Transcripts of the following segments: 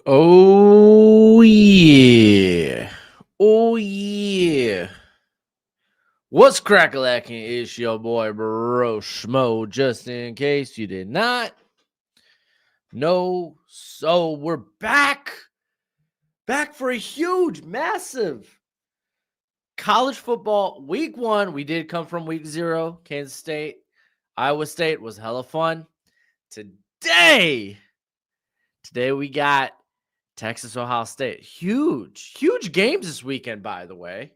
Oh yeah. Oh yeah. What's crack-a-lacking? It's your boy Broshmo. Just in case you did not know. So we're back. Back for a huge, massive college football week one. We did come from week 0. Kansas State, Iowa State was hella fun. Today we got Texas, Ohio State. Huge games this weekend, by the way.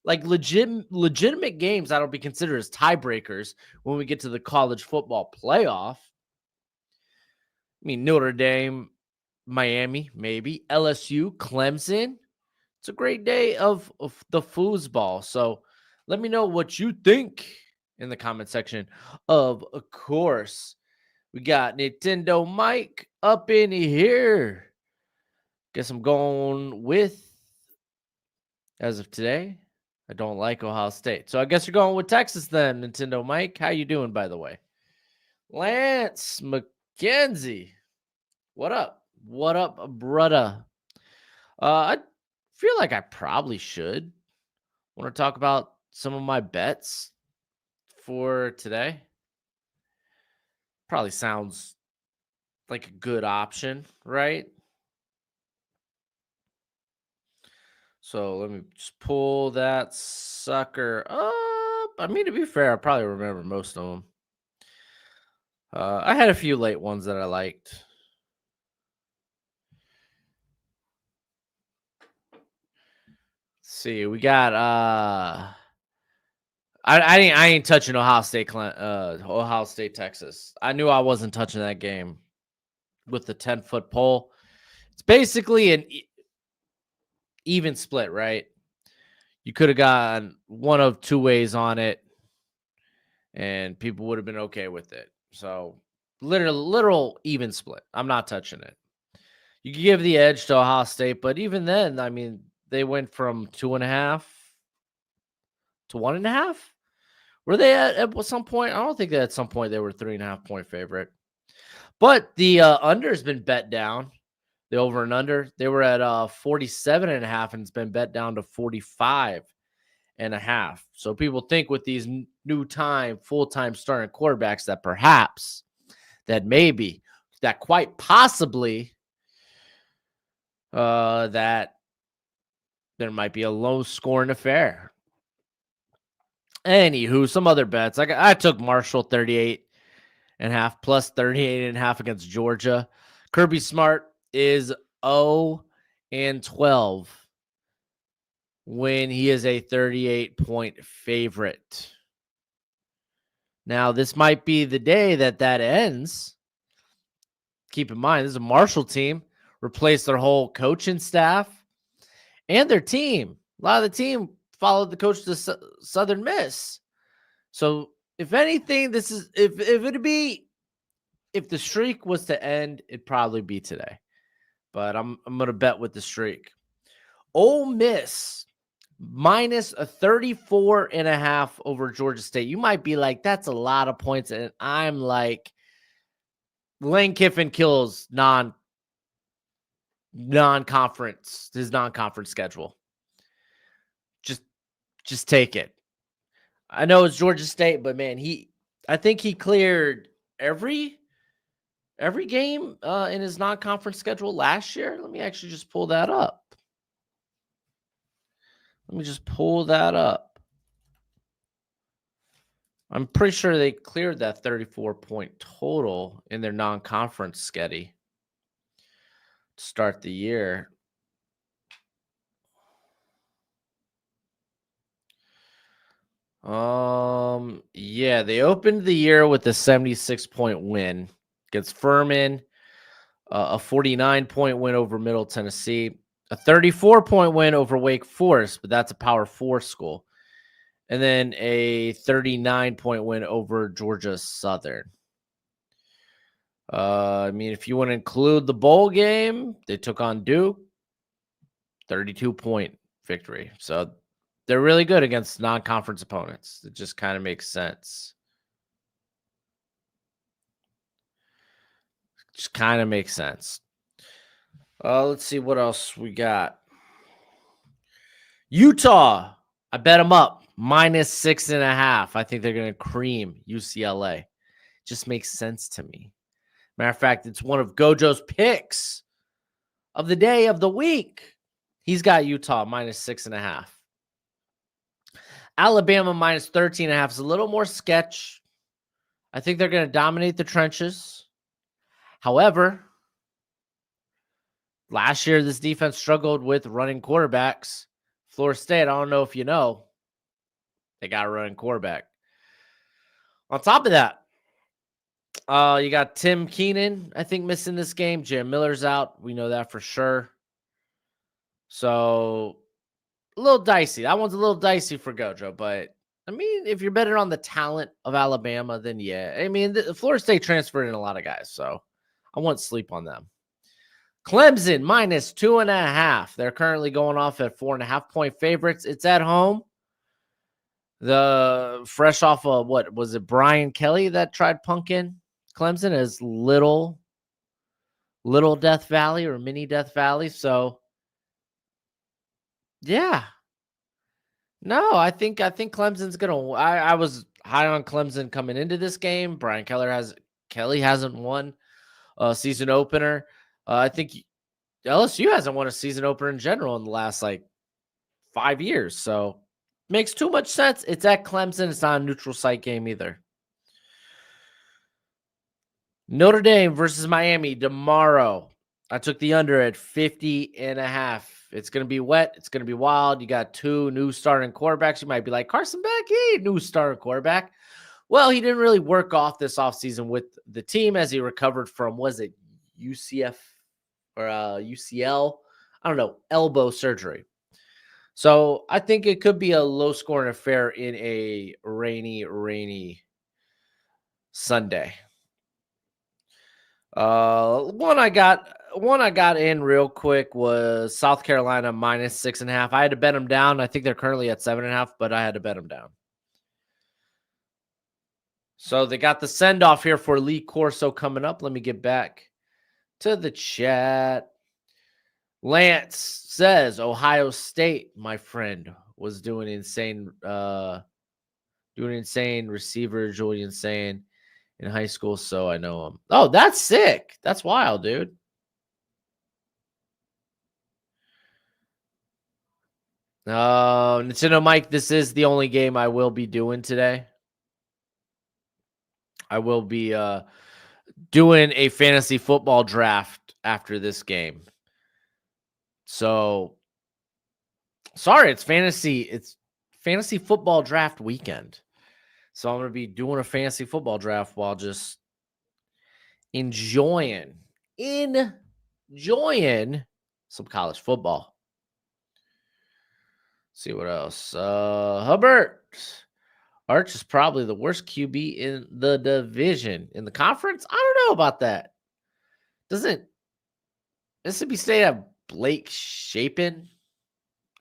Like legitimate games that'll be considered as tiebreakers when we get to the college football playoff. I mean, Notre Dame, Miami, maybe LSU, Clemson. It's a great day of the foosball. So let me know what you think in the comment section. Of course, we got Nintendo Mike up in here. Guess I'm going with, as of today, I don't like Ohio State. So I guess you're going with Texas then, Nintendo Mike. How you doing, by the way? Lance McKenzie. What up? What up, brother? I feel like I probably should want to talk about some of my bets for today. Probably sounds like a good option, right? So let me just pull that sucker up. I mean, to be fair, I probably remember most of them. I had a few late ones that I liked. Let's see, we got I ain't touching Ohio State, Texas. I knew I wasn't touching that game with the 10-foot pole. It's basically an even split, right? You could have gone one of two ways on it, and people would have been okay with it. So literal even split. I'm not touching it. You could give the edge to Ohio State, but even then, I mean, they went from 2.5 to 1.5. Were they at some point? I don't think that at some point they were 3.5-point favorite. But the under has been bet down. The over and under, they were at 47.5, and it's been bet down to 45.5. So people think with these full-time starting quarterbacks that perhaps, that maybe, that quite possibly, that there might be a low-scoring affair. Anywho, some other bets. I took Marshall 38.5 plus 38.5 against Georgia. Kirby Smart is 0-12 when he is a 38-point favorite. Now, this might be the day that ends. Keep in mind, this is a Marshall team. Replaced their whole coaching staff and their team. A lot of the team followed the coach to Southern Miss. So, if anything, this is if the streak was to end, it'd probably be today. But I'm gonna bet with the streak. Ole Miss minus a 34.5 over Georgia State. You might be like, that's a lot of points, and I'm like, Lane Kiffin kills non-conference schedule. Just take it. I know it's Georgia State, but man, I think he cleared every game in his non-conference schedule last year. Let me actually just pull that up. I'm pretty sure they cleared that 34-point total in their non-conference schedule to start the year. Yeah, they opened the year with a 76-point win against Furman, a 49-point win over Middle Tennessee, a 34-point win over Wake Forest, but that's a Power 4 school, and then a 39-point win over Georgia Southern. I mean, if you want to include the bowl game, they took on Duke, 32-point victory. So they're really good against non-conference opponents. It just kind of makes sense. Let's see what else we got. Utah. I bet them up -6.5. I think they're going to cream UCLA. Just makes sense to me. Matter of fact, it's one of Gojo's picks of the day of the week. He's got Utah -6.5. Alabama -13.5 is a little more sketch. I think they're going to dominate the trenches. However, last year this defense struggled with running quarterbacks. Florida State, I don't know if you know, they got a running quarterback. On top of that, you got Tim Keenan, I think, missing this game. Jam Miller's out. We know that for sure. So a little dicey. That one's a little dicey for Gojo, but I mean, if you're betting on the talent of Alabama, then yeah. I mean, the Florida State transferred in a lot of guys, so I won't sleep on them. Clemson -2.5. They're currently going off at 4.5-point favorites. It's at home. The fresh off of what was it? Brian Kelly that tried punking Clemson as little Death Valley or mini Death Valley. So yeah, no, I think Clemson's gonna. I was high on Clemson coming into this game. Brian Kelly hasn't won a season opener. I think LSU hasn't won a season opener in general in the last like 5 years. So makes too much sense. It's at Clemson. It's not a neutral site game either. Notre Dame versus Miami tomorrow. I took the under at 50.5. It's going to be wet. It's going to be wild. You got two new starting quarterbacks. You might be like, Carson Beck, new starting quarterback. Well, he didn't really work off this offseason with the team as he recovered from, was it UCF or UCL? I don't know, elbow surgery. So I think it could be a low-scoring affair in a rainy Sunday. One I got in real quick was South Carolina -6.5. I had to bet them down. I think they're currently at 7.5, but I had to bet them down. So they got the send off here for Lee Corso coming up. Let me get back to the chat. Lance says Ohio State, my friend, was doing insane receiver Julian Sane in high school, so I know him. Oh, that's sick. That's wild, dude. Nintendo Mike, this is the only game I will be doing today. I will be doing a fantasy football draft after this game. So sorry, it's fantasy football draft weekend. So I'm going to be doing a fantasy football draft while just enjoying some college football. See what else. Hubbard Arch is probably the worst QB in the division. In the conference, I don't know about that. Doesn't Mississippi State have Blake Shapen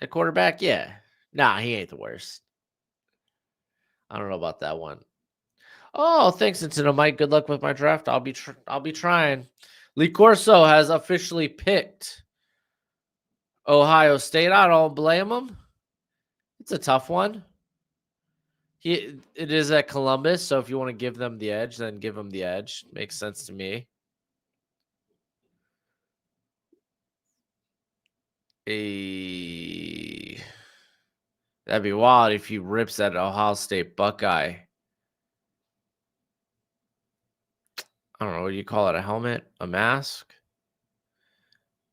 at quarterback? Yeah. Nah, he ain't the worst. I don't know about that one. Oh, thanks, Nintendo Mike. Good luck with my draft. I'll be trying. Lee Corso has officially picked Ohio State. I don't blame him. It's a tough one. It is at Columbus, so if you want to give them the edge, then give them the edge. Makes sense to me. That'd be wild if he rips that Ohio State Buckeye. I don't know, what do you call it? A helmet? A mask?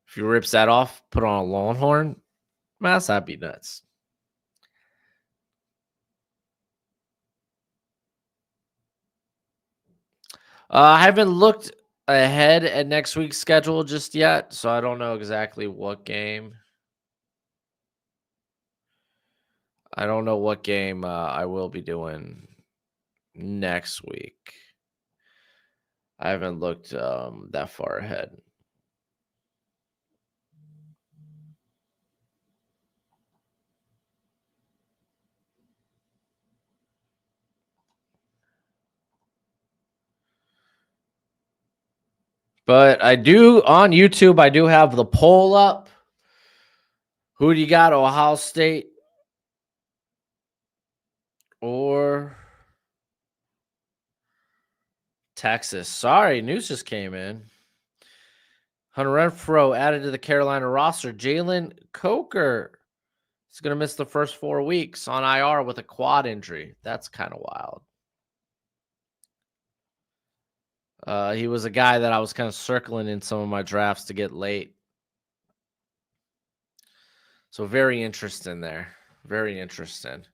If he rips that off, put on a Longhorn mask, that'd be nuts. I haven't looked ahead at next week's schedule just yet, so I don't know exactly what game. I don't know what game I will be doing next week. I haven't looked that far ahead. But I do on YouTube, I do have the poll up. Who do you got, Ohio State or Texas? Sorry, news just came in. Hunter Renfro added to the Carolina roster. Jalen Coker is going to miss the first 4 weeks on IR with a quad injury. That's kind of wild. He was a guy that I was kind of circling in some of my drafts to get late. So very interesting there. Very interesting.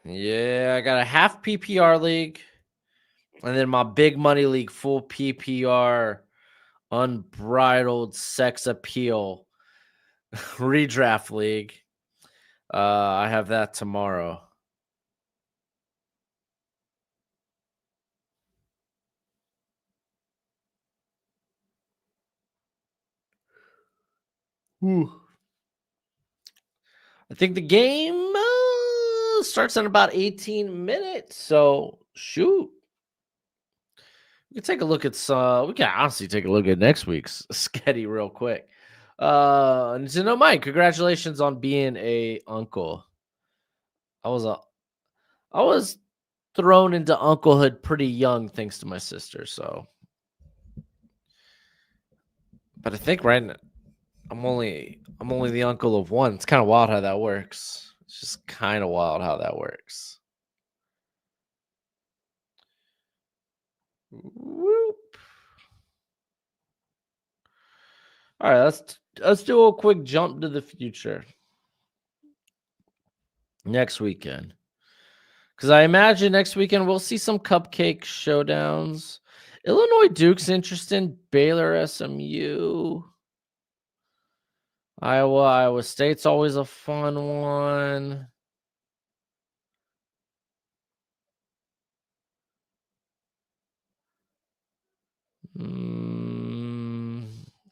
Yeah, I got a half PPR league. And then my big money league, full PPR, unbridled sex appeal redraft league. I have that tomorrow. Whew. I think the game starts in about 18 minutes. So shoot. We can take a look at we can honestly take a look at next week's sketty real quick. Nintendo Mike, congratulations on being a uncle. I was thrown into unclehood pretty young thanks to my sister, so but I think right now I'm only the uncle of one. It's kind of wild how that works. It's just kind of wild how that works. Whoop. All right, let's do a quick jump to the future next weekend. Because I imagine next weekend we'll see some cupcake showdowns. Illinois Duke's interesting. Baylor SMU. Iowa State's always a fun one.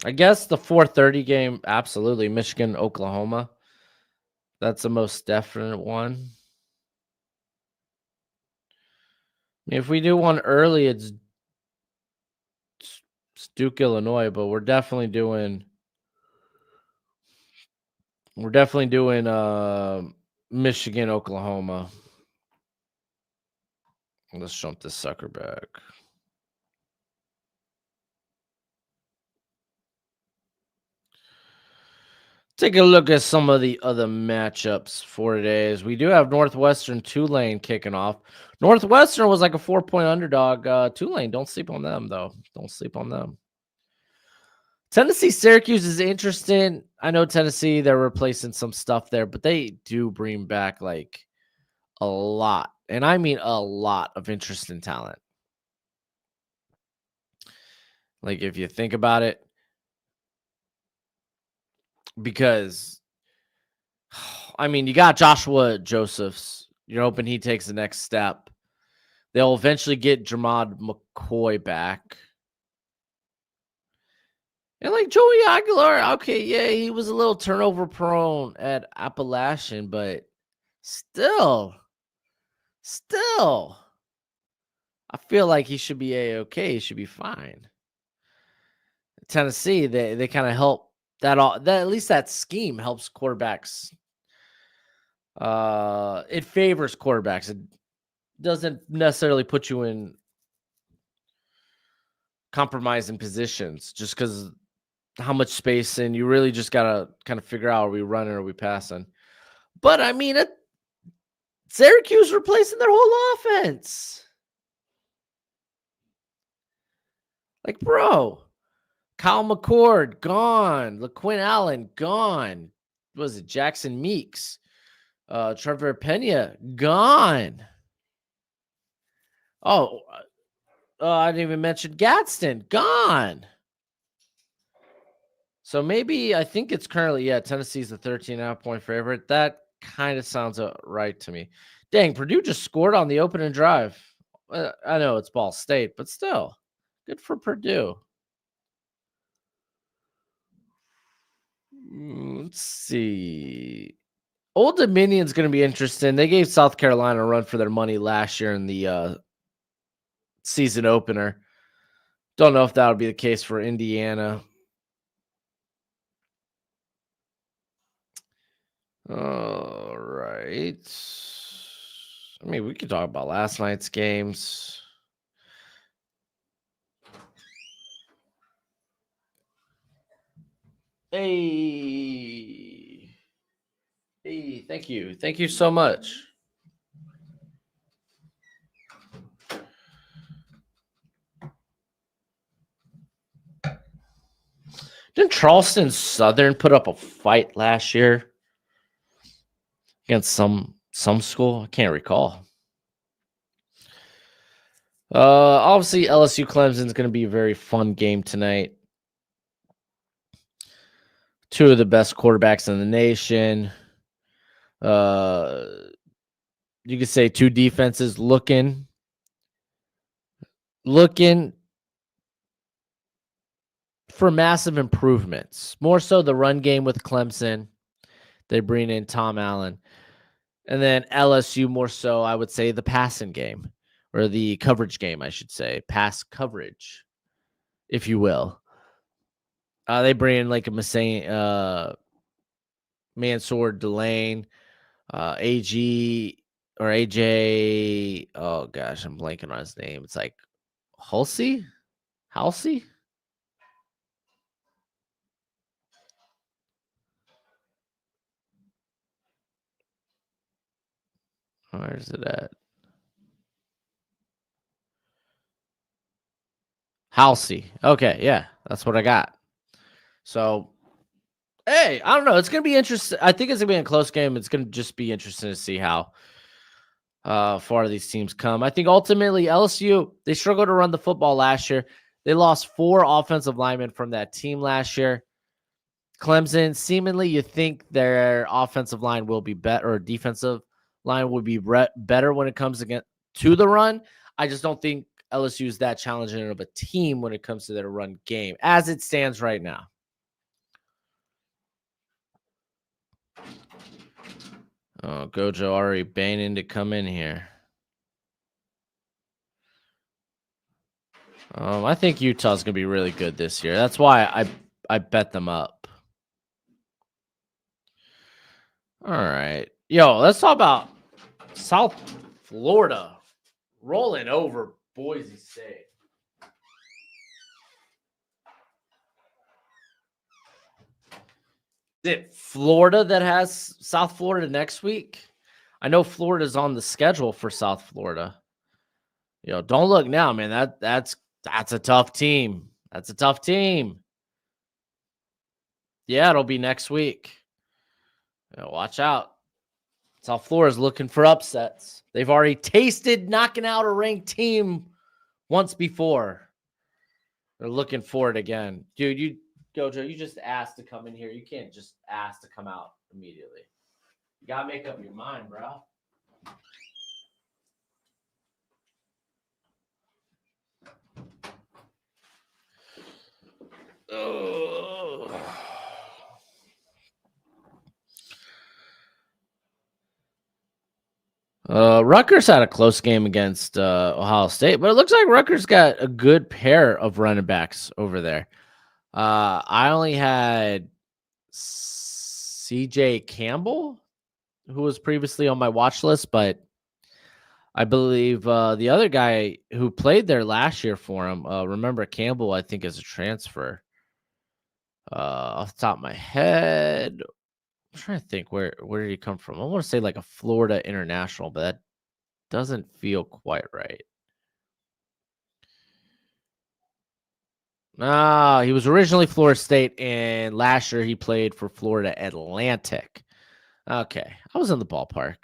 I guess the 4:30 game, absolutely. Michigan, Oklahoma. That's the most definite one. I mean, if we do one early, it's Duke, Illinois, but we're definitely doing Michigan, Oklahoma. Let's jump this sucker back. Take a look at some of the other matchups for today. As we do have Northwestern Tulane kicking off. Northwestern was like a 4-point underdog. Tulane, don't sleep on them, though. Don't sleep on them. Tennessee Syracuse is interesting. I know Tennessee, they're replacing some stuff there, but they do bring back like a lot, and I mean a lot of interesting talent. Like if you think about it, because I mean, you got Joshua Josephs. You're hoping he takes the next step. They'll eventually get Jermod McCoy back. And like Joey Aguilar, okay, yeah, he was a little turnover prone at Appalachian, but still, I feel like he should be A-okay. He should be fine. Tennessee, they kind of help that at least that scheme helps quarterbacks. It favors quarterbacks. It doesn't necessarily put you in compromising positions just because how much space, and you really just gotta kind of figure out, are we running or are we passing? But I mean, Syracuse replacing their whole offense. Like, bro, Kyle McCord gone, LaQuinn Allen gone. What was it Jackson Meeks? Trevor Pena gone. Oh, I didn't even mention Gadsden gone. So maybe I think it's currently, Tennessee's the 13.5-point favorite. That kind of sounds right to me. Dang, Purdue just scored on the opening drive. I know it's Ball State, but still, good for Purdue. Let's see. Old Dominion's going to be interesting. They gave South Carolina a run for their money last year in the season opener. Don't know if that would be the case for Indiana. All right. I mean, we could talk about last night's games. Hey. Hey, thank you. Thank you so much. Didn't Charleston Southern put up a fight last year against some school? I can't recall. Obviously LSU Clemson is going to be a very fun game tonight. Two of the best quarterbacks in the nation. You could say two defenses looking for massive improvements. More so the run game with Clemson. They bring in Tom Allen. And then LSU more so, I would say, the passing game or the coverage game, I should say. Pass coverage, if you will. They bring in like a Mansour, Delane, AJ. Oh gosh, I'm blanking on his name. It's like Halsey? Where's it at? Halsey. Okay, yeah, that's what I got. So, hey, I don't know. It's gonna be interesting. I think it's gonna be a close game. It's gonna just be interesting to see how far these teams come. I think ultimately LSU, they struggled to run the football last year. They lost 4 offensive linemen from that team last year. Clemson, seemingly you think their offensive line will be better, or defensive line will be better when it comes to the run. I just don't think LSU is that challenging of a team when it comes to their run game as it stands right now. Oh, Gojo already banning to come in here. I think Utah's gonna be really good this year. That's why I bet them up. All right, yo, let's talk about South Florida rolling over Boise State. Is it Florida that has South Florida next week? I know Florida's on the schedule for South Florida. Don't look now, man. That's a tough team. That's a tough team. Yeah, it'll be next week. Watch out. South Florida's looking for upsets. They've already tasted knocking out a ranked team once before. They're looking for it again. Dude, Gojo, you just asked to come in here. You can't just ask to come out immediately. You gotta make up your mind, bro. Rutgers had a close game against Ohio State, but it looks like Rutgers got a good pair of running backs over there. I only had CJ Campbell, who was previously on my watch list, but I believe the other guy who played there last year for him, remember Campbell, I think is a transfer. Off the top of my head, I'm trying to think where did he come from? I want to say like a Florida international, but that doesn't feel quite right. He was originally Florida State, and last year he played for Florida Atlantic. Okay, I was in the ballpark.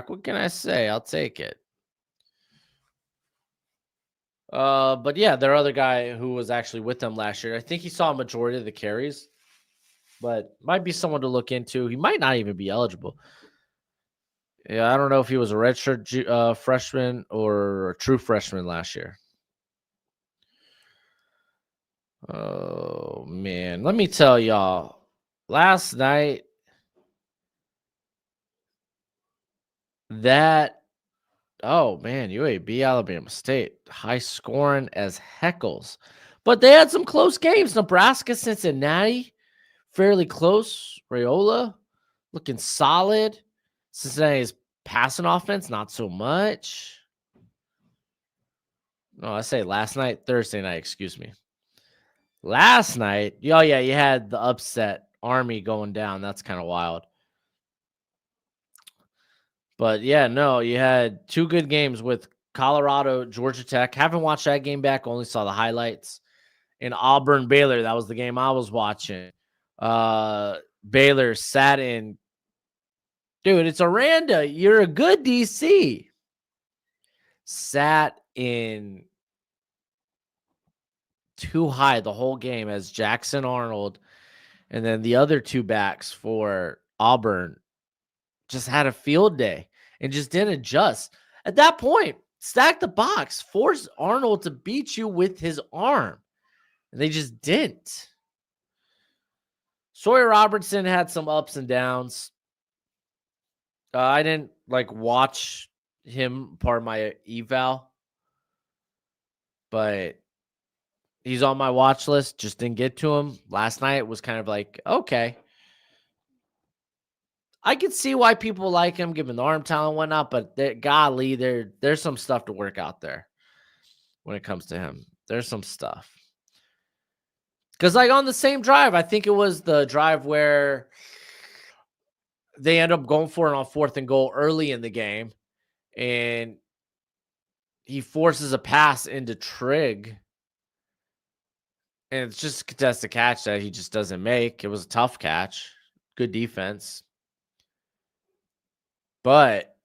What can I say? I'll take it. But yeah, their other guy who was actually with them last year, I think he saw a majority of the carries, but might be someone to look into. He might not even be eligible. Yeah, I don't know if he was a redshirt freshman or a true freshman last year. Oh man, let me tell y'all, last night, that oh man, UAB Alabama State, high scoring as heckles. But they had some close games. Nebraska, Cincinnati, fairly close. Rayola looking solid. Cincinnati's passing offense, not so much. No, I say last night, Thursday night, excuse me. Last night, oh yeah, you had the upset Army going down. That's kind of wild. But yeah, no, you had two good games with Colorado, Georgia Tech. Haven't watched that game back, only saw the highlights. And Auburn Baylor, that was the game I was watching. Baylor sat in. Dude, it's Aranda. You're a good DC. Sat in too high the whole game as Jackson Arnold, and then the other two backs for Auburn just had a field day and just didn't adjust. At that point, stack the box, force Arnold to beat you with his arm. And they just didn't. Sawyer Robertson had some ups and downs. I didn't watch him part of my eval, but he's on my watch list. Just didn't get to him. Last night was kind of like, okay. I could see why people like him given the arm talent and whatnot, but golly, there's some stuff to work out there when it comes to him. There's some stuff. Because on the same drive, I think it was the drive where they end up going for it on 4th and goal early in the game, and he forces a pass into Trigg, and it's just a contested catch that he just doesn't make. It was a tough catch. Good defense. But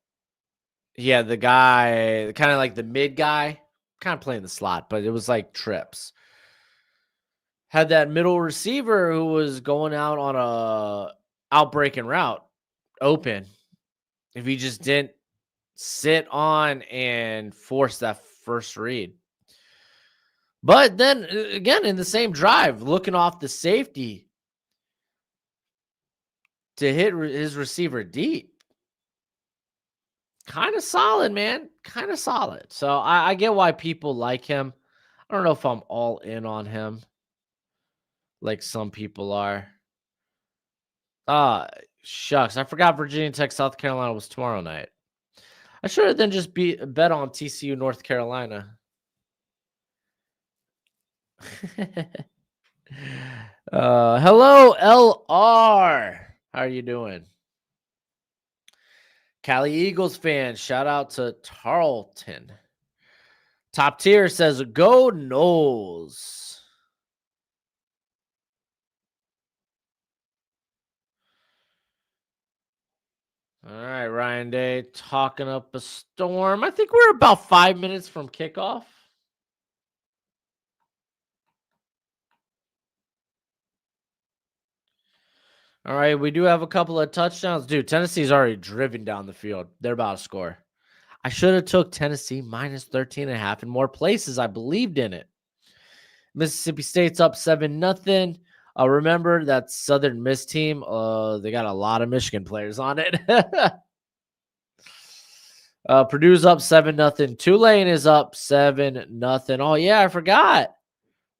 yeah, the guy, kind of like the mid guy, kind of playing the slot, but it was like trips. Had that middle receiver who was going out on a outbreaking route open. If he just didn't sit on and force that first read. But then again, in the same drive, looking off the safety to hit his receiver deep. Kind of solid, man. Kind of solid. So I get why people like him. I don't know if I'm all in on him like some people are. Ah, shucks. I forgot Virginia Tech, South Carolina was tomorrow night. I should have then just bet on TCU, North Carolina. Hello, LR. How are you doing? Cali Eagles fan. Shout out to Tarleton. Top tier says go Knowles. All right, Ryan Day talking up a storm. I think we're about 5 minutes from kickoff. All right, we do have a couple of touchdowns. Dude, Tennessee's already driven down the field. They're about to score. I should have took Tennessee minus 13.5 in more places. I believed in it. Mississippi State's up 7-0. Remember that Southern Miss team? They got a lot of Michigan players on it. Purdue's up 7-0. Tulane is up 7-0. Oh yeah, I forgot.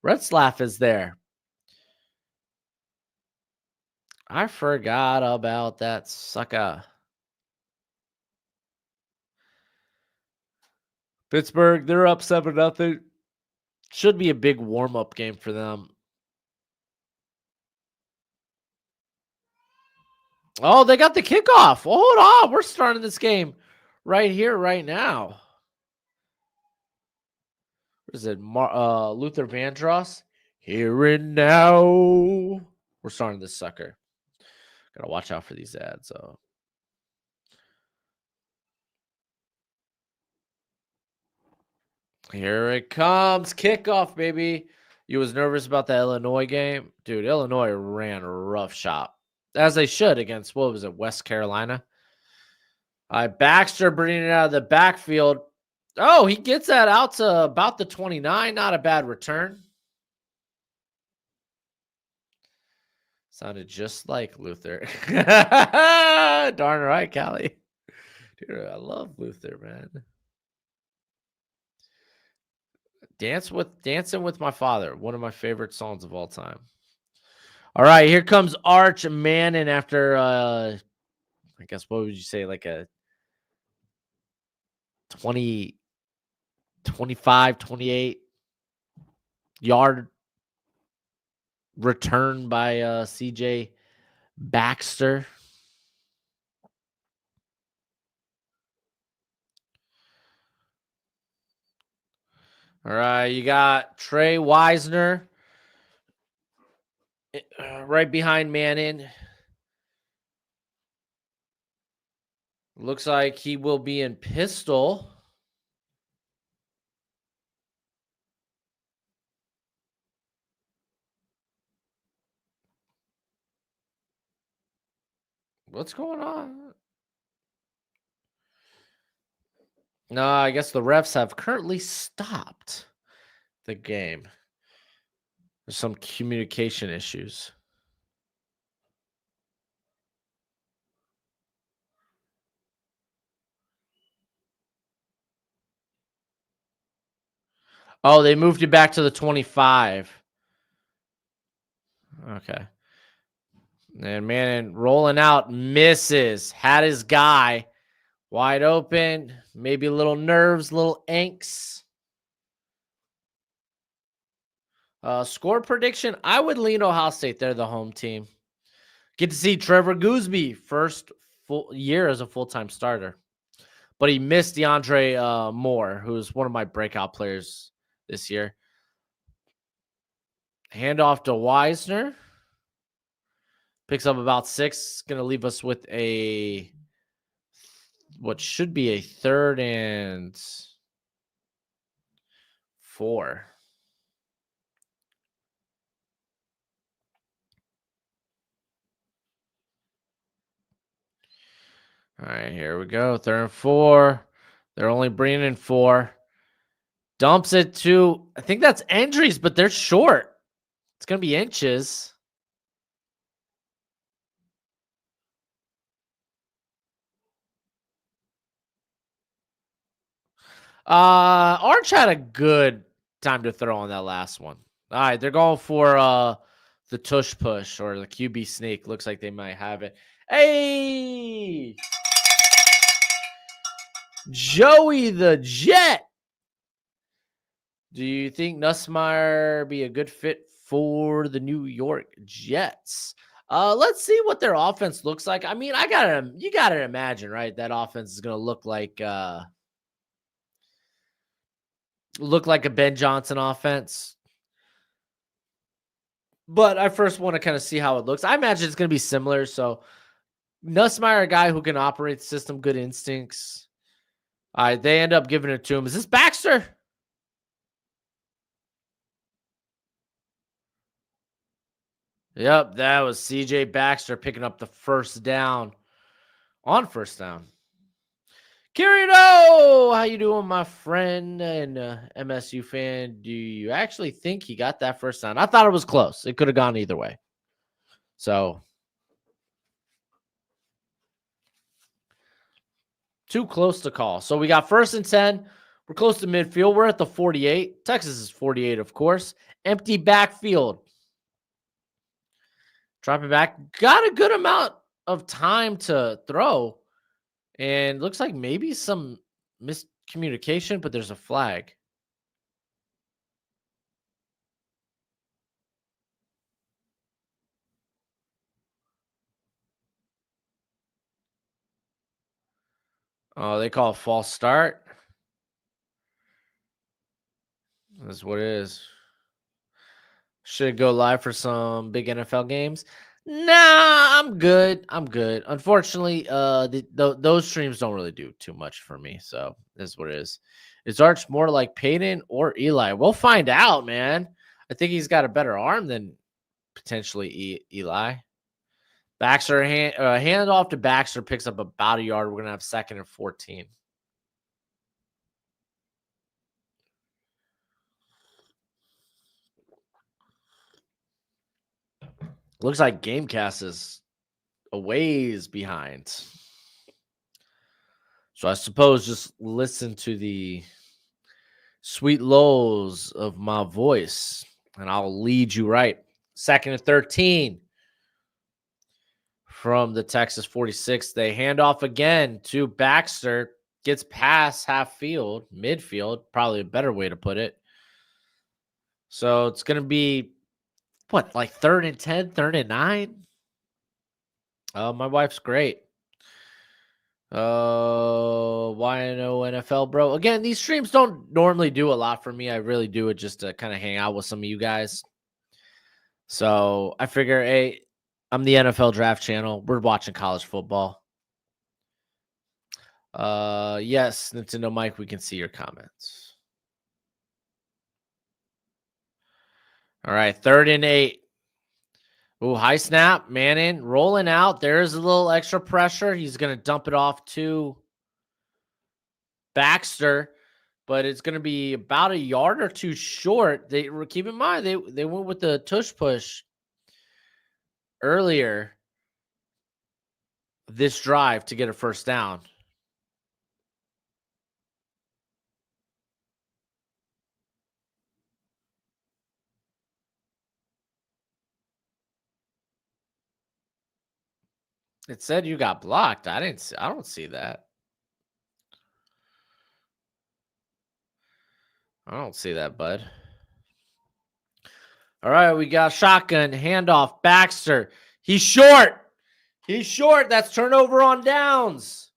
Retzlaff is there. I forgot about that sucker. Pittsburgh, they're up 7-0. Should be a big warm-up game for them. Oh, they got the kickoff. Well, hold on. We're starting this game right here, right now. What is it? Luther Vandross? Here and now. We're starting this sucker. Gotta watch out for these ads. So. Here it comes. Kickoff, baby. You was nervous about the Illinois game? Dude, Illinois ran a rough shop. As they should against, what was it, West Carolina? Baxter bringing it out of the backfield. Oh, he gets that out to about the 29. Not a bad return. Sounded just like Luther. Darn right, Callie. Dude, I love Luther, man. Dancing with My Father, one of my favorite songs of all time. All right, here comes Arch Manning after I guess what would you say, like a 20, 25, 28 yard return by CJ Baxter. All right, you got Trey Wisner right behind Manning. Looks like he will be in pistol. What's going on? No, I guess the refs have currently stopped the game. There's some communication issues. Oh, they moved it back to the 25. Okay. And Manning rolling out, misses. Had his guy wide open. Maybe a little nerves, little angst. Score prediction, I would lean Ohio State. They're the home team. Get to see Trevor Gooseby, first full year as a full-time starter. But he missed DeAndre Moore, who's one of my breakout players this year. Handoff to Wisner. Picks up about 6. Going to leave us with what should be a 3rd and 4. All right, here we go. 3rd and 4. They're only bringing in 4. Dumps it to, I think that's Andrews, but they're short. It's going to be inches. Arch had a good time to throw on that last one. All right, they're going for the tush push or the QB sneak. Looks like they might have it. Hey, Joey the Jet. Do you think Nussmeier be a good fit for the New York Jets? Let's see what their offense looks like. I mean, you gotta imagine, right? That offense is gonna look like a Ben Johnson offense. But I first want to kind of see how it looks. I imagine it's gonna be similar. So Nussmeier, a guy who can operate the system, good instincts. All right, they end up giving it to him. Is this Baxter? Yep, that was CJ Baxter picking up the first down on first down. Kirito, how you doing, my friend and MSU fan? Do you actually think he got that first down? I thought it was close. It could have gone either way. So too close to call. So we got 1st and 10. We're close to midfield. We're at the 48. Texas is 48, of course. Empty backfield. Dropping back. Got a good amount of time to throw. And looks like maybe some miscommunication, but there's a flag. Oh, they call a false start. That's what it is. Should go live for some big NFL games. Nah, I'm good. I'm good. Unfortunately, those streams don't really do too much for me. So that's what it is. Is Arch more like Peyton or Eli? We'll find out, man. I think he's got a better arm than potentially Eli. Baxter hand off to Baxter, picks up about a yard. We're gonna have 2nd and 14. Looks like Gamecast is a ways behind. So I suppose just listen to the sweet lows of my voice and I'll lead you right. 2nd and 13 from the Texas 46. They hand off again to Baxter. Gets past half field, midfield, probably a better way to put it. So it's going to be, what, like 3rd and 10, 3rd and 9? My wife's great. Why no NFL, bro? Again, these streams don't normally do a lot for me. I really do it just to kind of hang out with some of you guys. So I figure, hey, I'm the NFL draft channel. We're watching college football. Yes, Nintendo Mike, we can see your comments. All right, 3rd and 8. Ooh, high snap, Manning rolling out. There's a little extra pressure. He's going to dump it off to Baxter, but it's going to be about a yard or two short. They keep in mind they went with the tush push earlier this drive to get a first down. It said you got blocked. I don't see that. I don't see that, bud. All right, we got shotgun handoff. Baxter. He's short. He's short. That's turnover on downs.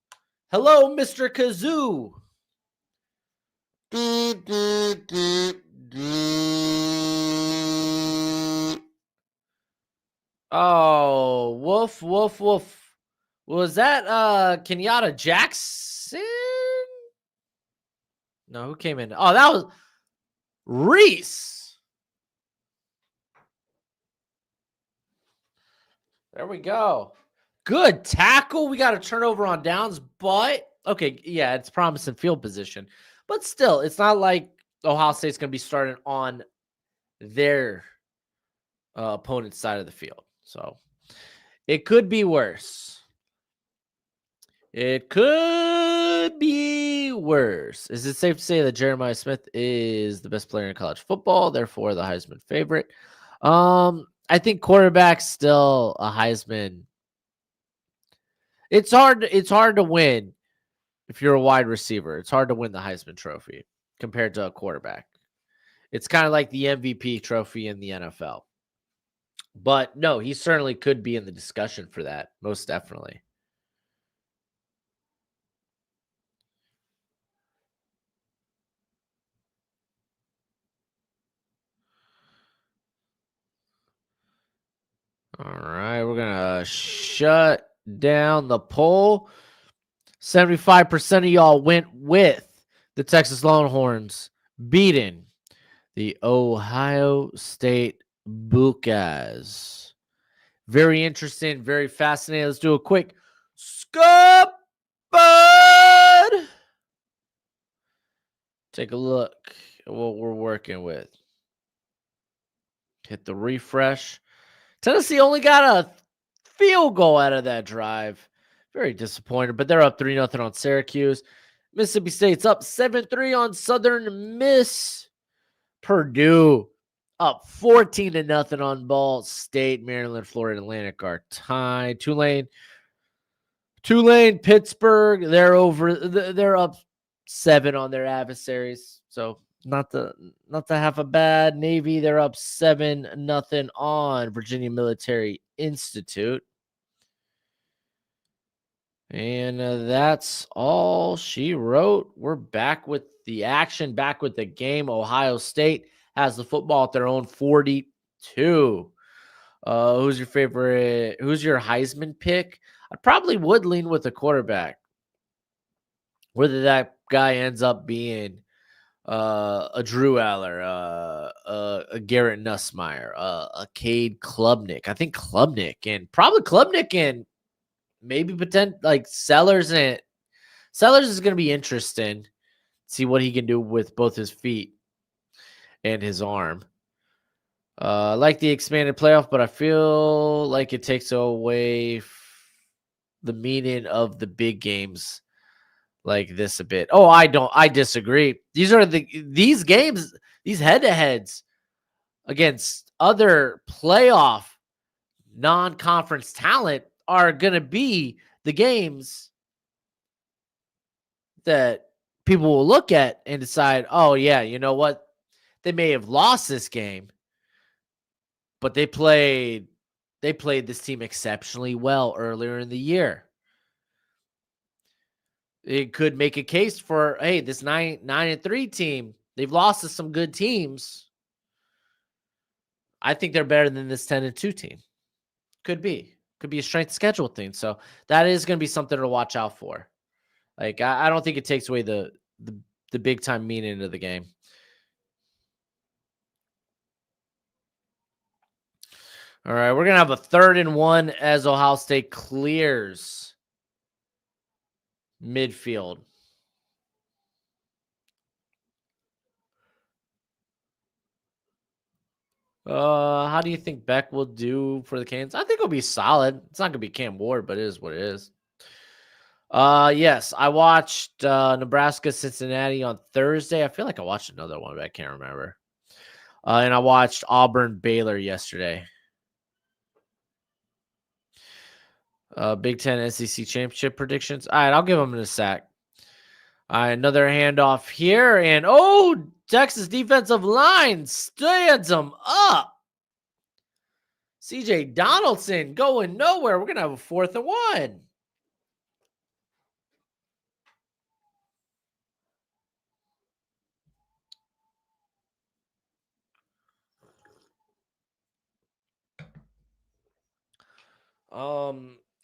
Hello, Mr. Kazoo. Oh, woof, woof, woof. Was that Kenyatta Jackson? No, who came in? Oh, that was Reese. There we go. Good tackle. We got a turnover on downs, but okay, yeah, it's promising field position. But still, it's not like Ohio State's going to be starting on their opponent's side of the field. So it could be worse. It could be worse. Is it safe to say that Jeremiah Smith is the best player in college football, therefore the Heisman favorite? I think quarterback's still a Heisman. It's hard to win if you're a wide receiver. It's hard to win the Heisman trophy compared to a quarterback. It's kind of like the MVP trophy in the NFL. But no, he certainly could be in the discussion for that, most definitely. All right, we're going to shut down the poll. 75% of y'all went with the Texas Longhorns beating the Ohio State Buckeyes. Very interesting, very fascinating. Let's do a quick scoop, bud. Take a look at what we're working with. Hit the refresh. Tennessee only got a field goal out of that drive. Very disappointed, but they're up 3-0 on Syracuse. Mississippi State's up 7-3 on Southern Miss. Purdue up 14-0 on Ball State. Maryland, Florida Atlantic are tied. Tulane, Pittsburgh. They're up 7 on their adversaries. So not to have a bad Navy. They're up 7-0 on Virginia Military Institute. And that's all she wrote. We're back with the action, back with the game. Ohio State has the football at their own 42. Who's your favorite? Who's your Heisman pick? I probably would lean with a quarterback. Whether that guy ends up being a Drew Aller, a Garrett Nussmeier, a Cade Klubnik. I think Klubnik and maybe like Sellers is going to be interesting. See what he can do with both his feet and his arm. I like the expanded playoff, but I feel like it takes away the meaning of the big games like this a bit. Oh, I disagree. These games, these head-to-heads against other playoff non-conference talent are going to be the games that people will look at and decide, "Oh yeah, you know what? They may have lost this game, but they played this team exceptionally well earlier in the year." It could make a case for, hey, this 9-3 team, they've lost to some good teams. I think they're better than this 10-2 team. Could be a strength schedule thing. So that is going to be something to watch out for. Like I don't think it takes away the big time meaning of the game. All right, we're gonna have a 3rd and 1 as Ohio State clears midfield. How do you think Beck will do for the Canes? I think it'll be solid. It's not gonna be Cam Ward, but it is what it is. Yes, I watched Nebraska Cincinnati on Thursday. I feel like I watched another one, but I can't remember. And I watched Auburn Baylor yesterday. Big Ten SEC championship predictions. All right, I'll give them in a sec. All right, another handoff here, and Texas defensive line stands them up. CJ Donaldson going nowhere. We're gonna have a 4th and 1.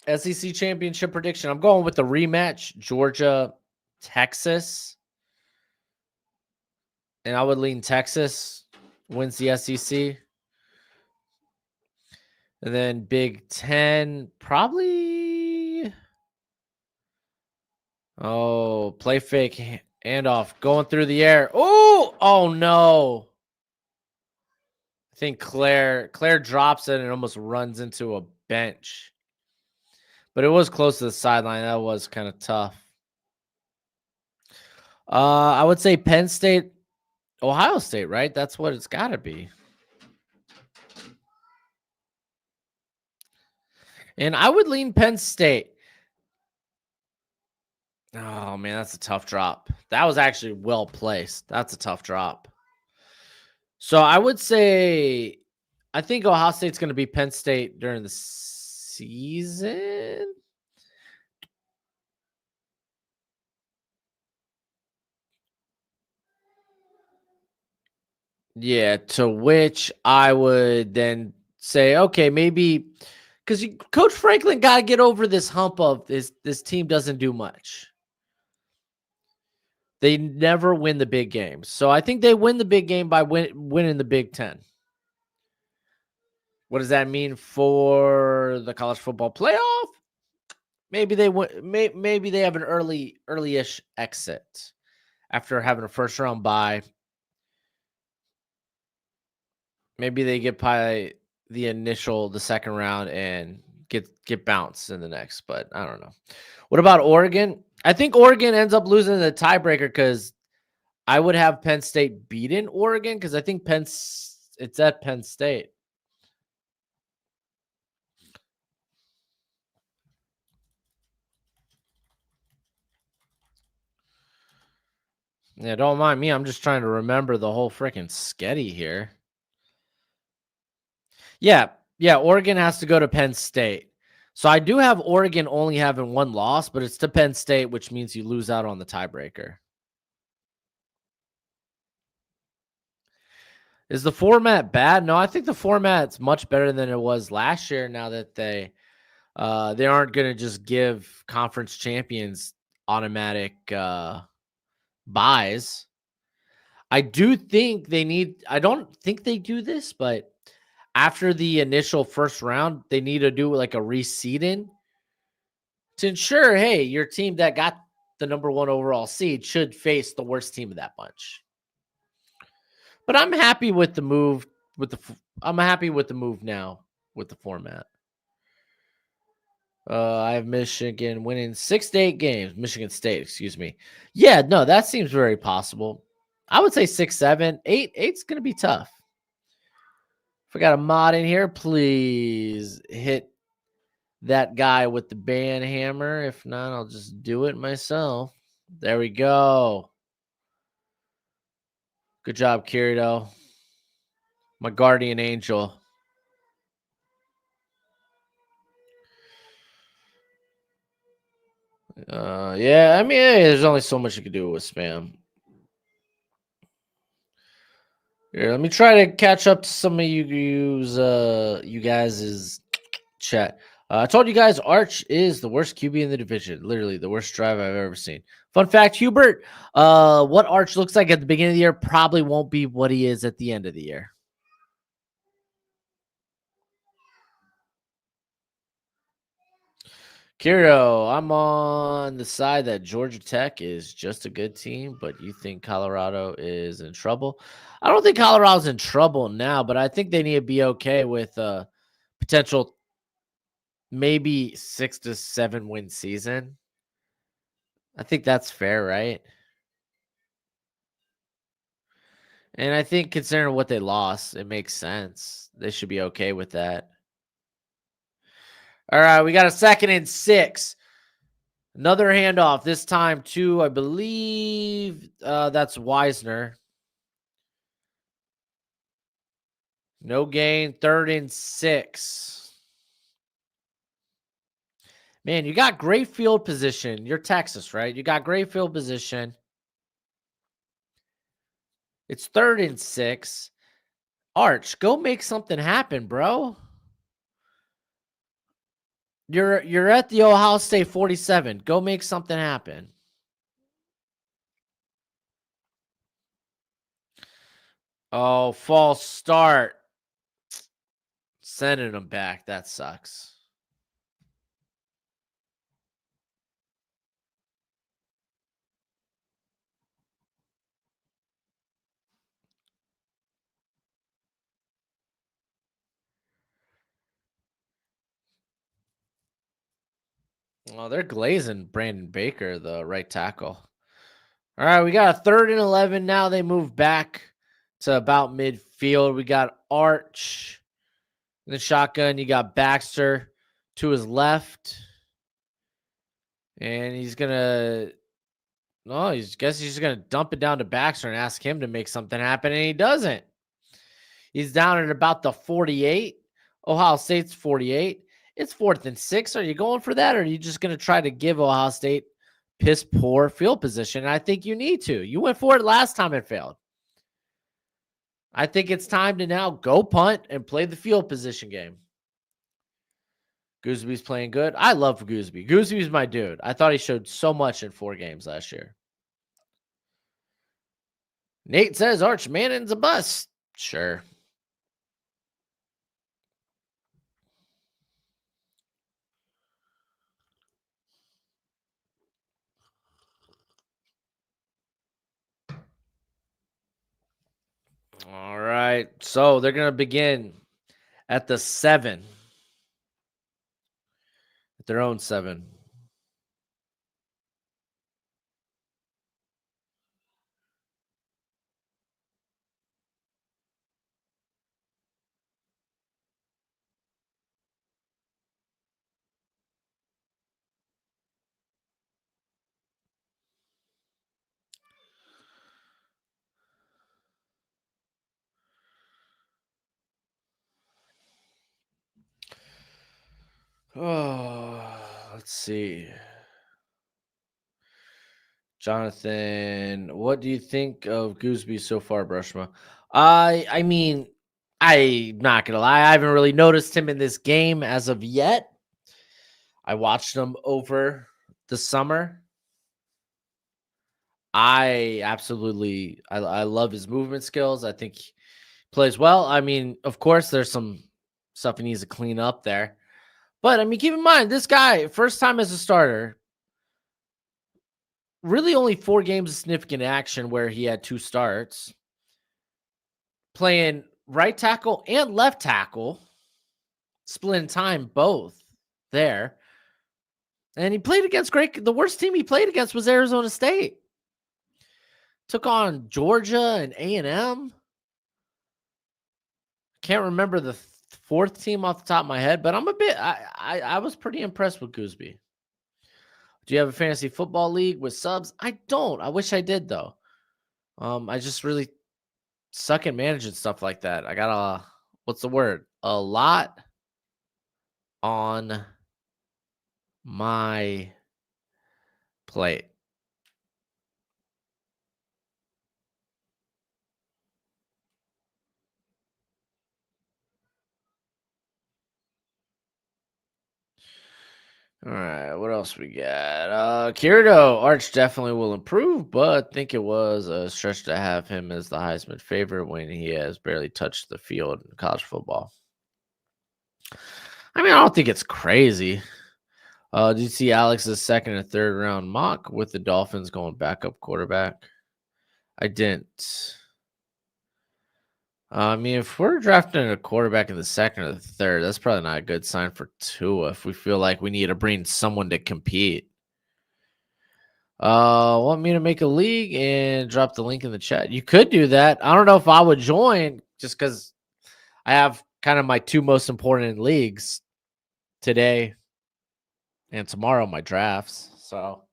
SEC championship prediction. I'm going with the rematch, Georgia, Texas. And I would lean Texas wins the SEC. And then Big Ten, probably. Oh, play fake handoff going through the air. Oh no. I think Claire drops it and almost runs into a bench. But it was close to the sideline. That was kind of tough. I would say Penn State, Ohio State, right? That's what it's got to be. And I would lean Penn State. Oh, man, that's a tough drop. That was actually well placed. That's a tough drop. So I would say I think Ohio State's going to be Penn State during the season. Yeah, to which I would then say, okay, maybe because Coach Franklin got to get over this hump of this team doesn't do much. They never win the big games. So I think they win the big game by winning the Big Ten. What does that mean for the college football playoff? Maybe they maybe they have an early-ish exit after having a first round bye. Maybe they get by the second round and get bounced in the next, but I don't know. What about Oregon? I think Oregon ends up losing the tiebreaker because I would have Penn State beaten Oregon because I think it's at Penn State. Yeah, don't mind me. I'm just trying to remember the whole freaking sketty here. Yeah, Oregon has to go to Penn State. So I do have Oregon only having one loss, but it's to Penn State, which means you lose out on the tiebreaker. Is the format bad? No, I think the format's much better than it was last year now that they aren't going to just give conference champions automatic buys. I do think I don't think they do this, but after the initial first round, they need to do like a reseeding to ensure, hey, your team that got the number 1 overall seed should face the worst team of that bunch. But I'm happy with the move I'm happy with the move now with the format. I have Michigan winning 6 to 8 games. Michigan State, excuse me. Yeah, no, that seems very possible. I would say 6, 7, 8. Eight's gonna be tough. If I got a mod in here, please hit that guy with the band hammer. If not, I'll just do it myself. There we go. Good job, Kirito. My guardian angel. Yeah, I mean, hey, there's only so much you can do with spam. Here, let me try to catch up to some of you guys' chat. I told you guys Arch is the worst QB in the division. Literally the worst drive I've ever seen. Fun fact, Hubert, what Arch looks like at the beginning of the year probably won't be what he is at the end of the year. Kiro, I'm on the side that Georgia Tech is just a good team, but you think Colorado is in trouble. I don't think Colorado's in trouble now, but I think they need to be okay with potential maybe 6 to 7 win season. I think that's fair, right? And I think considering what they lost, it makes sense. They should be okay with that. All right, we got a 2nd and 6. Another handoff, this time to, I believe, that's Wisner. No gain, 3rd and 6. Man, you got great field position. You're Texas, right? You got great field position. It's 3rd and 6. Arch, go make something happen, bro. You're at the Ohio State 47. Go make something happen. Oh, false start. Sending them back. That sucks. Well, they're glazing Brandon Baker, the right tackle. All right, we got a 3rd and 11 now. They move back to about midfield. We got Arch in the shotgun. You got Baxter to his left. And he's going to, no, he's just going to dump it down to Baxter and ask him to make something happen. And he doesn't. He's down at about the 48. Ohio State's 48. It's 4th and 6. Are you going for that? Or are you just going to try to give Ohio State piss poor field position? And I think you need to. You went for it last time it failed. I think it's time to now go punt and play the field position game. Goosby's playing good. I love Goosby. Goosby's my dude. I thought he showed so much in 4 games last year. Nate says Arch Mannon's a bust. Sure. All right. So they're going to begin at the 7. At their own 7. Oh, let's see. Jonathan, what do you think of Gooseby so far, Broshmo? I mean, I'm not gonna lie, I haven't really noticed him in this game as of yet. I watched him over the summer. I love his movement skills. I think he plays well. I mean, of course, there's some stuff he needs to clean up there. But I mean, keep in mind, this guy, first time as a starter, really only 4 games of significant action where he had 2 starts. Playing right tackle and left tackle, splitting time both there. And he played against the worst team he played against was Arizona State. Took on Georgia and A&M. Can't remember the fourth team off the top of my head, but I was pretty impressed with Gooseby. Do you have a fantasy football league with subs? I don't. I wish I did though. I just really suck at managing stuff like that. I got what's the word? A lot on my plate. All right, what else we got? Kirito Arch definitely will improve, but think it was a stretch to have him as the Heisman favorite when he has barely touched the field in college football. I mean, I don't think it's crazy. Did you see Alex's second and third round mock with the Dolphins going backup quarterback? I didn't. I mean, if we're drafting a quarterback in the second or the third, that's probably not a good sign for Tua if we feel like we need to bring someone to compete. Want me to make a league and drop the link in the chat? You could do that. I don't know if I would join just because I have kind of my two most important leagues today and tomorrow, my drafts. So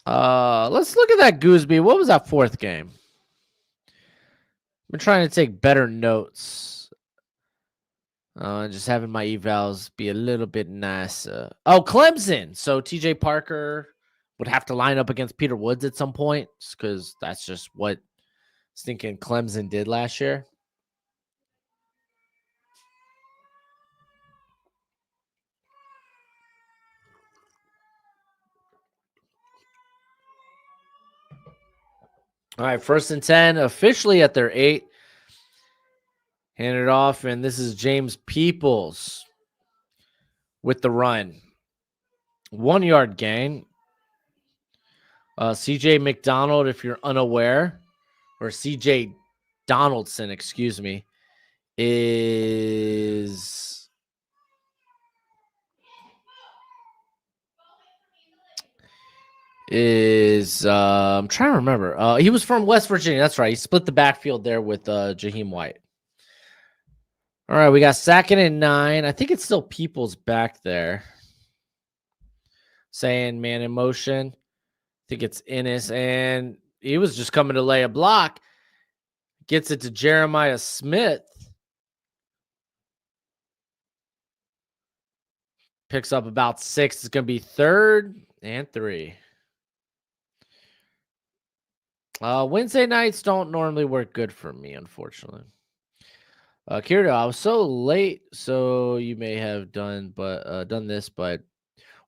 let's look at that Gooseby. What was that fourth game? I've been trying to take better notes. Just having my evals be a little bit nicer. Oh, Clemson. So TJ Parker would have to line up against Peter Woods at some point because that's just what stinking Clemson did last year. All right, 1st and 10, officially at their 8. Hand it off, and this is James Peoples with the run. 1 yard gain. CJ McDonald, if you're unaware, or CJ Donaldson, excuse me, is I'm trying to remember. He was from West Virginia. That's right. He split the backfield there with Jaheim White. All right, we got 2nd and 9. I think it's still Peoples back there. Saying man in motion. I think it's Ennis, and he was just coming to lay a block. Gets it to Jeremiah Smith. Picks up about 6. It's going to be 3rd and 3. Wednesday nights don't normally work good for me, unfortunately. Kirito, I was so late, so you may have done this, but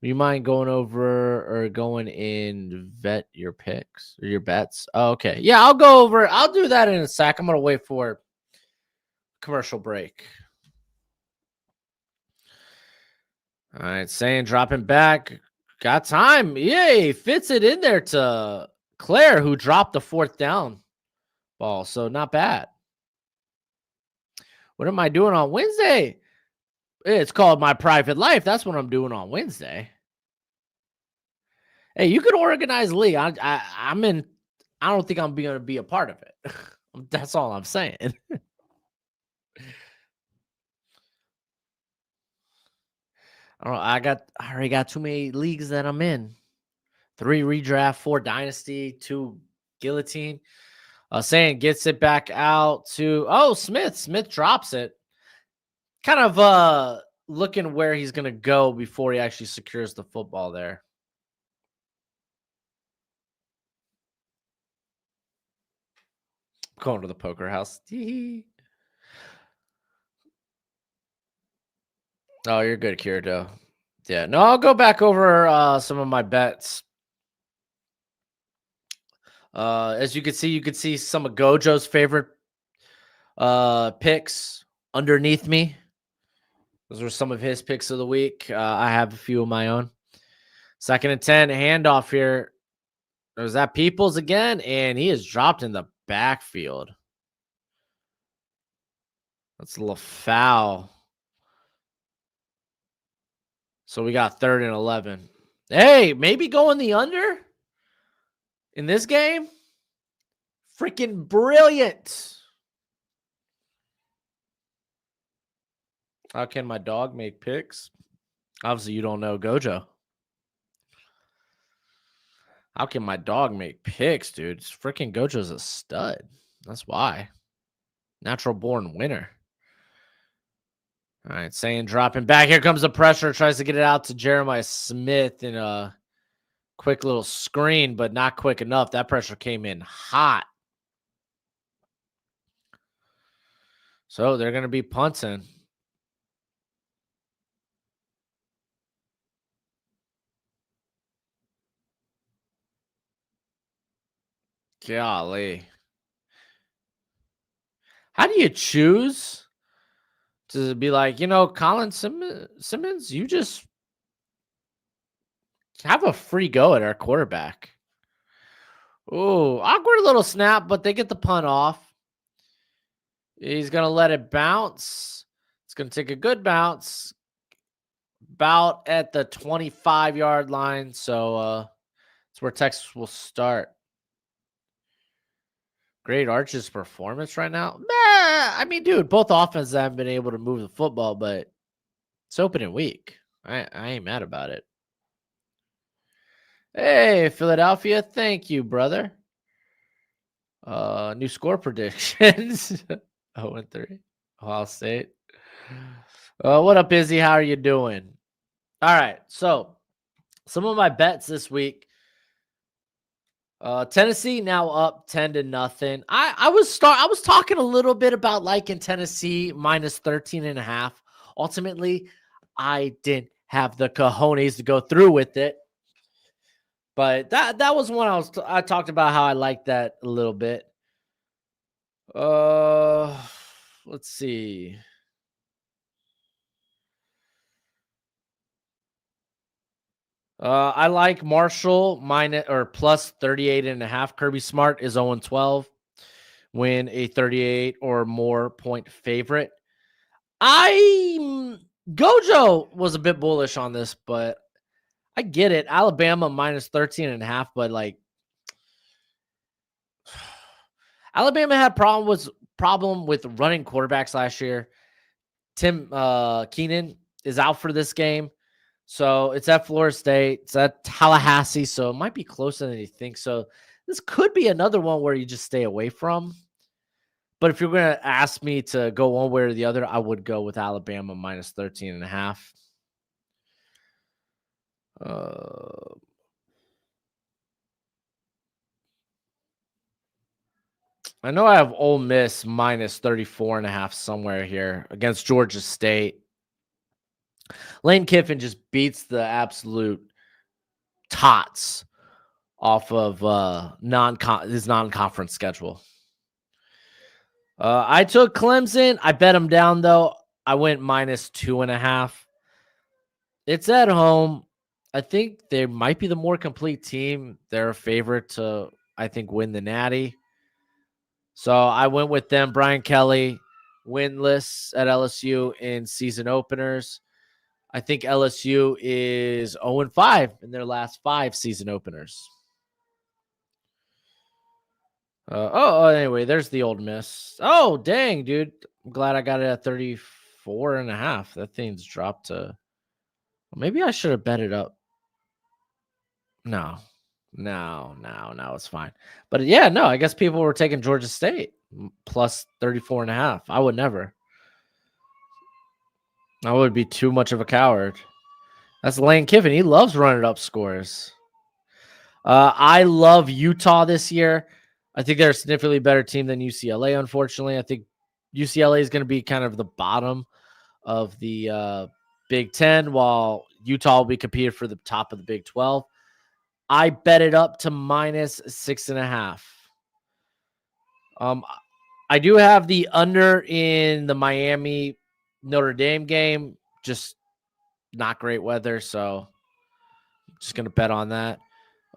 would you mind going over or going in vet your picks or your bets? Oh, okay. Yeah, I'll go over. I'll do that in a sec. I'm going to wait for commercial break. All right, saying dropping back. Got time. Yay, fits it in there to Claire, who dropped the 4th down ball. So not bad. What am I doing on Wednesday? It's called My Private Life. That's what I'm doing on Wednesday. Hey, you could organize a league. I'm in. I don't think I'm going to be a part of it. That's all I'm saying. I don't know. I already got too many leagues that I'm in. 3 redraft, 4 dynasty, 2 guillotine. Saying gets it back out to Smith. Smith drops it. Kind of looking where he's gonna go before he actually secures the football there. Going to the poker house. Oh, you're good, Kirito. Yeah, no, I'll go back over some of my bets. As you can see some of Gojo's favorite picks underneath me. Those were some of his picks of the week. I have a few of my own. 2nd and 10, handoff here. There's that Peoples again, and he is dropped in the backfield. That's a little foul. So we got 3rd and 11. Hey, maybe going the under in this game? Freaking brilliant. How can my dog make picks? Obviously, you don't know Gojo. How can my dog make picks, dude? Freaking Gojo's a stud. That's why. Natural born winner. All right, saying dropping back. Here comes the pressure. Tries to get it out to Jeremiah Smith in a quick little screen, but not quick enough. That pressure came in hot. So they're going to be punting. Golly. How do you choose to be like, Colin Simmons, you just have a free go at our quarterback? Oh, awkward little snap, but they get the punt off. He's going to let it bounce. It's going to take a good bounce. About at the 25-yard line. So that's where Texas will start. Great Arch's performance right now. I mean, dude, both offenses haven't been able to move the football, but it's opening week. I ain't mad about it. Hey, Philadelphia. Thank you, brother. New score predictions. 0-3. Ohio State. What up, Izzy? How are you doing? All right. So some of my bets this week. Tennessee now up 10-0. I was talking a little bit about liking Tennessee minus 13.5. Ultimately, I didn't have the cojones to go through with it. But that was one I talked about how I liked that a little bit. Let's see. I like Marshall minus or plus 38.5. Kirby Smart is 0-12. Win a 38 or more point favorite. Gojo was a bit bullish on this, but I get it. Alabama minus 13.5, but like Alabama had problem with running quarterbacks last year. Tim Keenan is out for this game. So it's at Florida State. It's at Tallahassee. So it might be closer than you think. So this could be another one where you just stay away from. But if you're going to ask me to go one way or the other, I would go with Alabama minus 13.5. I know I have Ole Miss minus 34.5 somewhere here against Georgia State. Lane Kiffin just beats the absolute tots off of his non-conference schedule. I took Clemson. I bet them down, though. I went minus 2.5. It's at home. I think they might be the more complete team. They're a favorite to, I think, win the Natty. So I went with them. Brian Kelly, winless at LSU in season openers. I think LSU is 0-5 in their last 5 season openers. Anyway, there's the Ole Miss. Oh, dang, dude. I'm glad I got it at 34.5. That thing's dropped to. Maybe I should have bet it up. No, it's fine. But yeah, no, I guess people were taking Georgia State plus 34.5. I would never. I would be too much of a coward. That's Lane Kiffin. He loves running up scores. I love Utah this year. I think they're a significantly better team than UCLA, unfortunately. I think UCLA is going to be kind of the bottom of the Big Ten, while Utah will be competing for the top of the Big 12. I bet it up to minus 6.5. I do have the under in the Miami Notre Dame game. Just not great weather, so Just going to bet on that.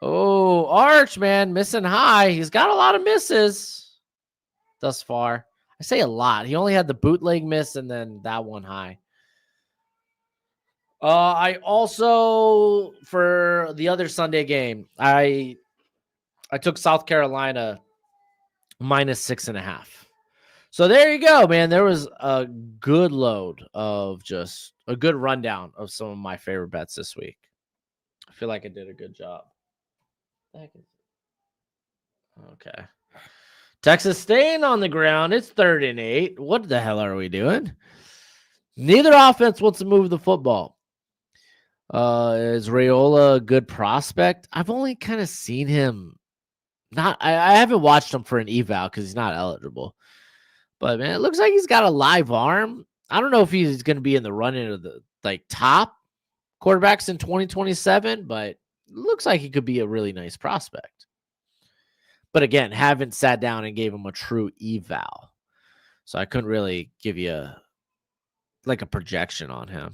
Oh, Arch, man, missing high. He's got a lot of misses thus far. I say a lot. He only had the bootleg miss and then that one high. I also, for the other Sunday game, I took South Carolina -6.5. So there you go, man. There was a good load of just a good rundown of some of my favorite bets this week. I feel like I did a good job. Okay. Texas staying on the ground. It's 3rd and 8. What the hell are we doing? Neither offense wants to move the football. Is Raiola a good prospect? I've only kind of seen him. I haven't watched him for an eval because he's not eligible. But man, it looks like he's got a live arm. I don't know if he's going to be in the running of the top quarterbacks in 2027, but it looks like he could be a really nice prospect. But again, haven't sat down and gave him a true eval. So I couldn't really give you a projection on him.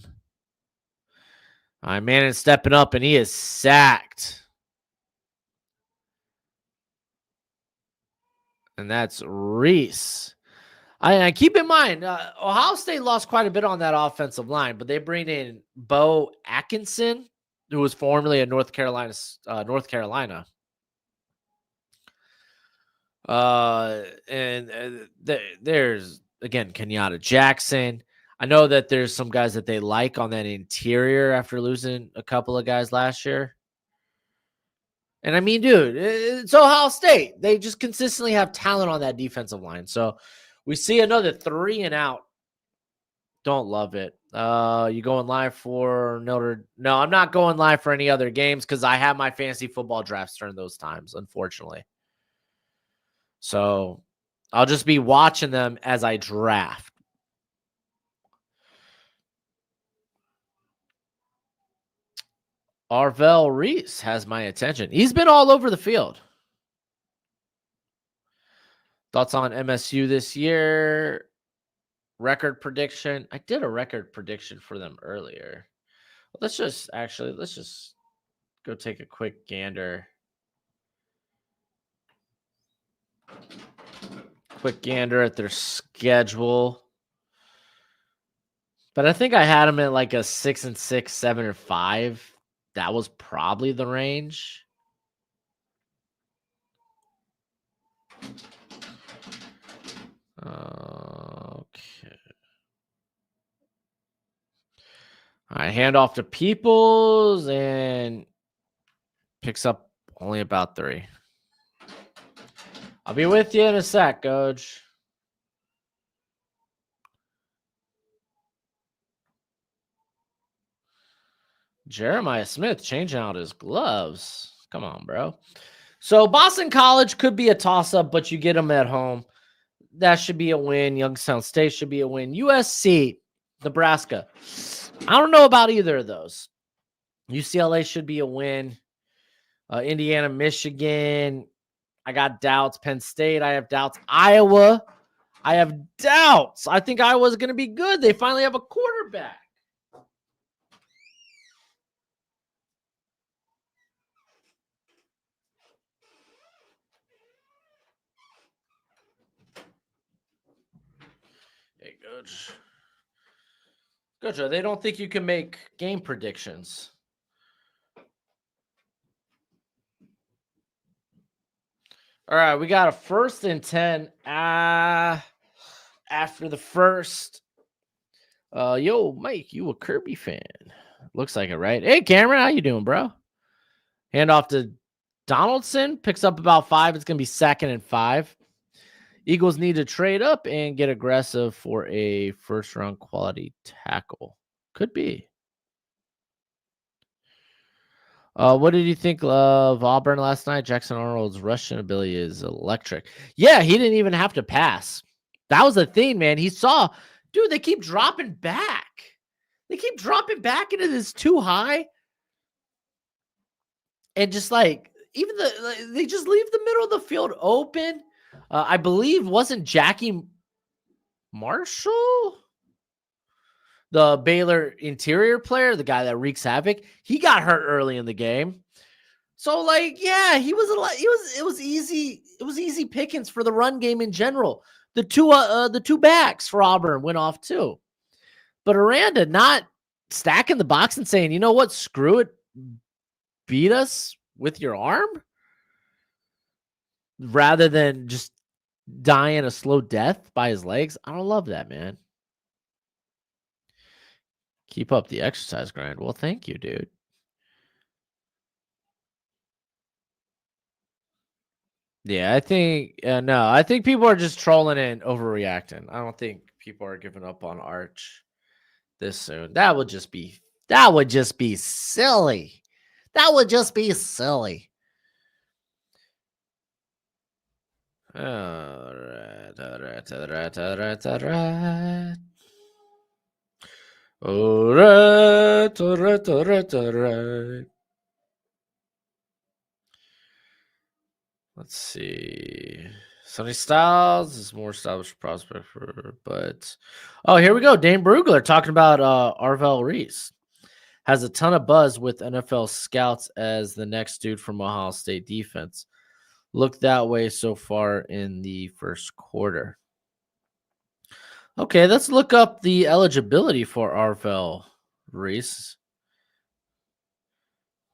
All right, man is stepping up, and he is sacked. And that's Reese. I keep in mind, Ohio State lost quite a bit on that offensive line, but they bring in Bo Atkinson, who was formerly at North Carolina. There's, again, Kenyatta Jackson. I know that there's some guys that they like on that interior after losing a couple of guys last year. And I mean, dude, it's Ohio State. They just consistently have talent on that defensive line. So we see another 3 and out. Don't love it. You going live for Notre? No, I'm not going live for any other games because I have my fantasy football drafts during those times, unfortunately. So I'll just be watching them as I draft. Arvell Reese has my attention. He's been all over the field. Thoughts on MSU this year? Record prediction. I did a record prediction for them earlier. Let's just go take a quick gander. Quick gander at their schedule. But I think I had them at like a 6-6, 7-5. That was probably the range. Okay. All right, hand off to Peoples and picks up only about 3. I'll be with you in a sec, Coach. Jeremiah Smith changing out his gloves. Come on, bro. So Boston College could be a toss-up, but you get them at home. That should be a win. Youngstown State should be a win. USC, Nebraska. I don't know about either of those. UCLA should be a win. Indiana, Michigan. I got doubts. Penn State, I have doubts. Iowa, I have doubts. I think Iowa's going to be good. They finally have a quarterback. Hey, Coach. Coach, they don't think you can make game predictions. All right, we got a 1st and 10 after the first. Yo, Mike, you a Kirby fan? Looks like it, right? Hey, Cameron, how you doing, bro? Hand off to Donaldson. Picks up about 5. It's going to be 2nd and 5. Eagles need to trade up and get aggressive for a first-round quality tackle. Could be. What did you think of Auburn last night? Jackson Arnold's rushing ability is electric. Yeah, he didn't even have to pass. That was the thing, man. He saw, dude, they keep dropping back. They keep dropping back into this too high. And just like, they just leave the middle of the field open. I believe, wasn't Jackie Marshall The Baylor interior player, the guy that wreaks havoc, he got hurt early in the game. So, like, yeah, he was a lot. It was easy. It was easy pickings for the run game in general. The two backs for Auburn went off too. But Aranda not stacking the box and saying, you know what, screw it, beat us with your arm rather than just dying a slow death by his legs. I don't love that, man. Keep up the exercise grind. Well, thank you, dude. Yeah, I think no, I think people are just trolling and overreacting. I don't think people are giving up on Arch this soon. That would just be silly. That would just be silly. All right, all right, all right, all right, all right. All right, all right, all right, all right. Let's see. Sonny Styles is more established prospect but here we go. Dane Brugler talking about Arvell Reese. Has a ton of buzz with NFL scouts as the next dude from Ohio State defense. Looked that way so far in the first quarter. Okay, let's look up the eligibility for Arvell Reese.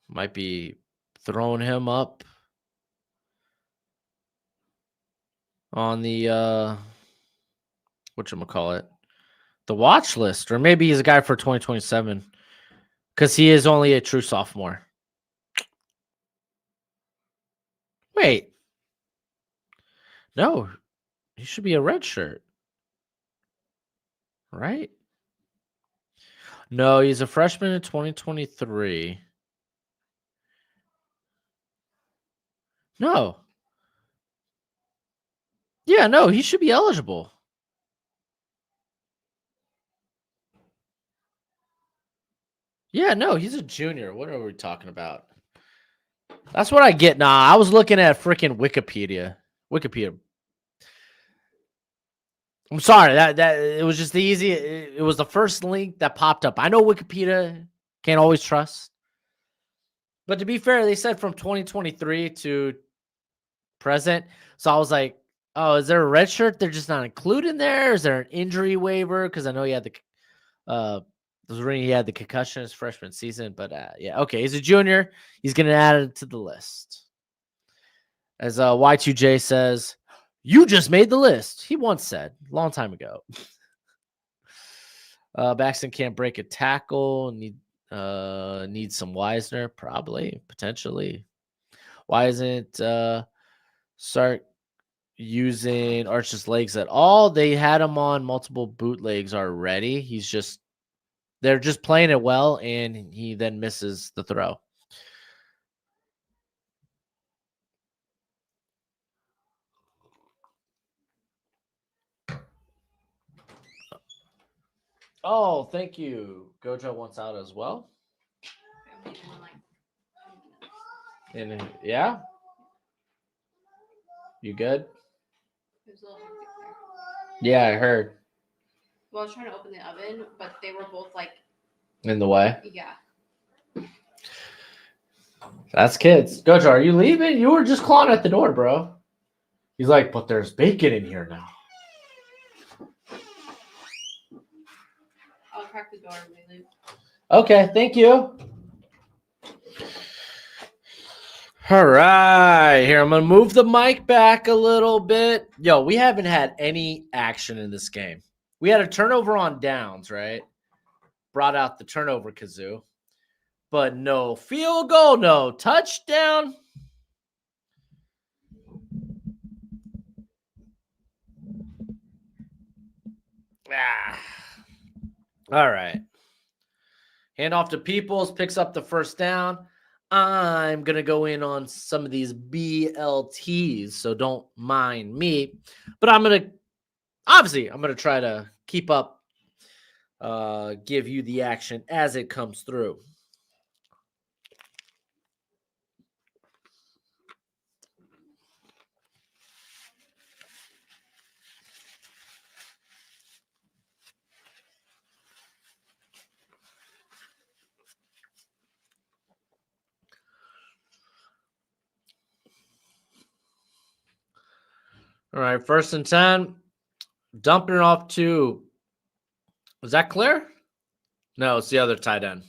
Might be throwing him up on the whatchamacallit, the watch list, or maybe he's a guy for 2027 because he is only a true sophomore. Wait, no, he should be a red shirt, right? No, he's a freshman in 2023. No. Yeah, no, he should be eligible. Yeah, no, he's a junior. What are we talking about? That's what I get. Nah, I was looking at freaking Wikipedia. I'm sorry. That it was just the easy. It was the first link that popped up. I know Wikipedia can't always trust, but to be fair, they said from 2023 to present. So I was like, oh, is there a red shirt? They're just not including there. Is there an injury waiver? Because I know he had he had the concussion his freshman season. But yeah, okay, he's a junior. He's getting added to the list. As Y2J says, you just made the list. He once said a long time ago. Baxton can't break a tackle. Needs some Wisner, probably, potentially. Why isn't Sark using Arch's legs at all? They had him on multiple bootlegs already. They're just playing it well, and he then misses the throw. Oh, thank you. Gojo wants out as well. And yeah, you good? Yeah, I heard. Well, I was trying to open the oven, but they were both like in the way. Yeah. That's kids. Gojo, are you leaving? You were just clawing at the door, bro. He's like, but there's bacon in here now. I'll crack the door when we leave. Okay, thank you. All right, here I'm gonna move the mic back a little bit. Yo, we haven't had any action in this game. We had a turnover on downs, right? Brought out the turnover kazoo, but no field goal, no touchdown. All right. Hand off to Peoples, picks up the first down. I'm going to go in on some of these BLTs, so don't mind me. But I'm going to try to keep up, give you the action as it comes through. All right, 1st and 10. Dumping it off to, was that Claire? No, it's the other tight end,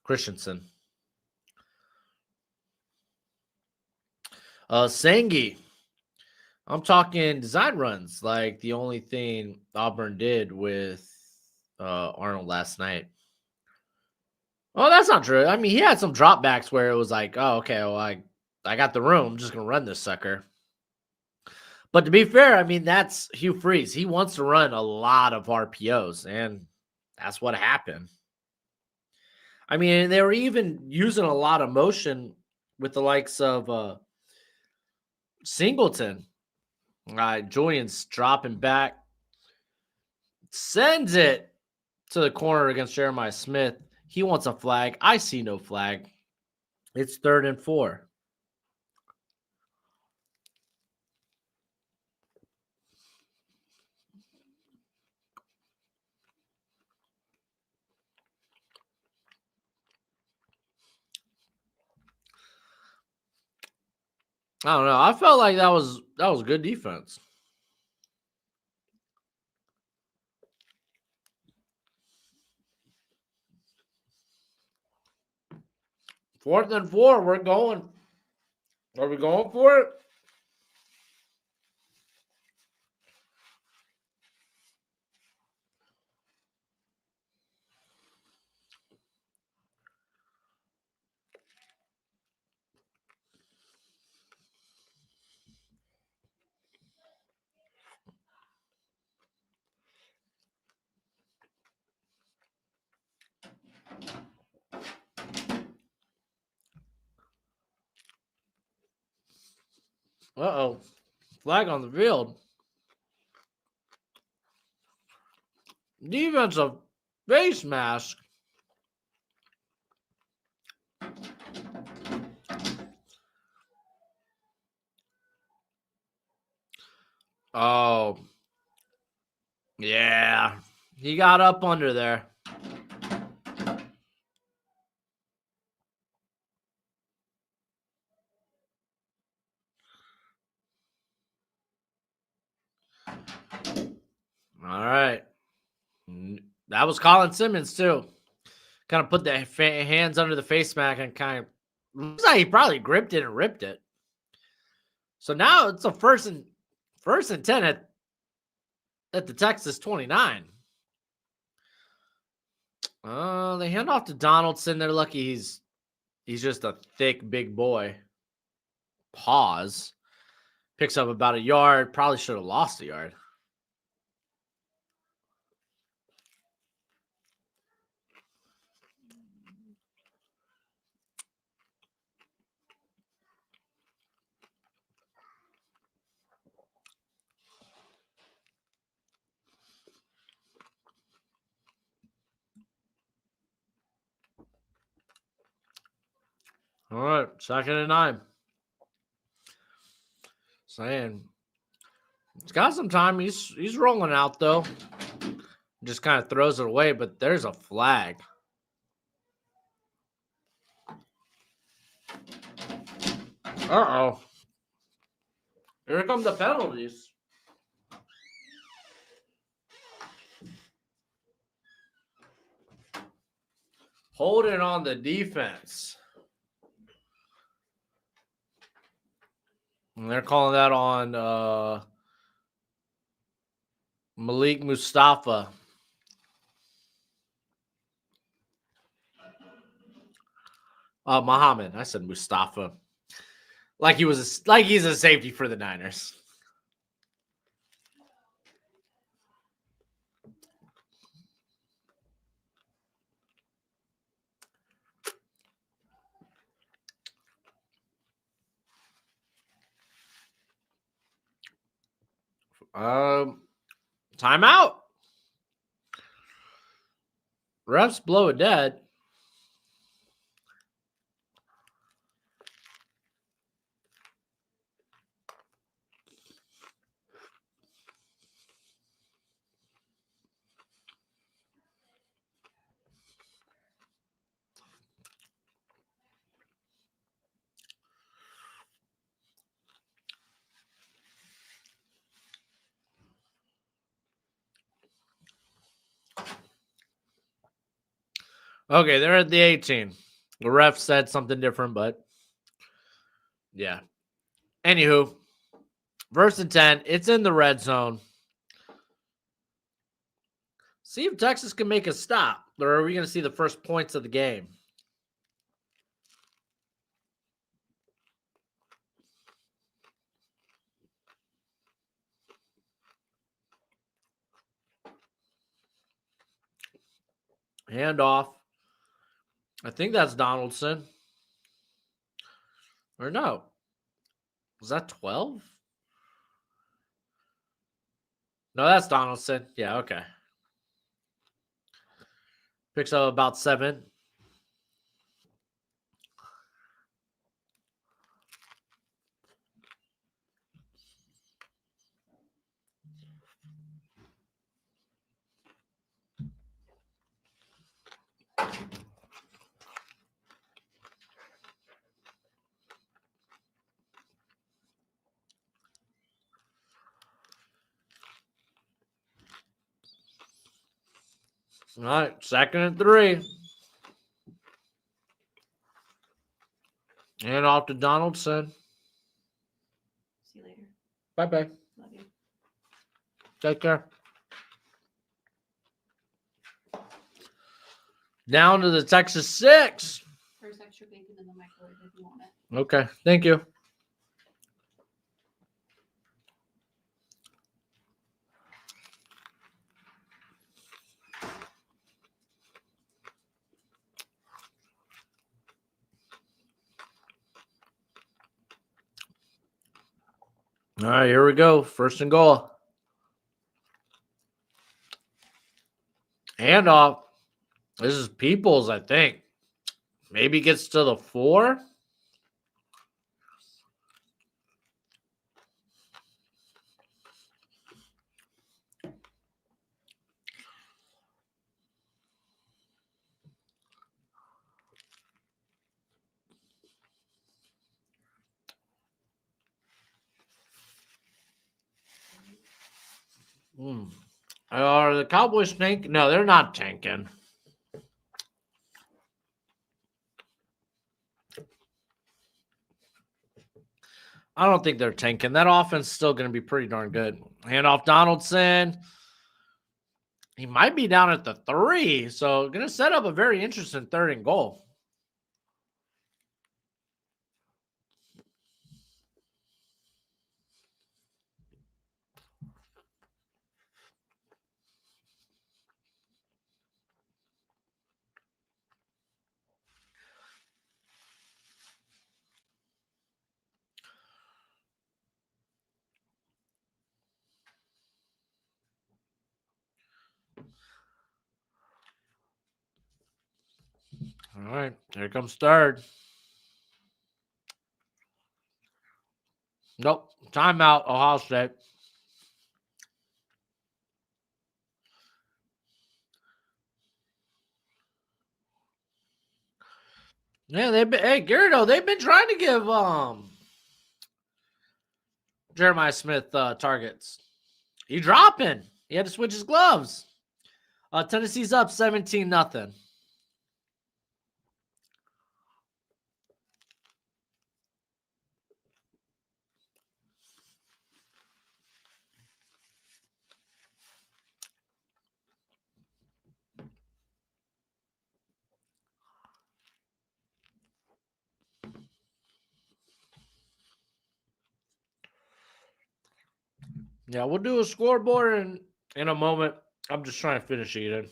Christensen. Sengi. I'm talking design runs, like the only thing Auburn did with Arnold last night. Oh, that's not true. I mean, he had some dropbacks where it was like, oh, okay, well, I got the room. I'm just gonna run this sucker. But to be fair, I mean, that's Hugh Freeze. He wants to run a lot of RPOs, and that's what happened. I mean, they were even using a lot of motion with the likes of Singleton. All right, Julian's dropping back, sends it to the corner against Jeremiah Smith. He wants a flag. I see no flag. It's 3rd and 4. I don't know. I felt like that was good defense. 4th and 4. We're going. Are we going for it? Uh-oh. Flag on the field. Defensive face mask. Oh. Yeah. He got up under there. All right. That was Colin Simmons, too. Kind of put the hands under the face mask and kind of looks like he probably gripped it and ripped it. So now it's a first and 10 at the Texas 29. They hand off to Donaldson. They're lucky he's just a thick, big boy. Pause. Picks up about a yard. Probably should have lost a yard. All right, 2nd and 9. Saying he's got some time. He's rolling out though. Just kind of throws it away, but there's a flag. Uh-oh. Here come the penalties. Holding on the defense. And they're calling that on Malik Mustafa. Muhammad. I said Mustafa. Like he's a safety for the Niners. Timeout. Refs blow it dead. Okay, they're at the 18. The ref said something different, but yeah. Anywho, 1st and 10. It's in the red zone. See if Texas can make a stop, or are we going to see the first points of the game? Handoff. I think that's Donaldson. Or no. Was that 12? No, that's Donaldson. Yeah, okay. Picks up about 7. All right, 2nd and 3. And off to Donaldson. See you later. Bye-bye. Love you. Take care. Down to the Texas 6. First extra bacon in the microwave if you want it. Okay, thank you. All right, here we go. 1st and goal. Handoff. This is Peoples, I think. Maybe gets to the 4. Are the Cowboys tanking? No, they're not tanking. I don't think they're tanking. That offense is still going to be pretty darn good. Handoff Donaldson. He might be down at the 3. So going to set up a very interesting 3rd and goal. All right, here comes 3rd. Nope, timeout, Ohio State. Yeah, Garrido, they've been trying to give Jeremiah Smith targets. He dropping. He had to switch his gloves. Tennessee's up 17-0. Yeah, we'll do a scoreboard in a moment. I'm just trying to finish eating.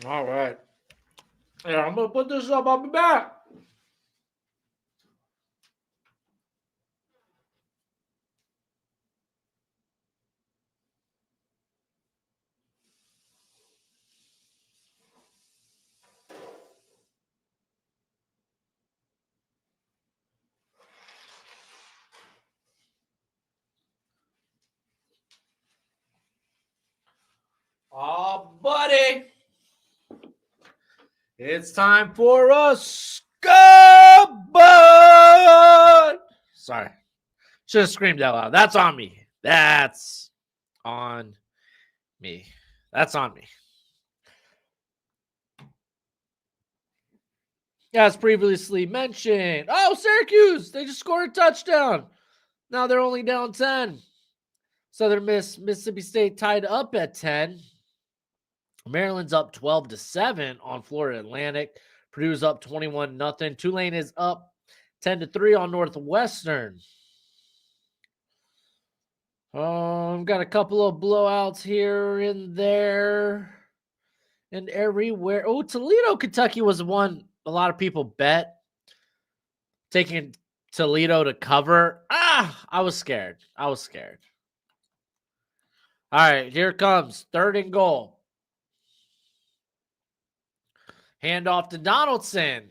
All right. Yeah, I'm gonna put this up. I'll be back. Oh, buddy. It's time for a scuba. Sorry. Should have screamed out loud. That's on me. That's on me. That's on me. As previously mentioned. Oh, Syracuse. They just scored a touchdown. Now they're only down 10. Southern Miss, Mississippi State tied up at 10. Maryland's up 12-7 on Florida Atlantic. Purdue's up 21-0. Tulane is up 10-3 on Northwestern. Got a couple of blowouts here and there and everywhere. Oh, Toledo, Kentucky was one a lot of people bet. Taking Toledo to cover. I was scared. All right, here comes 3rd and goal. Hand off to Donaldson.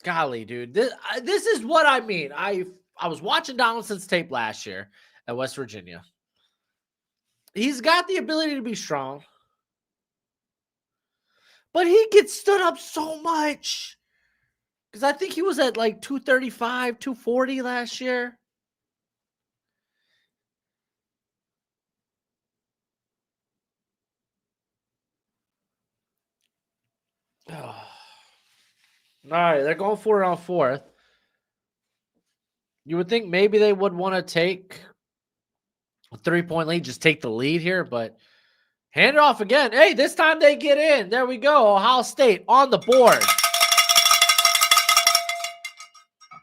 Golly, dude. This is what I mean. I was watching Donaldson's tape last year at West Virginia. He's got the ability to be strong, but he gets stood up so much. Because I think he was at like 235, 240 last year. All right, they're going for it on 4th. You would think maybe they would want to take a 3-point lead, just take the lead here, but hand it off again. Hey, this time they get in. There we go. Ohio State on the board.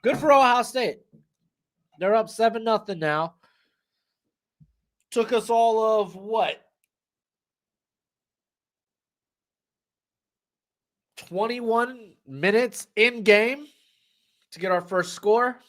Good for Ohio State. They're up 7-0 now. Took us all of what? 21 minutes in game to get our first score.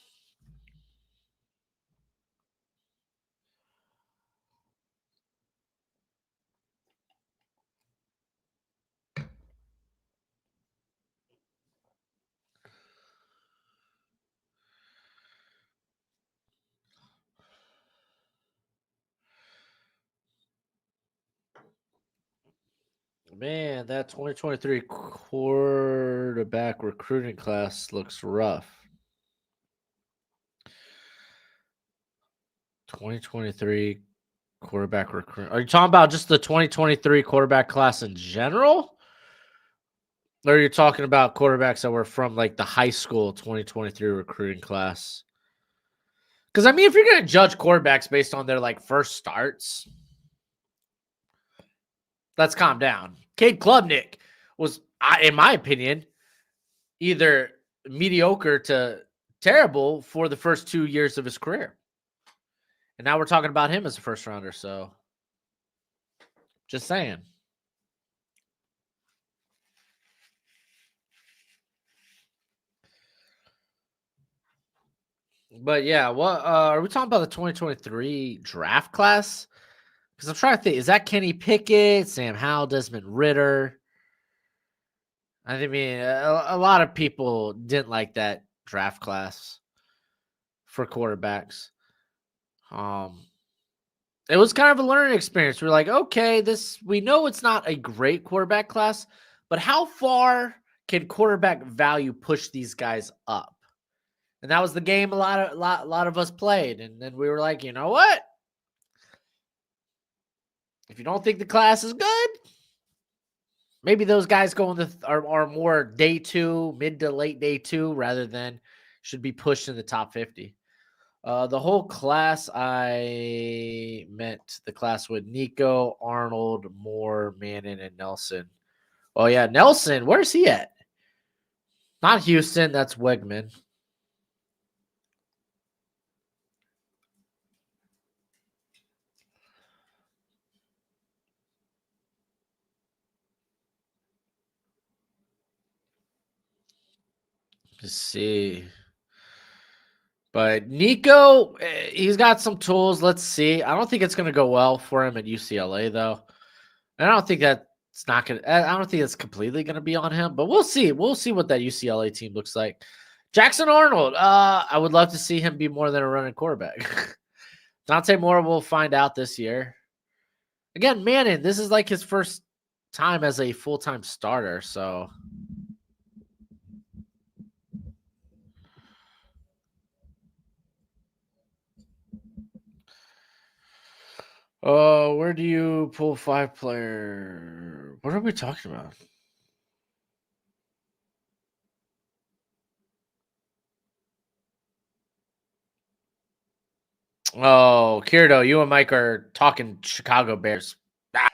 Man, that 2023 quarterback recruiting class looks rough. 2023 quarterback recruit. Are you talking about just the 2023 quarterback class in general? Or are you talking about quarterbacks that were from like the high school 2023 recruiting class? Because I mean, if you're going to judge quarterbacks based on their like first starts, let's calm down. Cade Klubnik was, in my opinion, either mediocre to terrible for the first 2 years of his career. And now we're talking about him as a first rounder. So just saying. But yeah, what are we talking about the 2023 draft class? Because I'm trying to think, is that Kenny Pickett, Sam Howell, Desmond Ritter? I mean, a lot of people didn't like that draft class for quarterbacks. It was kind of a learning experience. We're like, okay, we know it's not a great quarterback class, but how far can quarterback value push these guys up? And that was the game a lot of us played. And then we were like, you know what? If you don't think the class is good, maybe those guys are more day 2, mid to late day 2, rather than should be pushed in the top 50. The whole class, I meant the class with Nico, Arnold, Moore, Manning, and Nelson. Oh, yeah, Nelson. Where's he at? Not Houston. That's Wegman. Let's see. But Nico, he's got some tools. Let's see. I don't think it's going to go well for him at UCLA, though. And I don't think that's not going to, I don't think it's completely going to be on him, but we'll see. We'll see what that UCLA team looks like. Jackson Arnold, I would love to see him be more than a running quarterback. Dante Moore, we'll find out this year. Again, Manning, this is like his first time as a full-time starter, so. Oh, where do you pull 5-player? What are we talking about? Oh, Kirito, you and Mike are talking Chicago Bears. Ah.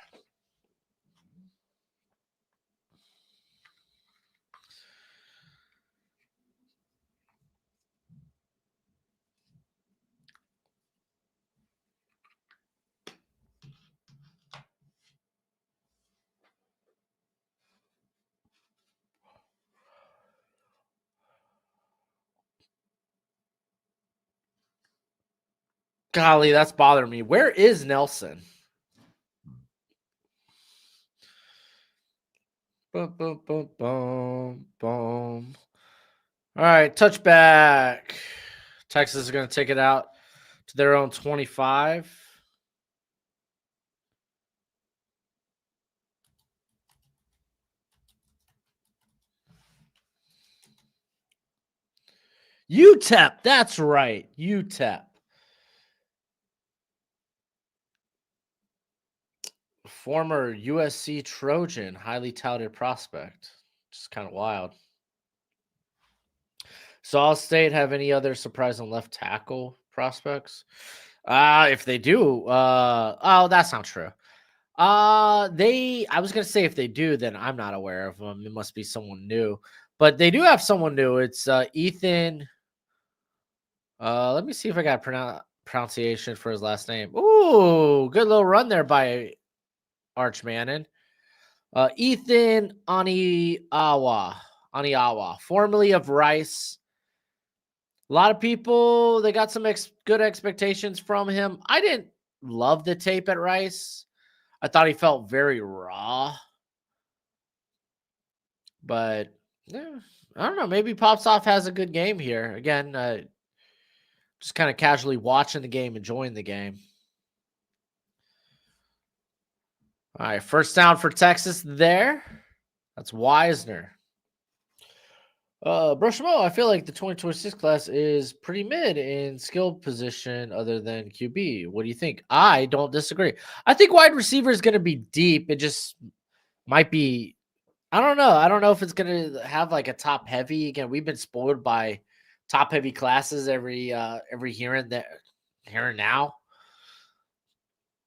Golly, that's bothering me. Where is Nelson? Boom, boom, boom, boom, boom. All right, touchback. Texas is going to take it out to their own 25. UTEP, that's right. UTEP. Former USC Trojan, highly touted prospect. Just kind of wild. Saul State have any other surprising left tackle prospects? If they do, oh, that's not true. I was gonna say if they do, then I'm not aware of them. It must be someone new, but they do have someone new. It's Ethan. Let me see if I got pronunciation for his last name. Ooh, good little run there by Arch Manning. Ethan Aniawa, formerly of Rice. A lot of people, they got some good expectations from him. I didn't love the tape at Rice. I thought he felt very raw. But yeah, I don't know. Maybe Pops Off has a good game here. Again, just kind of casually watching the game, enjoying the game. All right, first down for Texas there. That's Wisner. Broshmo, I feel like the 2026 class is pretty mid in skill position other than QB. What do you think? I don't disagree. I think wide receiver is going to be deep. It just might be, I don't know. I don't know if it's going to have like a top heavy. Again, we've been spoiled by top heavy classes every here and there, here and now.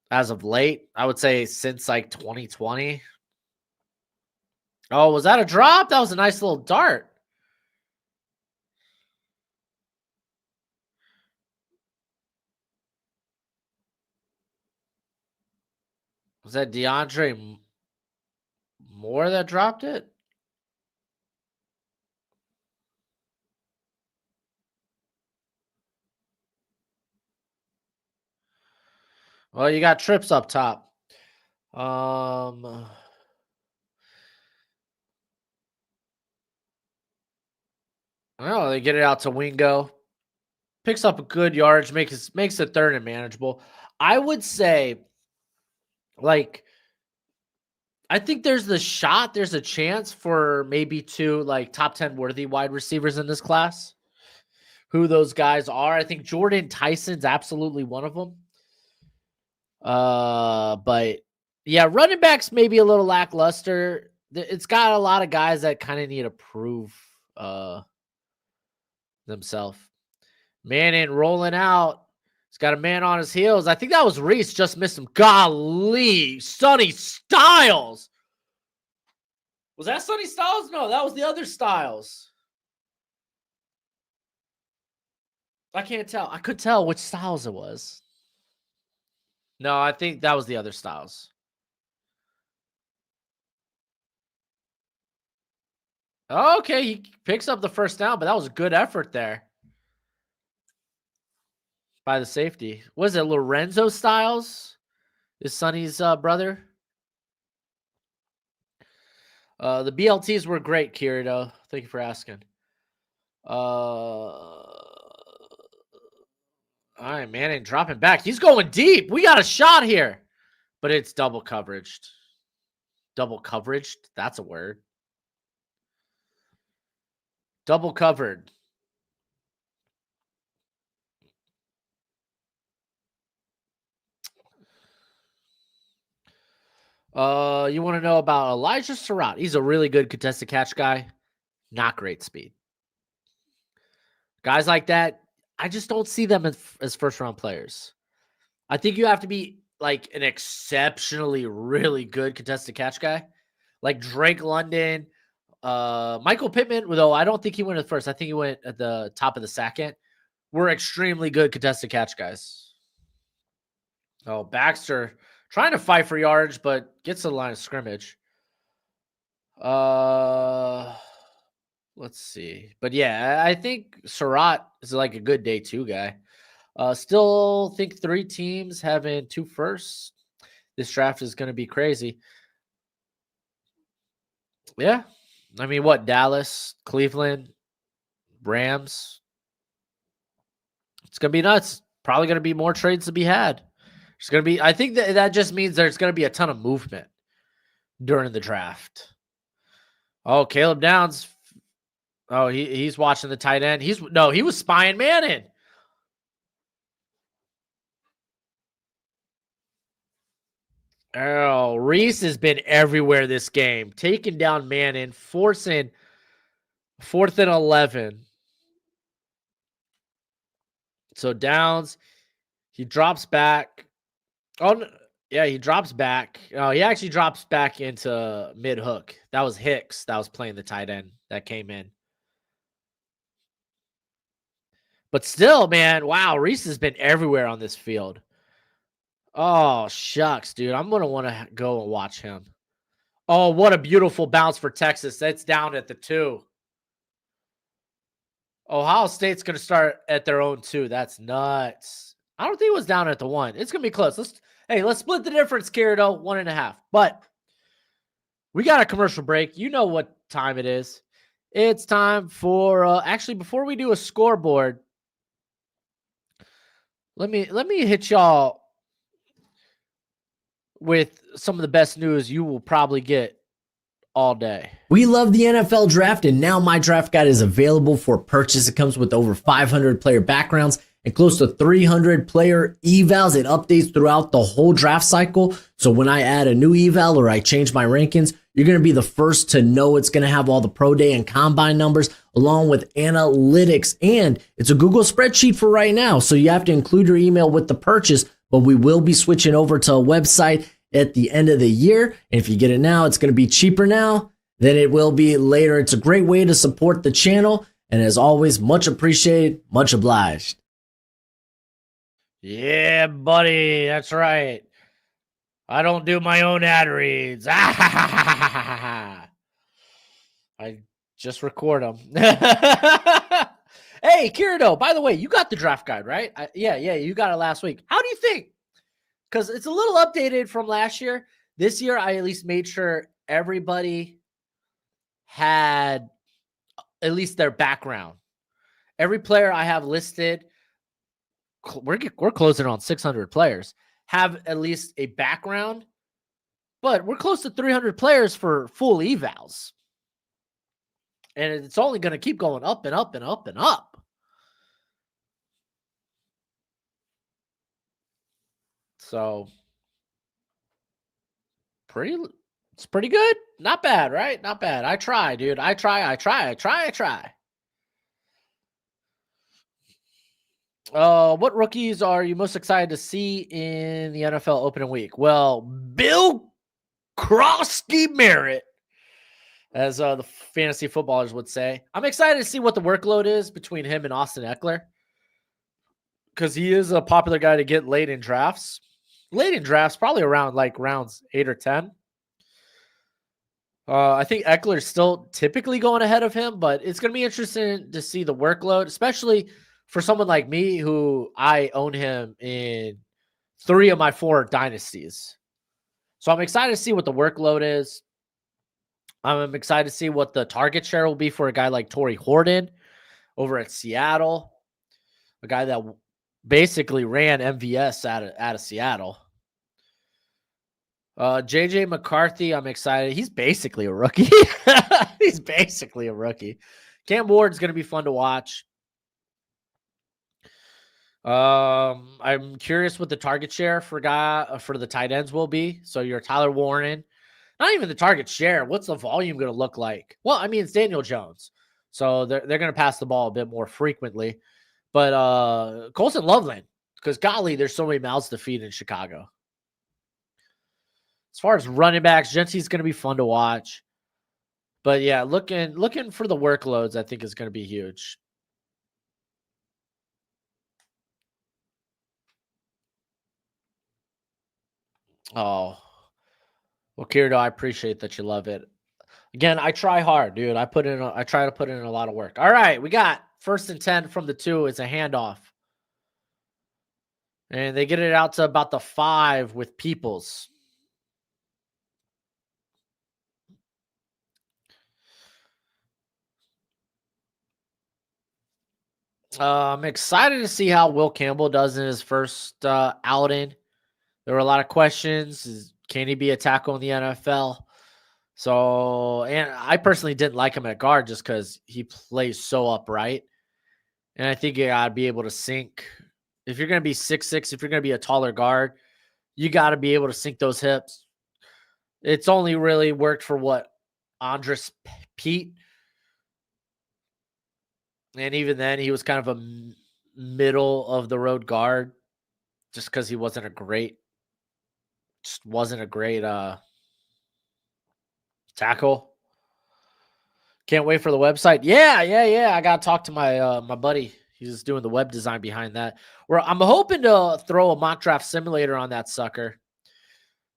As of late, I would say since like 2020. Oh, was that a drop? That was a nice little dart. Was that DeAndre Moore that dropped it? Well, you got trips up top. I don't know. They get it out to Wingo. Picks up a good yardage, makes it third and manageable. I would say, like, I think there's a chance for maybe two like top 10 worthy wide receivers in this class. Who those guys are. I think Jordan Tyson's absolutely one of them. But yeah, running backs maybe a little lackluster. It's got a lot of guys that kind of need to prove themselves. Manning rolling out. He's got a man on his heels. I think that was Reese. Just missed him. Golly, Sonny Styles. Was that Sonny Styles? No, that was the other Styles. I can't tell. I could tell which Styles it was. No, I think that was the other Styles. Okay, he picks up the first down, but that was a good effort there by the safety. Was it Lorenzo Styles? Is Sonny's brother? The BLTs were great, Kirito. Thank you for asking. All right, Manning dropping back. He's going deep. We got a shot here, but it's double coveraged. Double coveraged. That's a word. Double covered. You want to know about Elijah Surratt? He's a really good contested catch guy. Not great speed. Guys like that, I just don't see them as first round players. I think you have to be like an exceptionally really good contested catch guy, like Drake London, Michael Pittman. Though I don't think he went at first. I think he went at the top of the second. We're extremely good contested catch guys. Oh, Baxter trying to fight for yardage, but gets to the line of scrimmage. Let's see. But yeah, I think Surratt is like a good day two guy. Still think 3 teams having 2 firsts. This draft is going to be crazy. Yeah. I mean, what? Dallas, Cleveland, Rams. It's going to be nuts. Probably going to be more trades to be had. It's going to be, I think that just means there's going to be a ton of movement during the draft. Oh, Caleb Downs. Oh, he's watching the tight end. He was spying Manning. Oh, Reese has been everywhere this game, taking down Manning, forcing 4th and 11. So Downs, he drops back. Oh, no, yeah, he drops back. Oh, he actually drops back into mid hook. That was Hicks that was playing the tight end that came in. But still, man, wow, Reese has been everywhere on this field. Oh, shucks, dude. I'm going to want to go and watch him. Oh, what a beautiful bounce for Texas. That's down at the 2. Ohio State's going to start at their own 2. That's nuts. I don't think it was down at the 1. It's going to be close. Let's split the difference, Kirito, 1.5. But we got a commercial break. You know what time it is. It's time for actually before we do a scoreboard, let me hit y'all with some of the best news you will probably get all day. We love the NFL draft, and now my draft guide is available for purchase. It comes with over 500 player backgrounds and close to 300 player evals. It updates throughout the whole draft cycle. So when I add a new eval or I change my rankings, you're going to be the first to know. It's going to have all the pro day and combine numbers along with analytics, and it's a Google spreadsheet for right now. So you have to include your email with the purchase, but we will be switching over to a website at the end of the year. And if you get it now, it's going to be cheaper now than it will be later. It's a great way to support the channel. And as always, much appreciated, much obliged. Yeah, buddy. That's right. I don't do my own ad reads. I just record them. Hey, Kirito, by the way, you got the draft guide, right? Yeah, you got it last week. How do you think? Because it's a little updated from last year. This year, I at least made sure everybody had at least their background. Every player I have listed, we're closing on 600 players, have at least a background, but we're close to 300 players for full evals. And it's only going to keep going up and up and up and up. So it's pretty good. Not bad, right? Not bad. I try, dude. I try. What rookies are you most excited to see in the NFL opening week? Well, Bill Krosky Merritt, as the fantasy footballers would say. I'm excited to see what the workload is between him and Austin Eckler, because he is a popular guy to get late in drafts. Late in drafts, probably around like rounds 8 or 10. I think Eckler's still typically going ahead of him, but it's going to be interesting to see the workload, especially for someone like me who I own him in 3 of my 4 dynasties. So I'm excited to see what the workload is. I'm excited to see what the target share will be for a guy like Torrey Horton over at Seattle, a guy that basically ran MVS out of Seattle. JJ McCarthy, I'm excited. He's basically a rookie. He's basically a rookie. Cam Ward's going to be fun to watch. I'm curious what the target share for the tight ends will be. So your Tyler Warren, not even the target share. What's the volume going to look like? Well, I mean, it's Daniel Jones. So they're going to pass the ball a bit more frequently. But Colson Loveland, because golly, there's so many mouths to feed in Chicago. As far as running backs, Genty's going to be fun to watch. But yeah, looking for the workloads, I think is going to be huge. Oh, well, Kirito, I appreciate that you love it. Again, I try hard, dude. I try to put in a lot of work. All right, we got 1st and 10 from the 2. It's a handoff. And they get it out to about the 5 with Peoples. I'm excited to see how Will Campbell does in his first outing. There were a lot of questions. Can he be a tackle in the NFL? So, and I personally didn't like him at guard just because he plays so upright. And I think you got to be able to sink. If you're going to be 6'6", if you're going to be a taller guard, you got to be able to sink those hips. It's only really worked for Andres Pete. And even then, he was kind of a middle of the road guard just because he wasn't a great tackle. Can't wait for the website. Yeah. I got to talk to my buddy. He's doing the web design behind that. I'm hoping to throw a mock draft simulator on that sucker.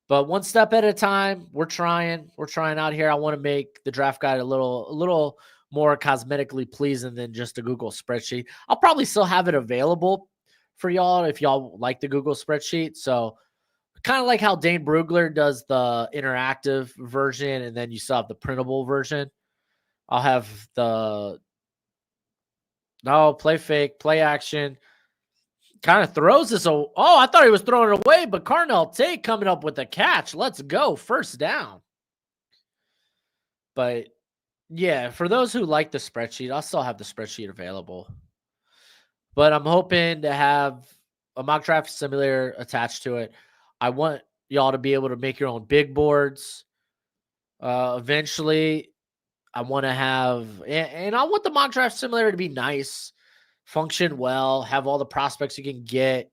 But one step at a time, we're trying out here. I want to make the draft guide a little more cosmetically pleasing than just a Google spreadsheet. I'll probably still have it available for y'all if y'all like the Google spreadsheet. So kind of like how Dane Brugler does the interactive version and then you still have the printable version. I'll have play fake, play action. Kind of throws this. I thought he was throwing it away, but Carnell Tate coming up with a catch. Let's go. First down. But yeah, for those who like the spreadsheet, I'll still have the spreadsheet available. But I'm hoping to have a mock draft simulator attached to it. I want y'all to be able to make your own big boards. Eventually, I want to have, and I want the mock draft simulator to be nice, function well, have all the prospects you can get.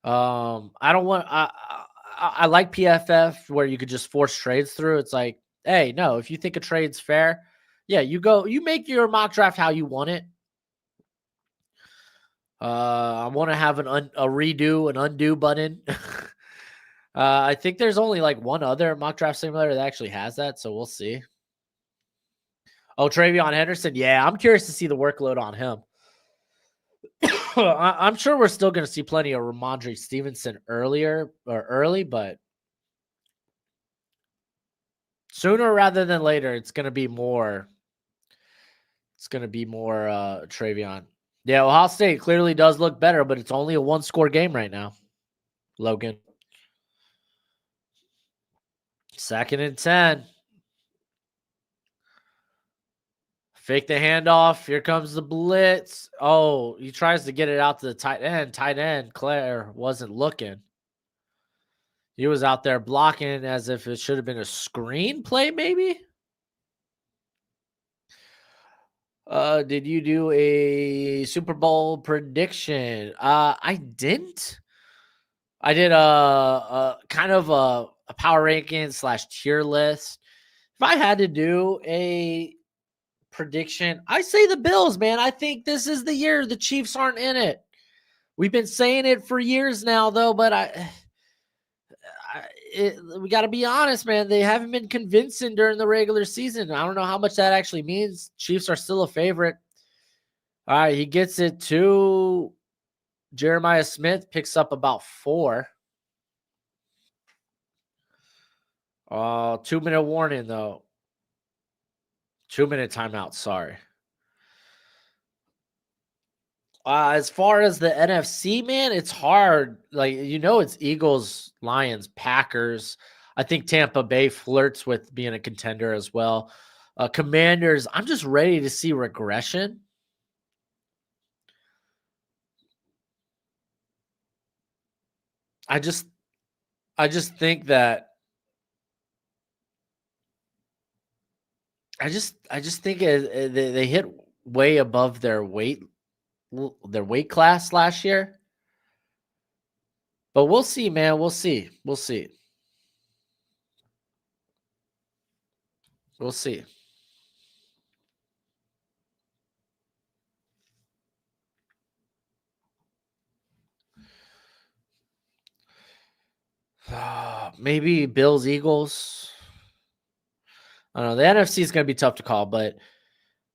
I don't want, I like PFF where you could just force trades through. It's like, hey, no, if you think a trade's fair, yeah, you make your mock draft how you want it. I want to have a redo, an undo button. I think there's only like one other mock draft simulator that actually has that, so we'll see. Oh, Travion Henderson. Yeah, I'm curious to see the workload on him. I'm sure we're still going to see plenty of Ramondre Stevenson early, but sooner rather than later, it's going to be more. It's going to be more Travion. Yeah, Ohio State clearly does look better, but it's only a 1-score game right now. Logan. 2nd and 10. Fake the handoff. Here comes the blitz. Oh, he tries to get it out to the tight end. Tight end, Claire, wasn't looking. He was out there blocking as if it should have been a screen play, maybe? Did you do a Super Bowl prediction? I didn't. I did a kind of a power ranking / tier list. If I had to do a prediction, I say the Bills, man. I think this is the year the Chiefs aren't in it. We've been saying it for years now, though, but we got to be honest, man. They haven't been convincing during the regular season. I don't know how much that actually means. Chiefs are still a favorite. All right, he gets it to Jeremiah Smith, picks up about 4. 2-minute warning, though. 2-minute timeout, sorry. As far as the NFC, man, it's hard. Like, it's Eagles, Lions, Packers. I think Tampa Bay flirts with being a contender as well. Commanders, I'm just ready to see regression. I just think that I just think they hit way above their weight class last year. But we'll see, man. We'll see. We'll see. We'll see. Maybe Bills, Eagles. I don't know. The NFC is going to be tough to call, but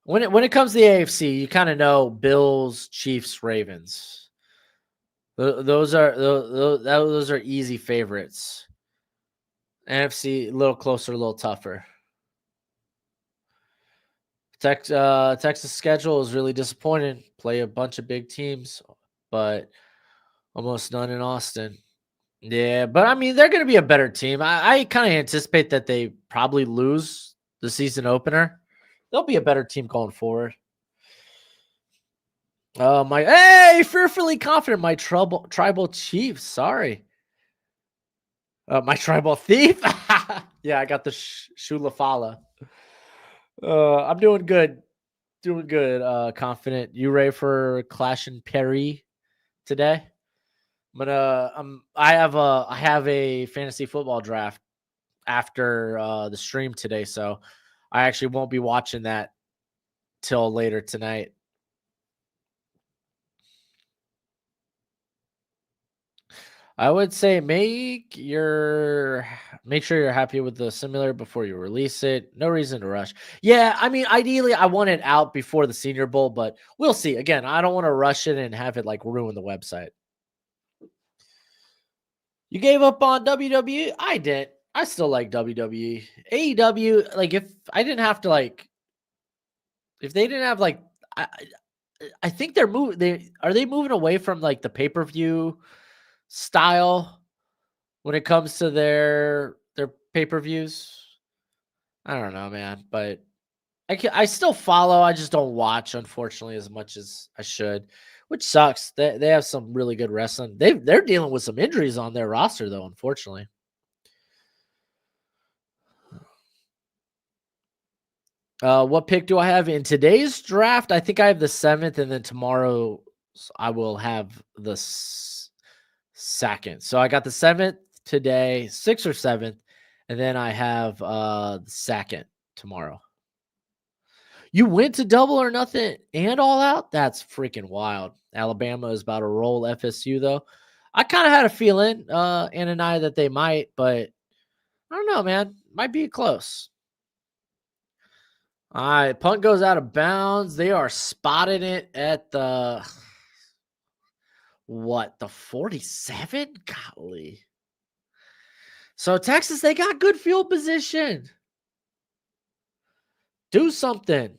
when it comes to the AFC, you kind of know Bills, Chiefs, Ravens. Those are easy favorites. NFC a little closer, a little tougher. Texas schedule is really disappointing. Play a bunch of big teams, but almost none in Austin. Yeah, but I mean, they're going to be a better team. I kind of anticipate that they probably lose the season opener. They'll be a better team going forward. Fearfully confident, my tribal chief. Sorry. My tribal thief. Yeah, I got the Shulafala. I'm doing good. Doing good. Confident. You ready for Clash and Perry today? I have a fantasy football draft after the stream today, so I actually won't be watching that till later tonight. I would say make sure you're happy with the simulator before you release it. No reason to rush. Yeah, I mean, ideally, I want it out before the Senior Bowl, but we'll see. Again, I don't want to rush it and have it like ruin the website. You gave up on WWE? I did. I still like WWE. AEW, like if I didn't have to if they didn't have I think they're moving. Are they moving away from like the pay-per-view style when it comes to their pay-per-views? I don't know, man, but I still follow. I just don't watch, unfortunately, as much as I should, which sucks. They have some really good wrestling. They're dealing with some injuries on their roster, though, unfortunately. What pick do I have in today's draft? I think I have the 7th, and then tomorrow I will have the 2nd. So I got the 7th today, 6th or 7th, and then I have the 2nd tomorrow. You went to Double or Nothing and All Out? That's freaking wild. Alabama is about to roll FSU, though. I kind of had a feeling, Ann and I, that they might, but I don't know, man. Might be close. All right, punt goes out of bounds. They are spotting it at the 47? Golly. So Texas, they got good field position. Do something.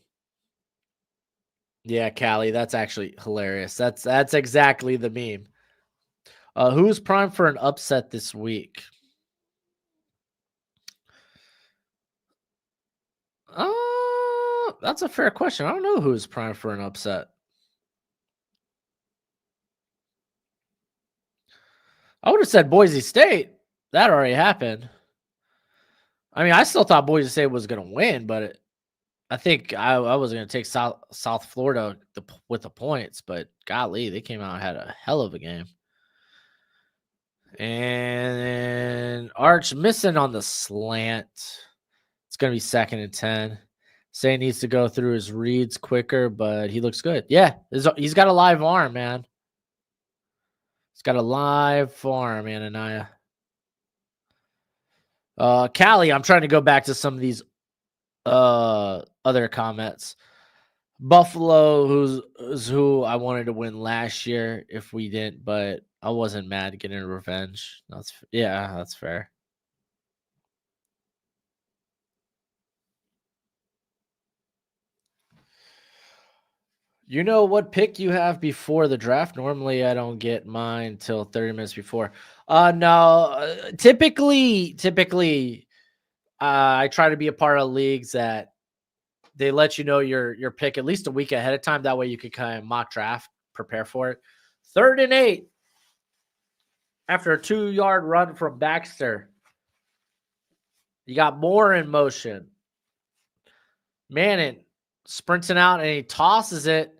Yeah, Callie, that's actually hilarious. That's exactly the meme. Who's primed for an upset this week? That's a fair question. I don't know who's primed for an upset. I would have said Boise State. That already happened. I mean, I still thought Boise State was going to win, but I think I was going to take South Florida with the points. But golly, they came out and had a hell of a game. And Arch missing on the slant. It's going to be 2nd and 10. Say needs to go through his reads quicker, but he looks good. Yeah, he's got a live arm, man. He's got a live arm, Ananiah. Callie, I'm trying to go back to some of these other comments. Buffalo, who's who I wanted to win last year if we didn't, but I wasn't mad getting revenge. That's fair. You know what pick you have before the draft? Normally, I don't get mine till 30 minutes before. No, typically, I try to be a part of leagues that they let you know your pick at least a week ahead of time. That way, you could kind of mock draft, prepare for it. 3rd and 8 after a 2-yard run from Baxter. You got Moore in motion. Manning sprinting out, and he tosses it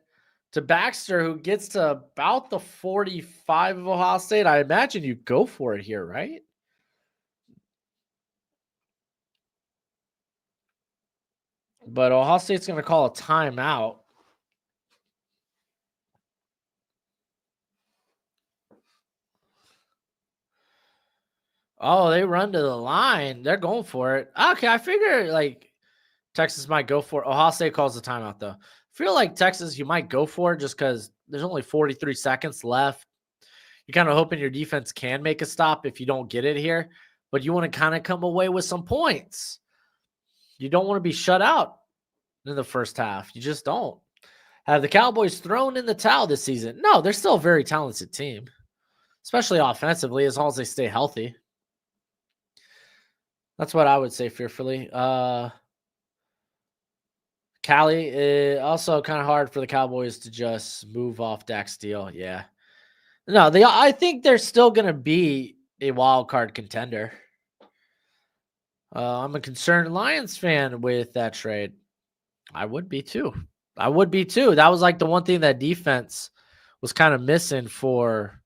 to Baxter, who gets to about the 45 of Ohio State. I imagine you go for it here, right? But Ohio State's going to call a timeout. Oh, they run to the line. They're going for it. Okay, I figure like Texas might go for it. Ohio State calls the timeout, though. I feel like Texas, you might go for it just because there's only 43 seconds left. You're kind of hoping your defense can make a stop if you don't get it here, but you want to kind of come away with some points. You don't want to be shut out in the first half. You just don't. Have the Cowboys thrown in the towel this season? No, they're still a very talented team, especially offensively, as long as they stay healthy. That's what I would say fearfully. Callie, also kind of hard for the Cowboys to just move off Dak Steele. Yeah. No, I think they're still going to be a wild card contender. I'm a concerned Lions fan with that trade. I would be too. That was like the one thing that defense was kind of missing for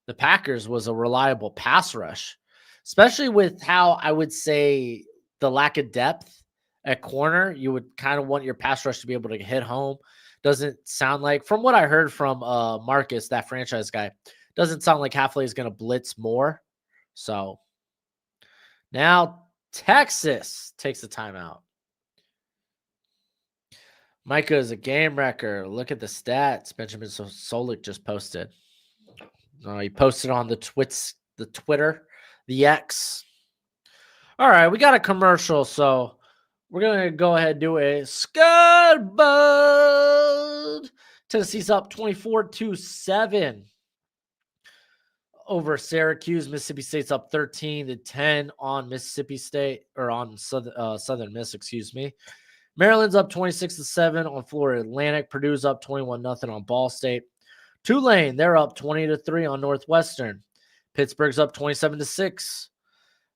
the Packers was a reliable pass rush, especially with how I would say the lack of depth at corner. You would kind of want your pass rush to be able to hit home. Doesn't sound like, from what I heard from Marcus, that franchise guy, doesn't sound like Halfley is going to blitz more. So now Texas takes the timeout. Micah is a game wrecker. Look at the stats Benjamin Solik just posted. He posted on the Twitter, the X. All right, we got a commercial, so we're going to go ahead and do a Scudbud. Tennessee's up 24-7 over Syracuse. Mississippi State's up 13-10 on Mississippi State, or on Southern Miss, excuse me. Maryland's up 26-7 on Florida Atlantic. Purdue's up 21-0 on Ball State. Tulane, they're up 20-3 on Northwestern. Pittsburgh's up 27-6,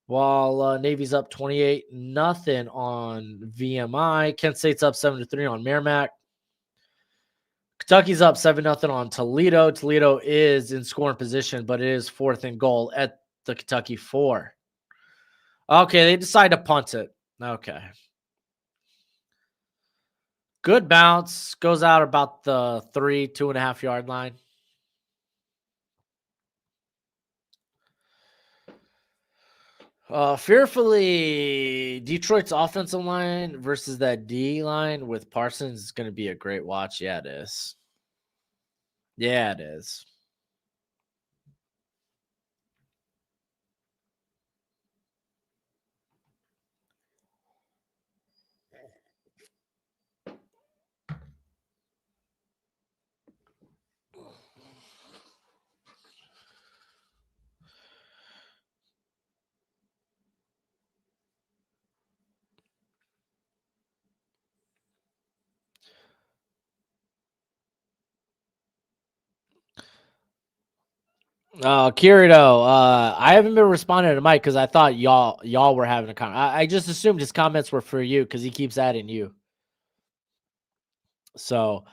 while Navy's up 28-0 on VMI. Kent State's up 7-3 on Merrimack. Kentucky's up 7-0 on Toledo. Toledo is in scoring position, but it is 4th and goal at the Kentucky 4. Okay, they decide to punt it. Okay. Good bounce. Goes out about the 2.5 yard line. Fearfully, Detroit's offensive line versus that D line with Parsons is going to be a great watch. Yeah, it is. Yeah, it is. Kirito, I haven't been responding to Mike because I thought y'all were having a comment. I just assumed his comments were for you because he keeps adding you. So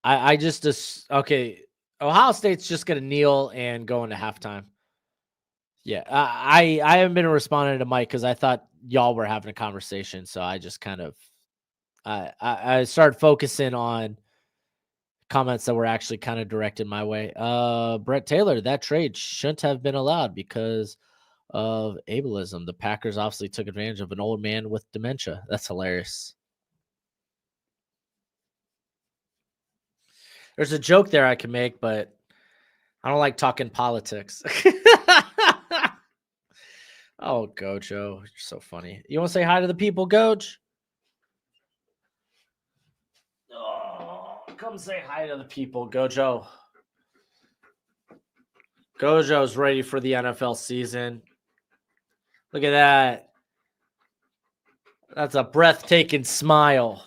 I just okay. Ohio State's just gonna kneel and go into halftime. Yeah, I haven't been responding to Mike because I thought y'all were having a conversation. So I just kind of I started focusing on comments that were actually kind of directed my way. Brett Taylor, that trade shouldn't have been allowed because of ableism. The Packers obviously took advantage of an old man with dementia. That's hilarious. There's a joke there I can make, but I don't like talking politics. Oh, Gojo, you're so funny. You want to say hi to the people, Goj? Oh, come say hi to the people, Gojo. Gojo's ready for the NFL season. Look at that. That's a breathtaking smile.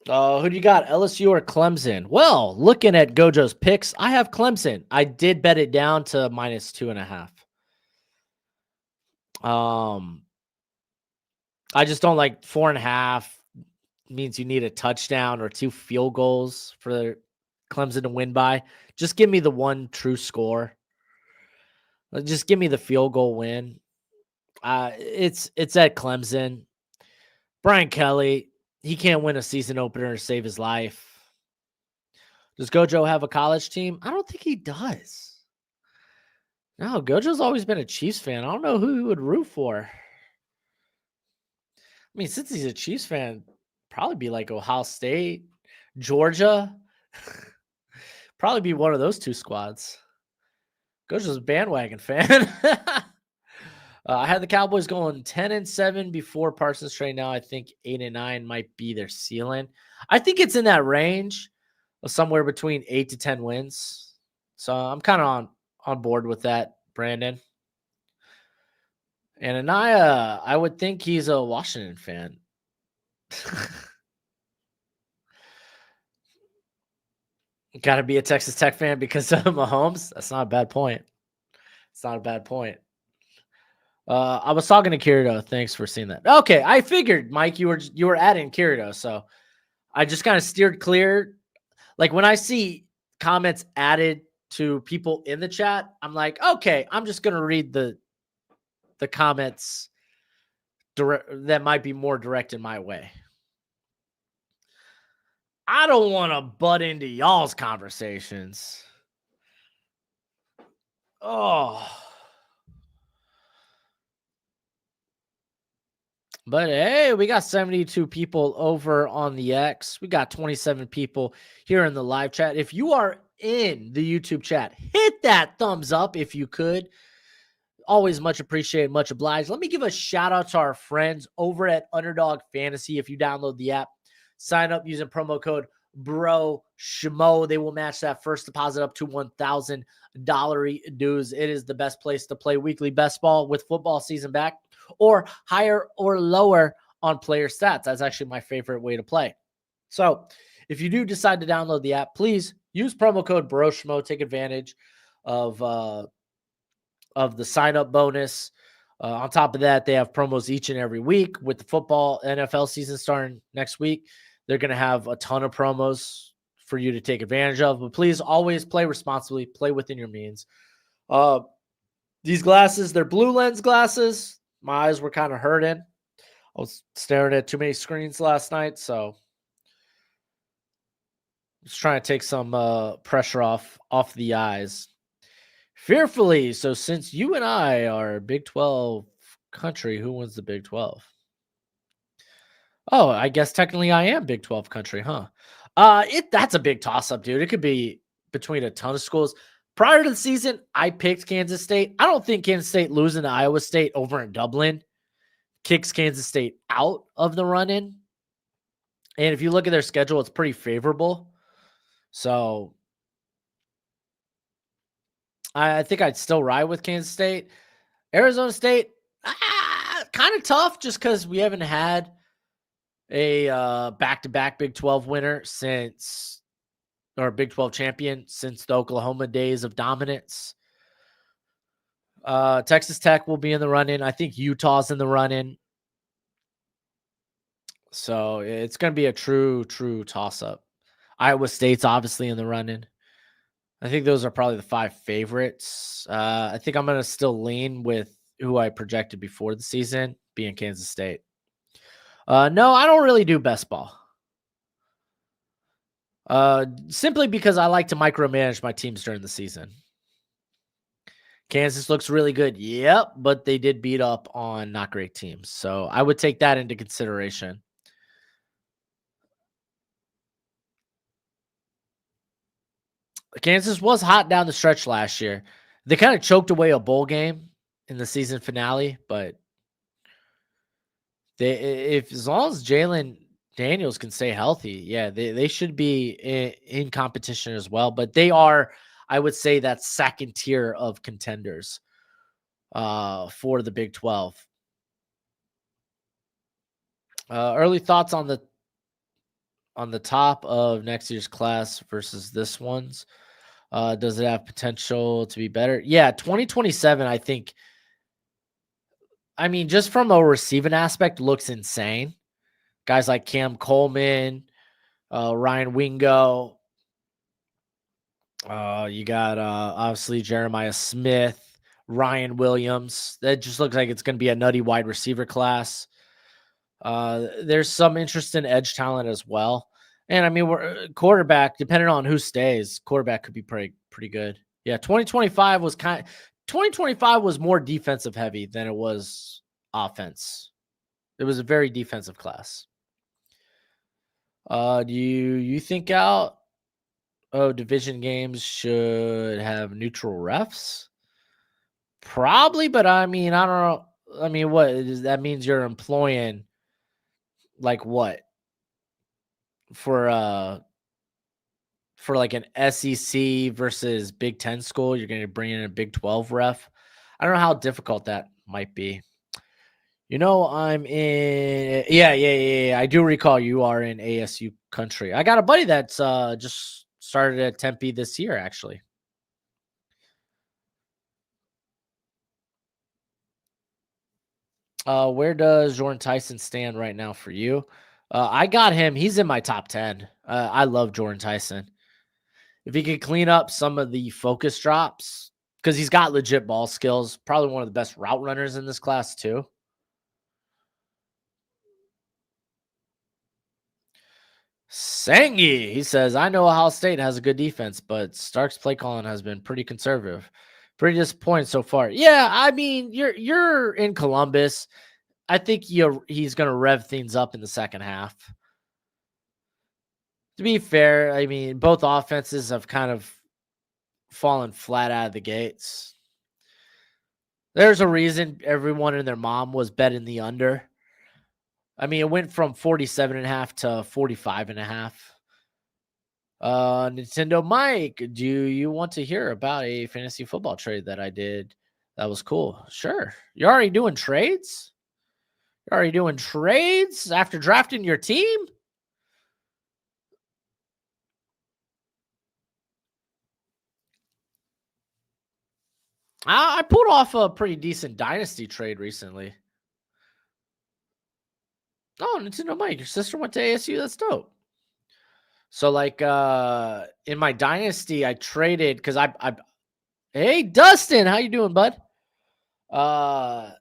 Who do you got, LSU or Clemson? Well, looking at Gojo's picks, I have Clemson. I did bet it down to -2.5. I just don't like 4.5. Means you need a touchdown or 2 field goals for Clemson to win by. Just give me the one true score. Just give me the field goal win. It's at Clemson. Brian Kelly, he can't win a season opener to save his life. Does Gojo have a college team? I don't think he does. No, Gojo's always been a Chiefs fan. I don't know who he would root for. I mean, since he's a Chiefs fan, probably be like Ohio State, Georgia. Probably be one of those 2 squads. Gojo's a bandwagon fan. I had the Cowboys going 10-7 before Parsons trade. Now I think 8-9 might be their ceiling. I think it's in that range of somewhere between 8 to 10 wins. So I'm kind of on board with that, Brandon. And Anaya, I would think he's a Washington fan. Got to be a Texas Tech fan because of Mahomes. That's not a bad point. It's not a bad point. I was talking to Kirito. Thanks for seeing that. Okay, I figured, Mike, you were adding Kirito, so I just kind of steered clear. Like when I see comments added to people in the chat, I'm like, okay, I'm just gonna read the comments that might be more directed my way. I don't want to butt into y'all's conversations. Oh. But hey, we got 72 people over on the X. We got 27 people here in the live chat. If you are in the YouTube chat, hit that thumbs up if you could. Always much appreciated, much obliged. Let me give a shout out to our friends over at Underdog Fantasy. If you download the app, sign up using promo code BROSHMO. They will match that first deposit up to $1,000 dues. It is the best place to play weekly best ball with football season back, or higher or lower on player stats. That's actually my favorite way to play. So if you do decide to download the app, please use promo code BROSHMO. Take advantage of the sign-up bonus. On top of that, they have promos each and every week. With the football NFL season starting next week, they're going to have a ton of promos for you to take advantage of. But please always play responsibly. Play within your means. These glasses, they're blue lens glasses. My eyes were kind of hurting. I was staring at too many screens last night, so just trying to take some pressure off the eyes. Fearfully. So since you and I are Big 12 country, who wins the Big 12? Oh, I guess technically I am Big 12 country, huh? That's a big toss-up, dude. It could be between a ton of schools. Prior to the season, I picked Kansas State. I don't think Kansas State losing to Iowa State over in Dublin kicks Kansas State out of the run-in. And if you look at their schedule, it's pretty favorable. So I think I'd still ride with Kansas State. Arizona State, kind of tough just because we haven't had a back-to-back Big 12 winner or Big 12 champion since the Oklahoma days of dominance. Texas Tech will be in the run-in. I think Utah's in the run-in. So it's going to be a true toss-up. Iowa State's obviously in the run-in. I think those are probably the 5 favorites. I think I'm going to still lean with who I projected before the season, being Kansas State. No, I don't really do best ball. Simply because I like to micromanage my teams during the season. Kansas looks really good. Yep, but they did beat up on not great teams. So I would take that into consideration. Kansas was hot down the stretch last year. They kind of choked away a bowl game in the season finale, but if as long as Jalen Daniels can stay healthy, yeah, they should be in competition as well. But they are, I would say, that second tier of contenders for the Big 12. Early thoughts on the top of next year's class versus this one's. Does it have potential to be better? Yeah, 2027, I think. I mean, just from a receiving aspect, looks insane. Guys like Cam Coleman, Ryan Wingo. You got obviously Jeremiah Smith, Ryan Williams. That just looks like it's going to be a nutty wide receiver class. There's some interest in edge talent as well. And I mean, we're quarterback, depending on who stays, quarterback could be pretty good. Yeah, 2025 was more defensive heavy than it was offense. It was a very defensive class. Do you think division games should have neutral refs? Probably, but I mean, I don't know. I mean, what is that means you're employing like what? For like an SEC versus Big 10 school, you're going to bring in a Big 12 ref. I don't know how difficult that might be. I'm in. Yeah. I do recall you are in ASU country. I got a buddy that's just started at Tempe this year, actually. Where does Jordan Tyson stand right now for you? I got him. He's in my top 10. I love Jordan Tyson. If he could clean up some of the focus drops, because he's got legit ball skills, probably one of the best route runners in this class too. Sangi, he says, I know Ohio State has a good defense, but Stark's play calling has been pretty conservative. Pretty disappointing so far. Yeah, I mean, you're in Columbus. I think he's going to rev things up in the second half. To be fair, I mean, both offenses have kind of fallen flat out of the gates. There's a reason everyone and their mom was betting the under. I mean, it went from 47.5 to 45.5. Nintendo Mike, do you want to hear about a fantasy football trade that I did? That was cool. Sure. You're already doing trades? You're already doing trades after drafting your team? I pulled off a pretty decent dynasty trade recently. Oh, Nintendo Mike, your sister went to ASU. That's dope. So, like, in my dynasty, I traded because hey, Dustin, how you doing, bud? I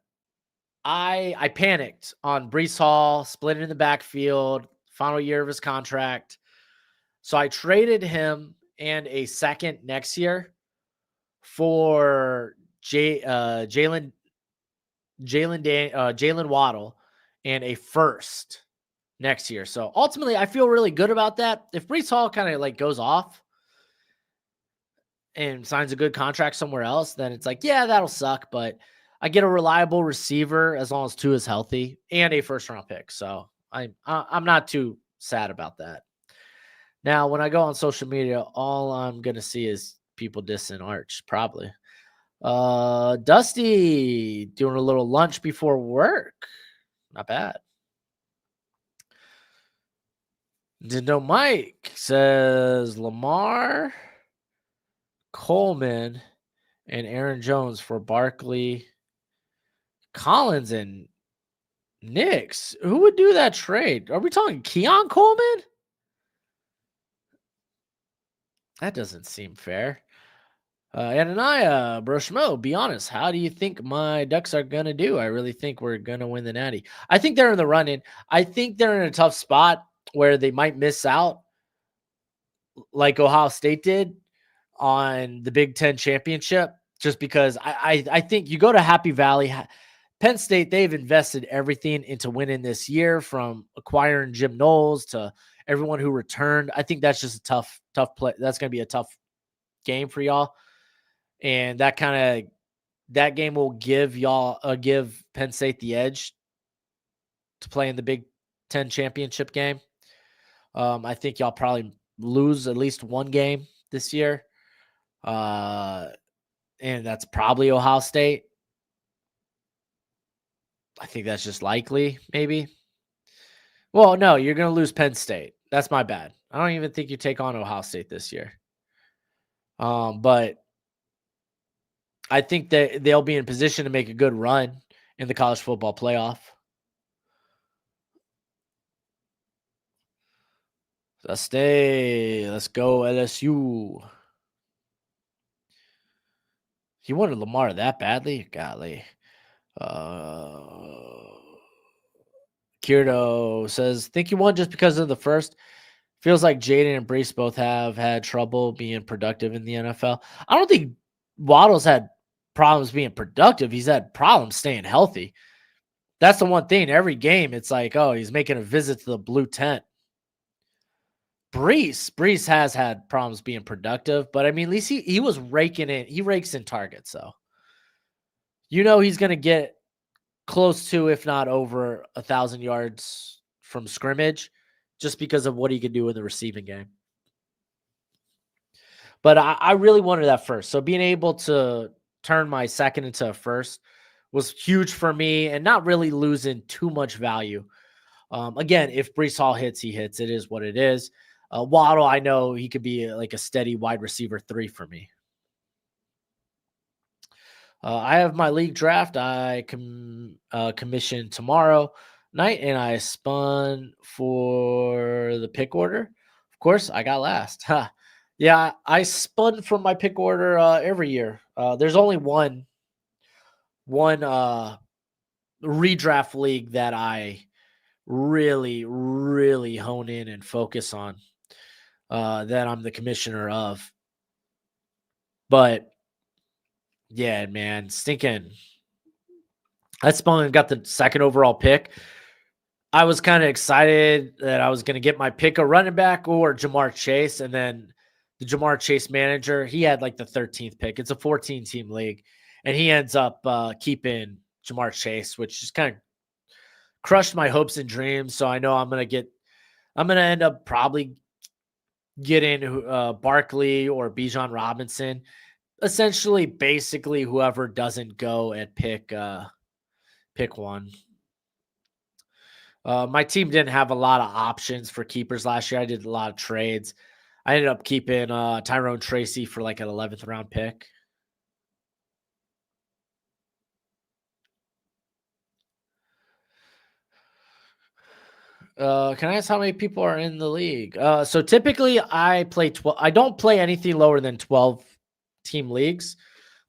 panicked on Brees Hall, split in the backfield, final year of his contract. So I traded him and a second next year for Jalen Waddle and a first next year. So ultimately, I feel really good about that. If Brees Hall kind of like goes off and signs a good contract somewhere else, then it's like, yeah, that'll suck. But I get a reliable receiver as long as Tua is healthy and a first round pick. So I'm not too sad about that. Now, when I go on social media, all I'm gonna see is people dissing Arch, probably. Dusty doing a little lunch before work. Not bad. Nintendo Mike says Lamar, Coleman, and Aaron Jones for Barkley, Collins, and Knicks. Who would do that trade? Are we talking Keon Coleman? That doesn't seem fair. Ananiah, Broshmo, be honest. How do you think my Ducks are going to do? I really think we're going to win the Natty. I think they're in the running. I think they're in a tough spot where they might miss out like Ohio State did on the Big Ten championship, just because I think you go to Happy Valley. Penn State, they've invested everything into winning this year, from acquiring Jim Knowles to everyone who returned. I think that's just a tough play. That's going to be a tough game for y'all. And that game will give Penn State the edge to play in the Big Ten championship game. I think y'all probably lose at least one game this year. And that's probably Ohio State. I think that's just likely, maybe. Well, no, you're going to lose Penn State. That's my bad. I don't even think you take on Ohio State this year. But I think that they'll be in position to make a good run in the college football playoff. Let's go LSU. He wanted Lamar that badly? Golly. Kirito says, think he won just because of the first. Feels like Jaden and Brees both have had trouble being productive in the NFL. I don't think Waddle's had problems being productive. He's had problems staying healthy. That's the one thing. Every game, it's like, oh, he's making a visit to the blue tent. Brees has had problems being productive, but I mean, at least he was raking in. He rakes in targets, so he's going to get close to, if not over, 1,000 yards from scrimmage, just because of what he could do in the receiving game. But I really wanted that first. So being able to turn my second into a first was huge for me, and not really losing too much value. Again, if Brees Hall hits, he hits. It is what it is. Waddle, I know he could be like a steady wide receiver 3 for me. I have my league draft. I commission tomorrow night, and I spun for the pick order. Of course, I got last. Yeah, I spun from my pick order every year. There's only one redraft league that I really, really hone in and focus on, that I'm the commissioner of. But yeah, man, stinking. I spun and got the second overall pick. I was kind of excited that I was going to get my pick a running back or Jamar Chase. And then the Jamar Chase manager, he had like the 13th pick. It's a 14-team league. And he ends up keeping Jamar Chase, which just kind of crushed my hopes and dreams. So I know I'm going to end up probably getting Barkley or Bijan Robinson. Essentially, basically, whoever doesn't go at pick 1. My team didn't have a lot of options for keepers last year. I did a lot of trades. I ended up keeping Tyrone Tracy for like an 11th round pick. Can I ask how many people are in the league? So typically I play 12. I don't play anything lower than 12 team leagues,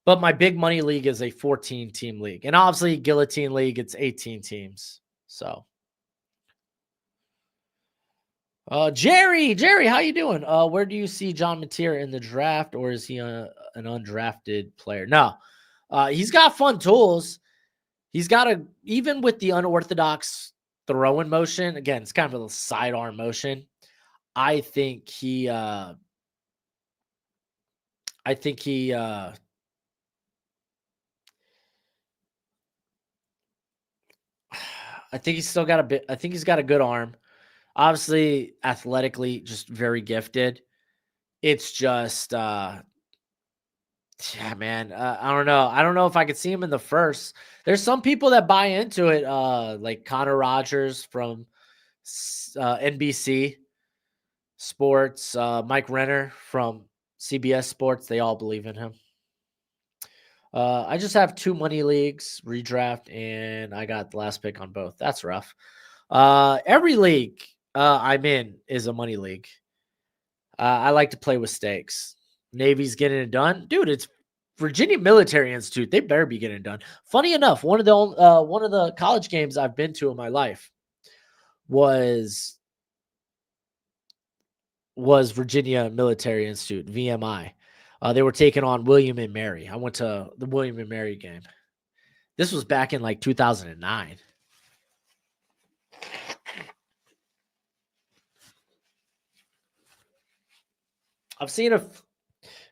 but my big money league is a 14-team league. And obviously Guillotine League, it's 18 teams. So Jerry, how you doing? Where do you see John Mateer in the draft, or is he an undrafted player? No, he's got fun tools. He's got even with the unorthodox throwing motion, again, it's kind of a sidearm motion. I think he's still got a bit. I think he's got a good arm. Obviously, athletically, just very gifted. It's just, yeah, man. I don't know. I don't know if I could see him in the first. There's some people that buy into it, like Connor Rogers from NBC Sports, Mike Renner from CBS Sports. They all believe in him. I just have 2 money leagues, redraft, and I got the last pick on both. That's rough. Every league I'm in is a money league. I like to play with stakes. Navy's getting it done. Dude, it's Virginia Military Institute. They better be getting it done. Funny enough, one of the college games I've been to in my life was was Virginia Military Institute, VMI. They were taking on William and Mary. I went to the William and Mary game. This was back in like 2009. I've seen a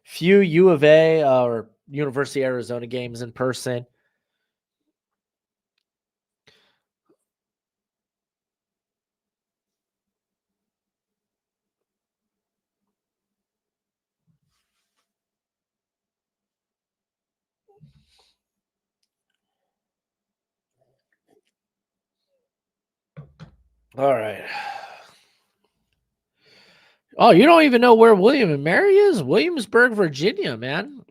few U of A or University of Arizona games in person. All right. Oh, you don't even know where William and Mary is? Williamsburg, Virginia, man.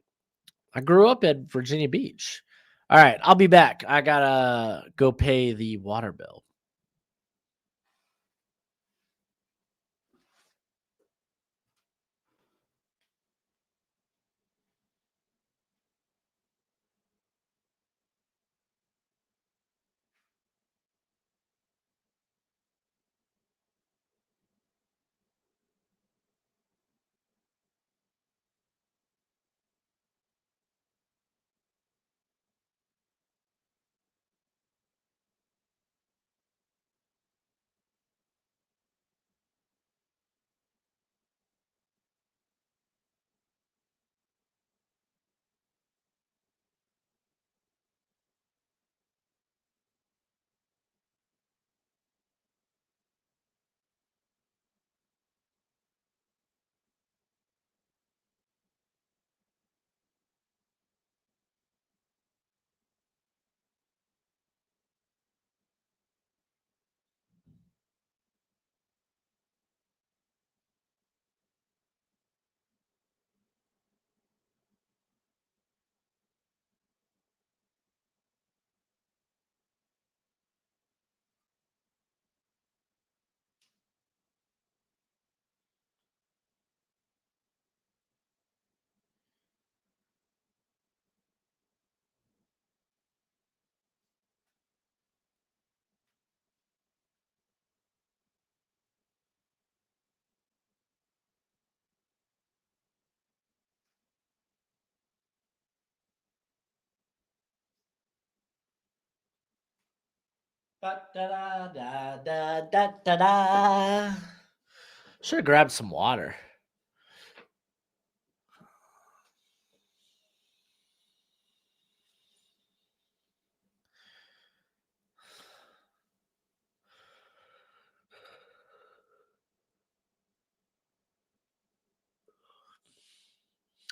I grew up at Virginia Beach. All right, I'll be back. I gotta go pay the water bill. Should have grabbed some water.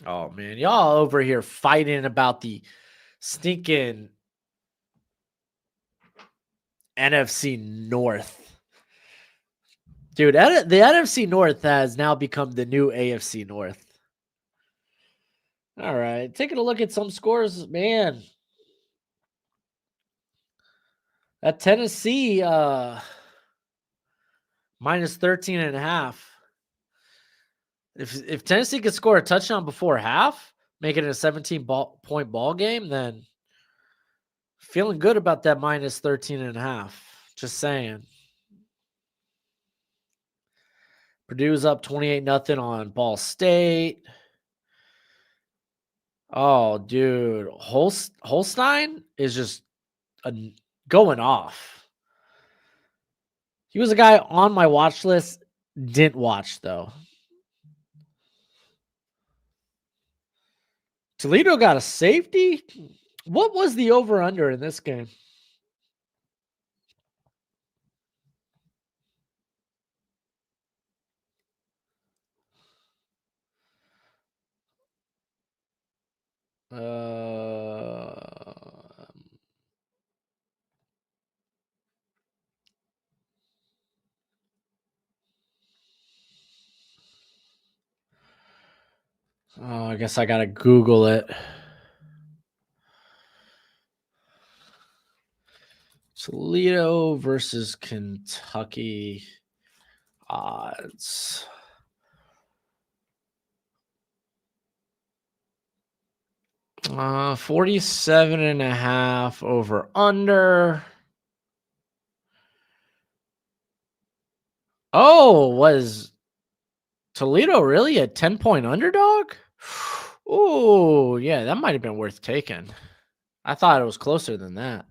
Oh man, y'all over here fighting about the stinking NFC North. Dude, the NFC North has now become the new AFC North. All right, taking a look at some scores, man. At Tennessee, minus 13.5. If Tennessee could score a touchdown before half, make it a 17-point ball game, then feeling good about that minus 13.5. Just saying. Purdue's up 28-0 on Ball State. Oh, dude. Holstein is just going off. He was a guy on my watch list. Didn't watch, though. Toledo got a safety? What was the over-under in this game? Oh, I guess I gotta Google it. Toledo versus Kentucky odds. Uh, 47.5 over under. Oh, was Toledo really a 10-point underdog? Oh, yeah, that might have been worth taking. I thought it was closer than that.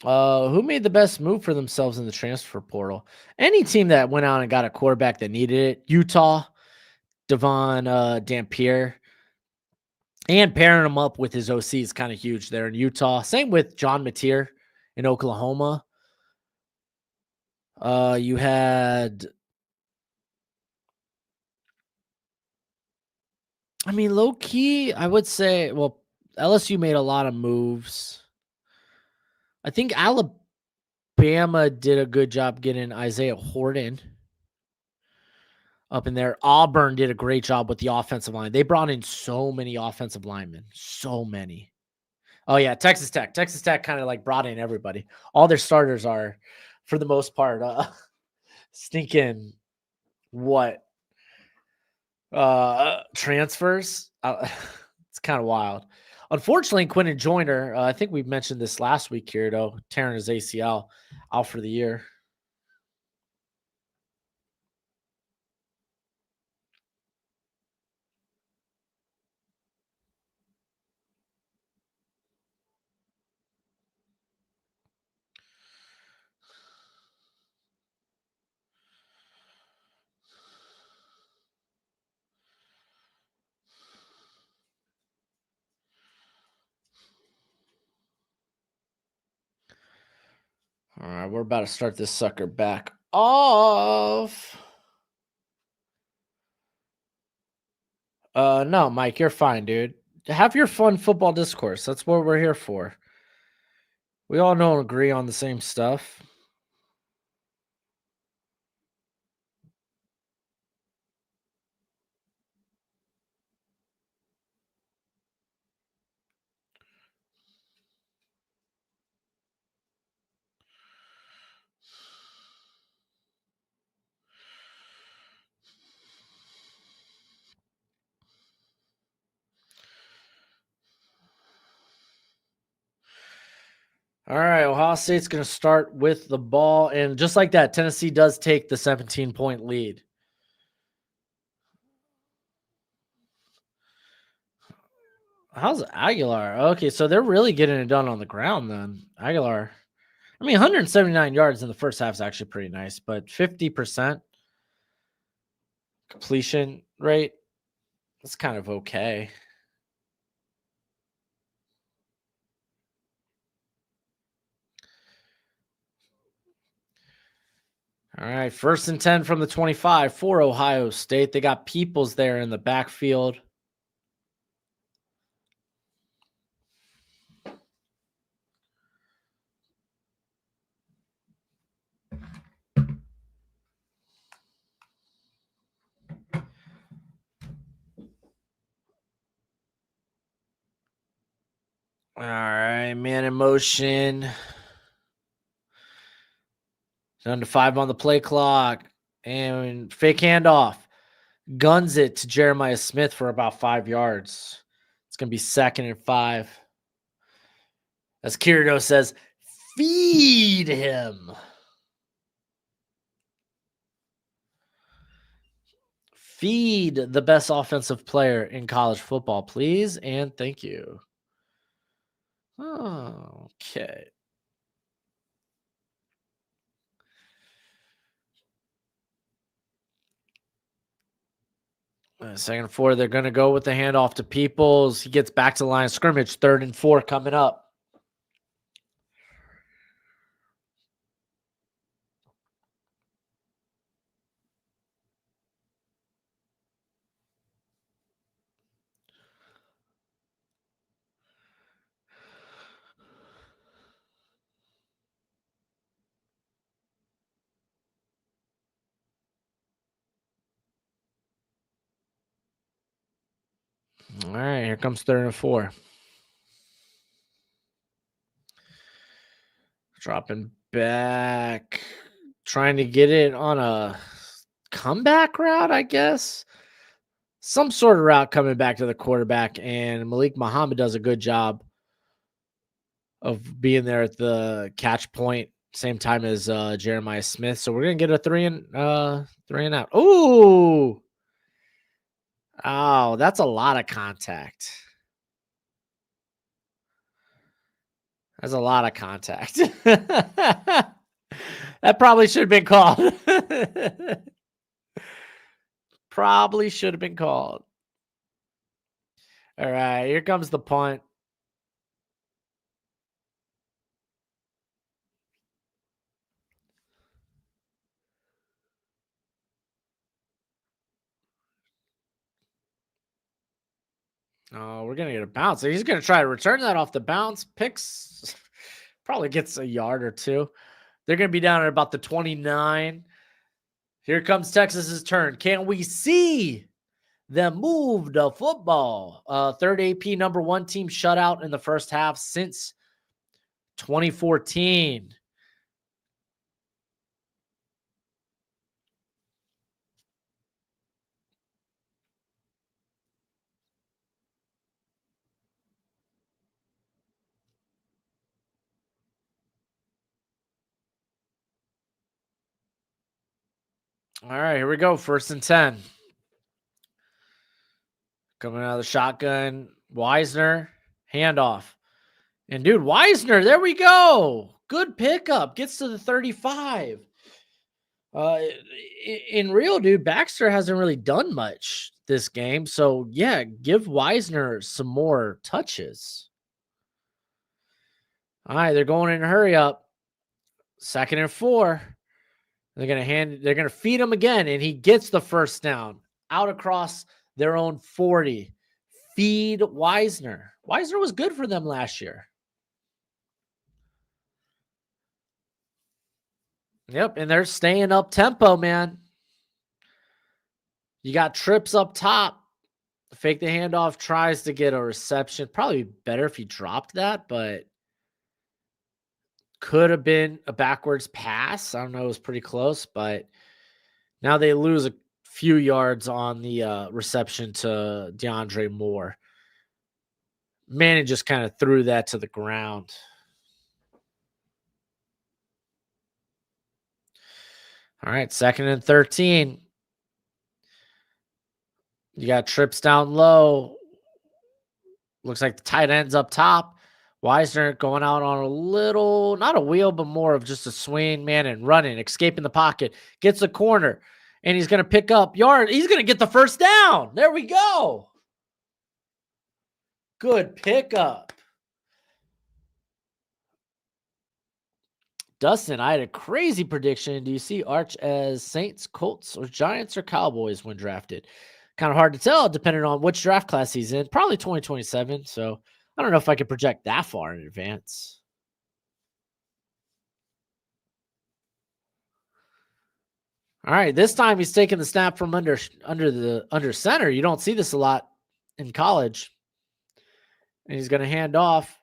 Who made the best move for themselves in the transfer portal? Any team that went out and got a quarterback that needed it. Utah, Devon Dampier. And pairing him up with his OC is kind of huge there in Utah. Same with John Mateer in Oklahoma. You had, I mean, low key, I would say, well, LSU made a lot of moves. I think Alabama did a good job getting Isaiah Horton up in there. Auburn did a great job with the offensive line. They brought in so many offensive linemen, so many. Oh yeah, Texas Tech. Texas Tech kind of like brought in everybody. All their starters are, for the most part, stinking what transfers. It's kind of wild. Unfortunately, Quentin Joyner, I think we mentioned this last week here, though, tearing his ACL, out for the year. All right, we're about to start this sucker back off. No, Mike, you're fine, dude. Have your fun football discourse. That's what we're here for. We all don't agree on the same stuff. All right, Ohio State's going to start with the ball. And just like that, Tennessee does take the 17-point lead. How's Aguilar? Okay, so they're really getting it done on the ground then. Aguilar. I mean, 179 yards in the first half is actually pretty nice, but 50% completion rate, that's kind of okay. All right, 1st and 10 from the 25 for Ohio State. They got Peoples there in the backfield. All right, man in motion. Down to 5 on the play clock. And fake handoff. Guns it to Jeremiah Smith for about 5 yards. It's going to be 2nd and 5. As Kirito says, feed him. Feed the best offensive player in college football, please. And thank you. Okay. Second and 4, they're going to go with the handoff to Peoples. He gets back to the line of scrimmage. 3rd and 4 coming up. All right, here comes 3rd and 4. Dropping back. Trying to get it on a comeback route, I guess. Some sort of route coming back to the quarterback, and Malik Muhammad does a good job of being there at the catch point. Same time as Jeremiah Smith. So we're gonna get a 3 and out. Ooh. Oh, that's a lot of contact. That's a lot of contact. That probably should have been called. Probably should have been called. All right, here comes the punt. Oh, we're going to get a bounce. He's going to try to return that off the bounce. Picks probably gets a yard or two. They're going to be down at about the 29. Here comes Texas's turn. Can we see them move the football? Third AP number 1 team shutout in the first half since 2014. All right, here we go. 1st and 10. Coming out of the shotgun. Wisner, handoff. And dude, Wisner, there we go. Good pickup. Gets to the 35. In real, dude, Baxter hasn't really done much this game. So, yeah, give Wisner some more touches. All right, they're going in a hurry up. 2nd and 4. They're going to feed him again, and he gets the first down out across their own 40. Feed Wisner. Wisner was good for them last year. Yep, and they're staying up tempo, man. You got trips up top. Fake the handoff, tries to get a reception. Probably better if he dropped that, but could have been a backwards pass. I don't know. It was pretty close, but now they lose a few yards on the reception to DeAndre Moore. Manning just kind of threw that to the ground. All right, 2nd and 13. You got trips down low. Looks like the tight end's up top. Wisner going out on a little, not a wheel, but more of just a swing, man, and running, escaping the pocket. Gets the corner, and he's going to pick up yard. He's going to get the first down. There we go. Good pickup. Dustin, I had a crazy prediction. Do you see Arch as Saints, Colts, or Giants, or Cowboys when drafted? Kind of hard to tell depending on which draft class he's in. Probably 2027. So I don't know if I can project that far in advance. All right, this time he's taking the snap from under center. You don't see this a lot in college. And he's going to hand off.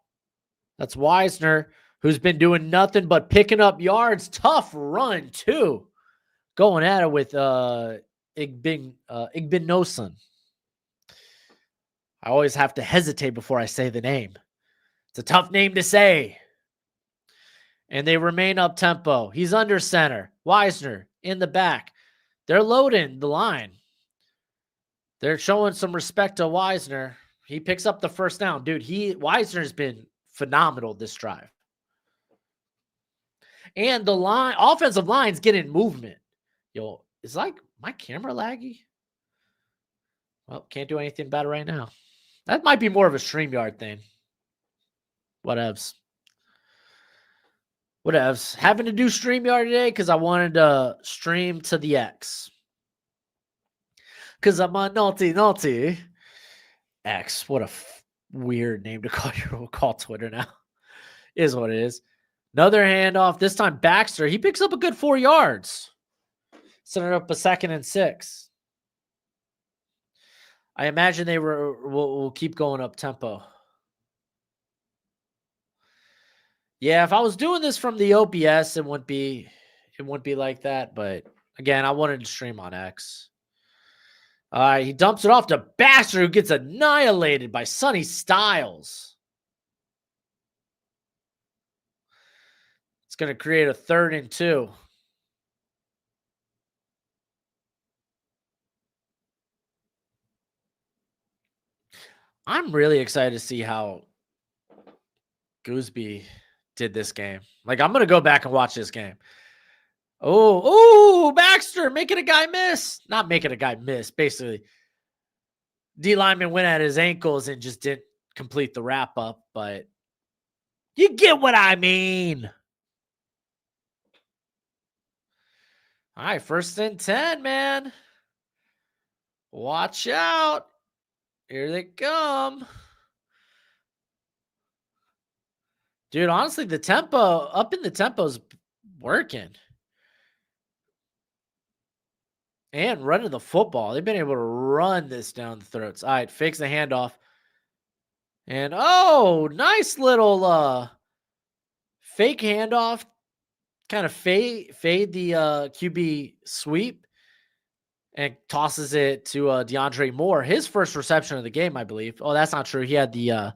That's Wisner, who's been doing nothing but picking up yards. Tough run, too. Going at it with Igbinosun. I always have to hesitate before I say the name. It's a tough name to say. And they remain up tempo. He's under center. Wisner in the back. They're loading the line. They're showing some respect to Wisner. He picks up the first down. Dude, Wisner's been phenomenal this drive. And the offensive line's getting movement. Yo, is like my camera laggy? Well, can't do anything about it right now. That might be more of a StreamYard thing. Whatevs. Having to do StreamYard today because I wanted to stream to the X. Because I'm on naughty. X. What a weird name to call Twitter now. Is what it is. Another handoff. This time Baxter. He picks up a good 4 yards. Setting up a 2nd and 6. I imagine they will keep going up tempo. Yeah, if I was doing this from the OBS, it wouldn't be like that. But again, I wanted to stream on X. He dumps it off to Baxter, who gets annihilated by Sonny Styles. going to create a 3rd and 2. I'm really excited to see how Gooseby did this game. Like, I'm going to go back and watch this game. Oh, Baxter making a guy miss. Not making a guy miss, basically. D lineman went at his ankles and just didn't complete the wrap up, but you get what I mean. All right, 1st and 10, man. Watch out. Here they come. Dude, honestly, the tempo's working. And running the football. They've been able to run this down the throats. All right, fakes the handoff. And nice little fake handoff. Kind of fade the QB sweep and tosses it to DeAndre Moore. His first reception of the game, I believe. Oh, that's not true. He had the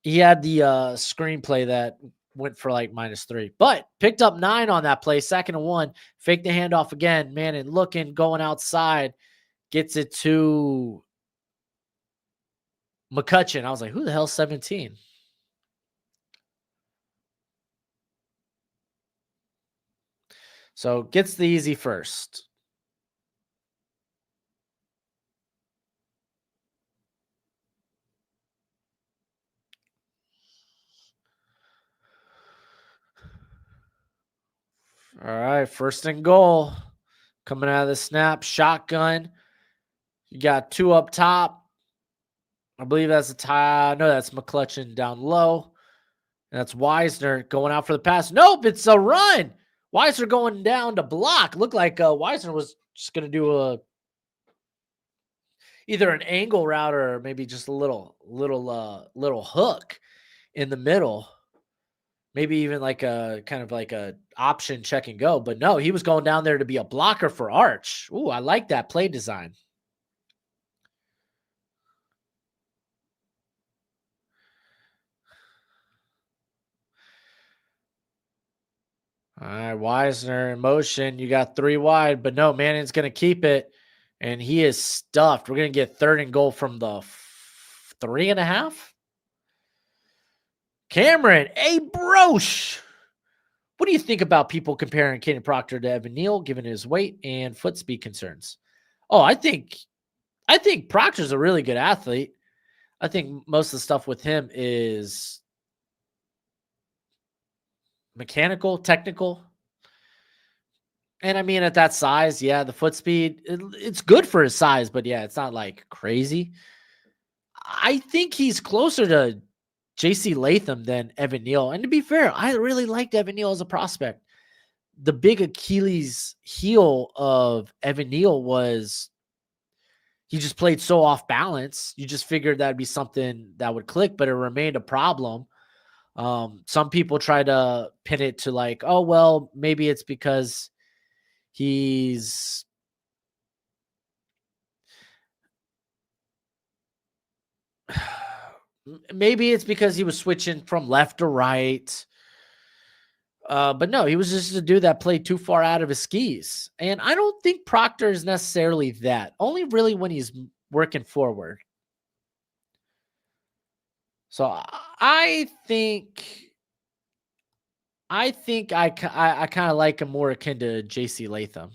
screenplay that went for like -3, but picked up 9 on that play. 2nd and 1. Fake the handoff again, man, and looking, going outside, gets it to McCutcheon. I was like, who the hell's 17? So gets the easy first. All right, 1st and goal. Coming out of the snap, shotgun. You got 2 up top. I believe that's a tie. No, that's McCutcheon down low. And that's Wisner going out for the pass. Nope, it's a run. Wisner going down to block. Looked like Wisner was just going to do either an angle route or maybe just a little hook in the middle. Maybe even like a kind of like a option check and go. But no, he was going down there to be a blocker for Arch. Ooh, I like that play design. All right, Wisner in motion. You got 3 wide, but no, Manning's going to keep it, and he is stuffed. We're going to get 3rd and goal from the 3.5. Cameron, hey, Brosh. What do you think about people comparing Caden Proctor to Evan Neal, given his weight and foot speed concerns? Oh, I think Proctor's a really good athlete. I think most of the stuff with him is mechanical, technical. And I mean, at that size, yeah, the foot speed, it's good for his size, but yeah, it's not like crazy. I think he's closer to JC Latham than Evan Neal. And to be fair, I really liked Evan Neal as a prospect. The big Achilles heel of Evan Neal was he just played so off balance. You just figured that'd be something that would click, but it remained a problem. Some people try to pin it to like, oh, well, maybe it's because maybe it's because he was switching from left to right. But no, he was just a dude that played too far out of his skis. And I don't think Proctor is necessarily that. Only really when he's working forward. So I think I kind of like him more akin to JC Latham.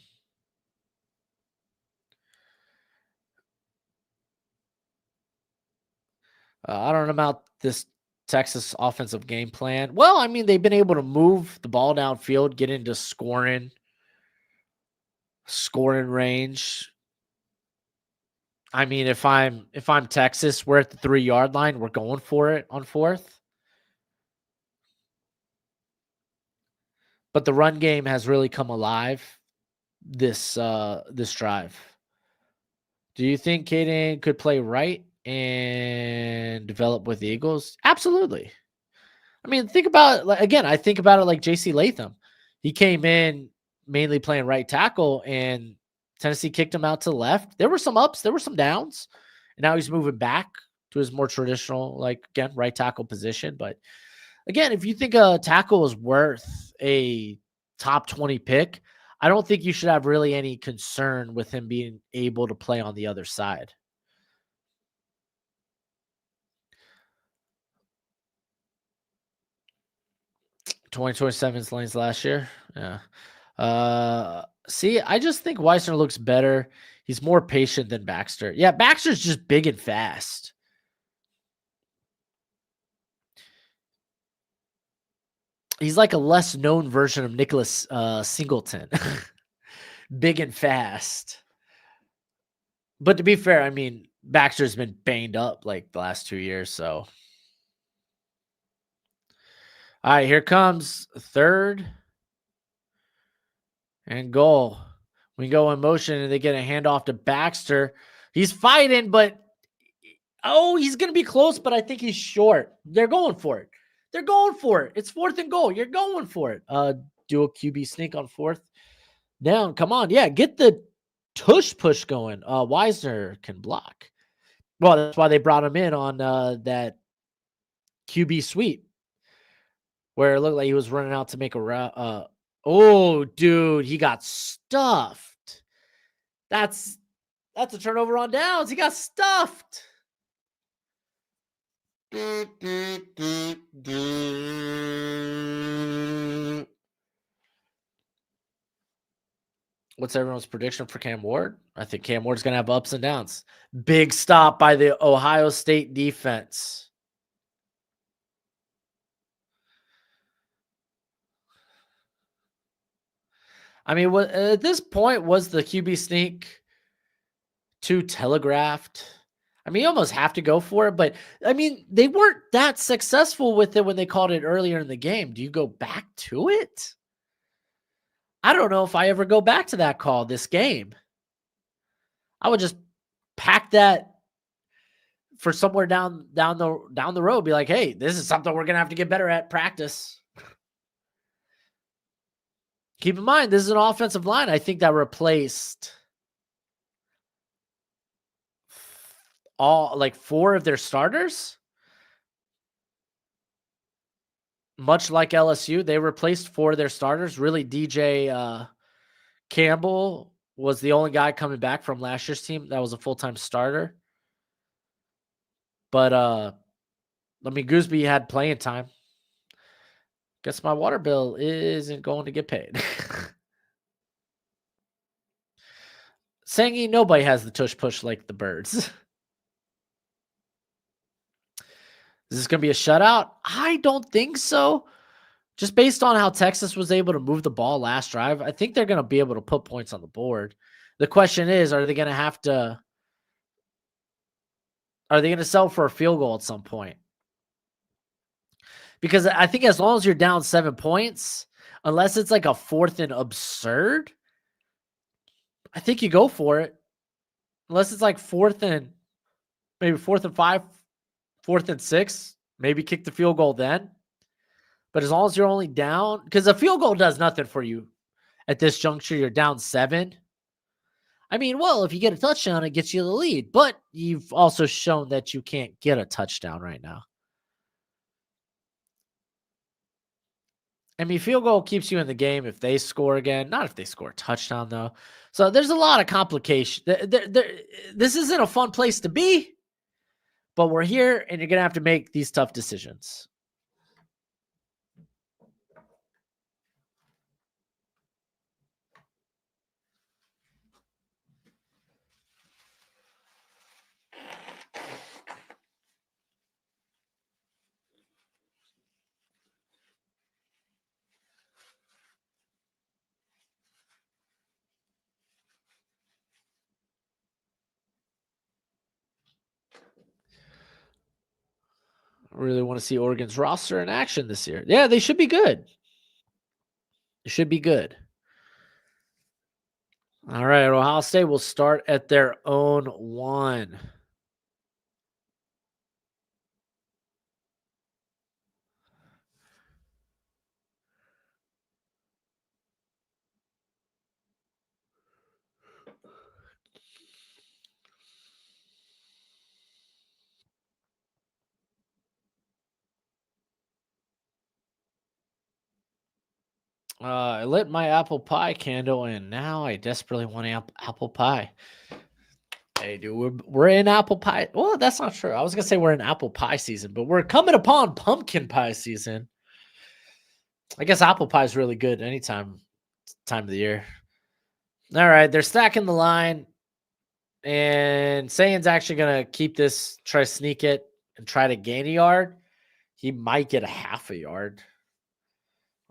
I don't know about this Texas offensive game plan. Well, I mean, they've been able to move the ball downfield, get into scoring range. I mean, if I'm Texas, we're at the 3-yard line. We're going for it on 4th. But the run game has really come alive this drive. Do you think Caden could play right and develop with the Eagles? Absolutely. I mean, think about it. Like, again, I think about it like JC Latham. He came in mainly playing right tackle, and Tennessee kicked him out to the left. There were some ups, there were some downs, and now he's moving back to his more traditional, like, again, right tackle position. But Again, if you think a tackle is worth a top 20 pick, I don't think you should have really any concern with him being able to play on the other side. $20.27 lanes last year. Yeah. See, I just think Weissner looks better. He's more patient than Baxter. Yeah, Baxter's just big and fast. He's like a less known version of Nicholas Singleton. Big and fast. But to be fair, I mean, Baxter's been banged up like the last 2 years, so. All right, here comes third and goal. We go in motion and they get a handoff to Baxter. He's fighting, but he's going to be close, but I think he's short. They're going for it. They're going for it. It's 4th and goal. You're going for it. Do a QB sneak on 4th down. Come on. Yeah, get the tush push going. Weissner can block. Well, that's why they brought him in on that QB sweep where it looked like he was running out to make a route. Oh, dude, he got stuffed. That's a turnover on downs. He got stuffed. What's everyone's prediction for Cam Ward? I think Cam Ward's going to have ups and downs. Big stop by the Ohio State defense. I mean, at this point, was the QB sneak too telegraphed? I mean, you almost have to go for it, but I mean, they weren't that successful with it when they called it earlier in the game. Do you go back to it? I don't know if I ever go back to that call this game. I would just pack that for somewhere down the road. Be like, hey, this is something we're gonna have to get better at practice. Keep in mind, this is an offensive line. I think that replaced all like 4 of their starters. Much like LSU, they replaced 4 of their starters. Really, DJ Campbell was the only guy coming back from last year's team that was a full-time starter. But I mean, Gooseby had playing time. Guess my water bill isn't going to get paid. Sangy, nobody has the tush push like the Birds. Is this going to be a shutout? I don't think so. Just based on how Texas was able to move the ball last drive, I think they're going to be able to put points on the board. The question is, are they going to sell for a field goal at some point? Because I think as long as you're down 7 points, unless it's like a 4th and absurd, I think you go for it. Unless it's like 4th and maybe 4th and 5, 4th and 6, maybe kick the field goal then. But as long as you're only down, because a field goal does nothing for you at this juncture, you're down 7. I mean, well, if you get a touchdown, it gets you the lead. But you've also shown that you can't get a touchdown right now. I mean, field goal keeps you in the game if they score again. Not if they score a touchdown, though. So there's a lot of complication. This isn't a fun place to be. But we're here, and you're going to have to make these tough decisions. I really want to see Oregon's roster in action this year. Yeah, they should be good. It should be good. All right, Ohio State will start at their own 1. I lit my apple pie candle, and now I desperately want apple pie. Hey, dude, we're in apple pie. Well, that's not true. I was gonna say we're in apple pie season, but we're coming upon pumpkin pie season. I guess apple pie is really good anytime time of the year. All right, they're stacking the line, and Sayan's actually gonna keep this, try to sneak it, and try to gain a yard. He might get a half a yard.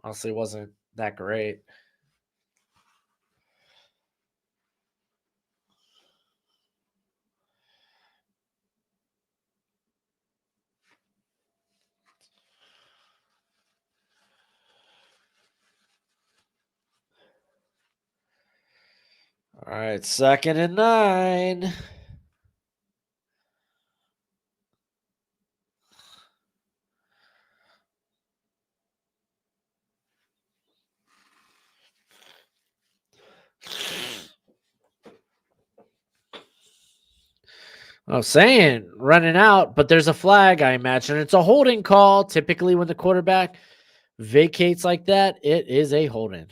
Honestly, wasn't that great. All right, 2nd and 9. I'm saying running out, but there's a flag, I imagine. It's a holding call. Typically, when the quarterback vacates like that, it is a holding.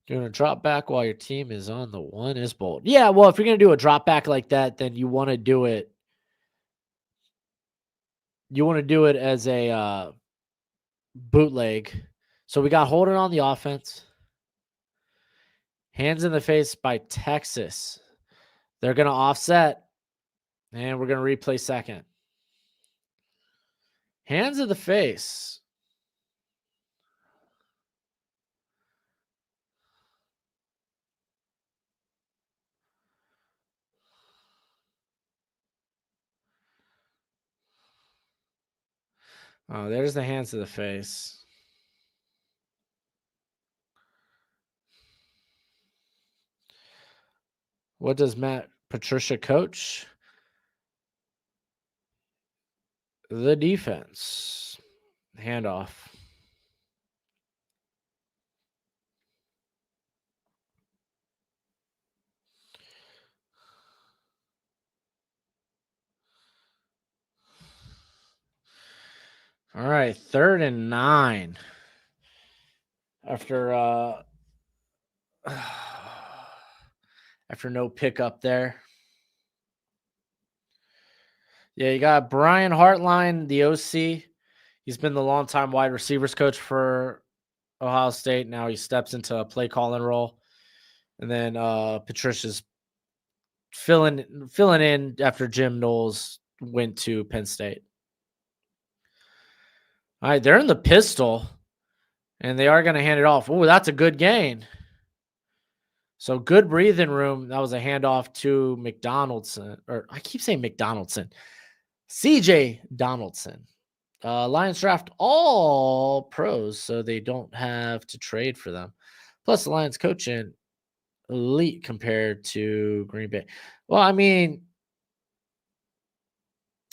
Doing a drop back while your team is on the one is bold. Yeah, well, if you're going to do a drop back like that, then you want to do it. You want to do it as a bootleg. So we got holding on the offense. Hands in the face by Texas. They're going to offset, and we're going to replay second. Hands in the face. Oh, there's the hands to the face. What does Matt Patricia coach? The defense. Handoff. All right, 3rd and 9. After after no pickup there. Yeah, you got Brian Hartline, the OC. He's been the longtime wide receivers coach for Ohio State. Now he steps into a play calling role. And then Patricia's filling in after Jim Knowles went to Penn State. All right, they're in the pistol, and they are going to hand it off. Oh, that's a good gain. So good breathing room. That was a handoff to McDonaldson. Or I keep saying McDonaldson. CJ Donaldson. Lions draft all pros, so they don't have to trade for them. Plus, the Lions coaching elite compared to Green Bay. Well, I mean,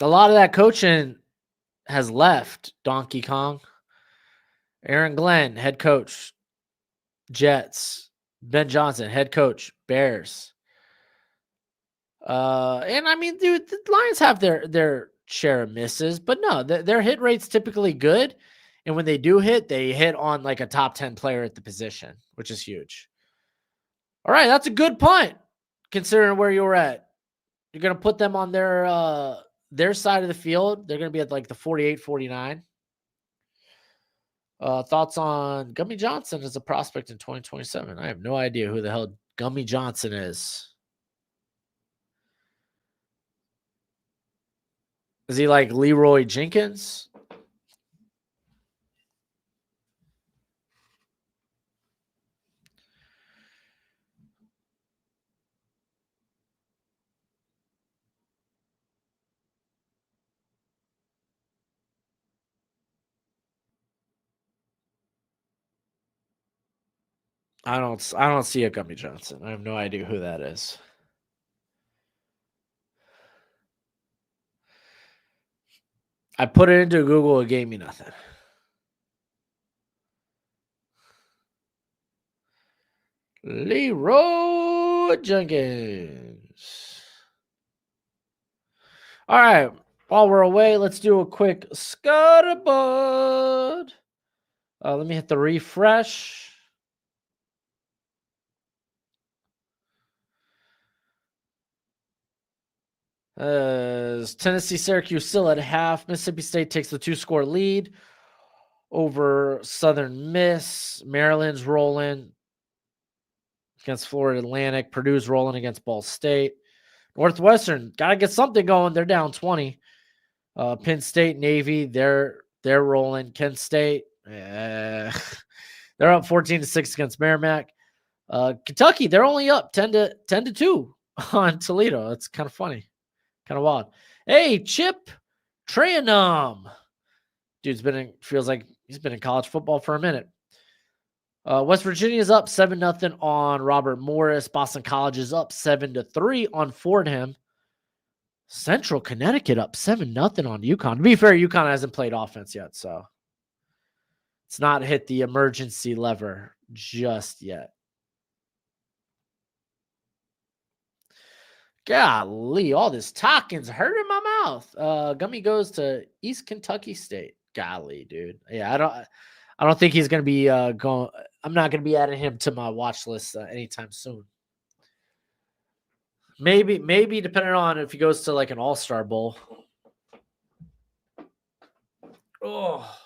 a lot of that coaching has left. Donkey Kong. Aaron Glenn, head coach, Jets. Ben Johnson, head coach, Bears. And I mean, dude, the Lions have their share of misses, but no, their hit rate's typically good. And when they do hit, they hit on like a top 10 player at the position, which is huge. All right, that's a good punt considering where you were at. You're going to put them on their side of the field. They're going to be at like the 48-49. Thoughts on Gummy Johnson as a prospect in 2027? I have no idea who the hell Gummy Johnson is. Is he like Leroy Jenkins? I don't see a Gummy Johnson. I have no idea who that is. I put it into Google, it gave me nothing. Leroy Jenkins. All right. While we're away, let's do a quick scuttlebutt. Let me hit the refresh. Tennessee, Syracuse still at half. Mississippi State takes the 2-score lead over Southern Miss. Maryland's rolling against Florida Atlantic. Purdue's rolling against Ball State. Northwestern got to get something going. They're down 20. Penn State, Navy, they're rolling. Kent State, they're up 14-6 against Merrimack. Kentucky, they're only up 10-2 on Toledo. That's kind of funny, kind of wild. Hey, Chip Trayanum, dude's feels like he's been in college football for a minute. West Virginia's up 7-0 on Robert Morris. Boston College is up 7-3 on Fordham. Central Connecticut up 7-0 on UConn. To be fair, UConn hasn't played offense yet, so it's not hit the emergency lever just yet. Golly, all this talking's hurting my mouth. Gummy goes to East Kentucky State. Golly, dude. Yeah, I don't think he's gonna be going. I'm not gonna be adding him to my watch list anytime soon. Maybe depending on if he goes to like an All-Star Bowl. Oh.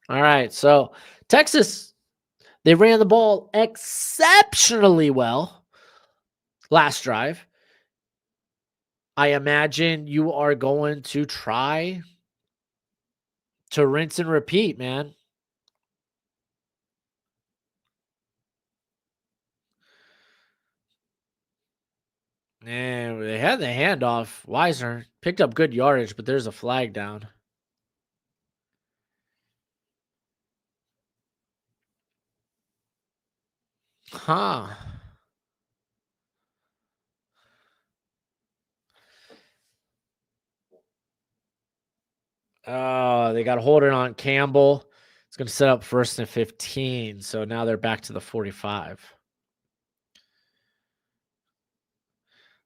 All right. So Texas, they ran the ball exceptionally well last drive. I imagine you are going to try to rinse and repeat, man. And they had the handoff. Wisner picked up good yardage, but there's a flag down. Huh. Oh, they got to hold it on Campbell. It's going to set up 1st and 15. So now they're back to the 45.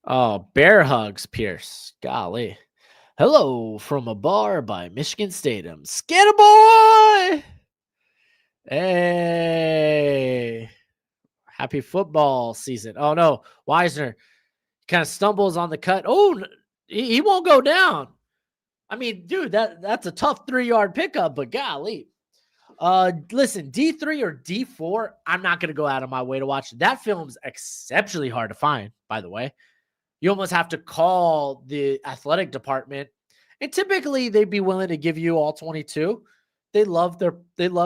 Oh, bear hugs, Pierce. Golly. Hello from a bar by Michigan Stadium. Skater boy! Hey. Happy football season. Oh, no. Wisner kind of stumbles on the cut. Oh, he won't go down. I mean, dude, that's a tough 3-yard pickup, but golly. Listen, D3 or D4, I'm not going to go out of my way to watch. That film's exceptionally hard to find, by the way. You almost have to call the athletic department, and typically they'd be willing to give you all 22. They love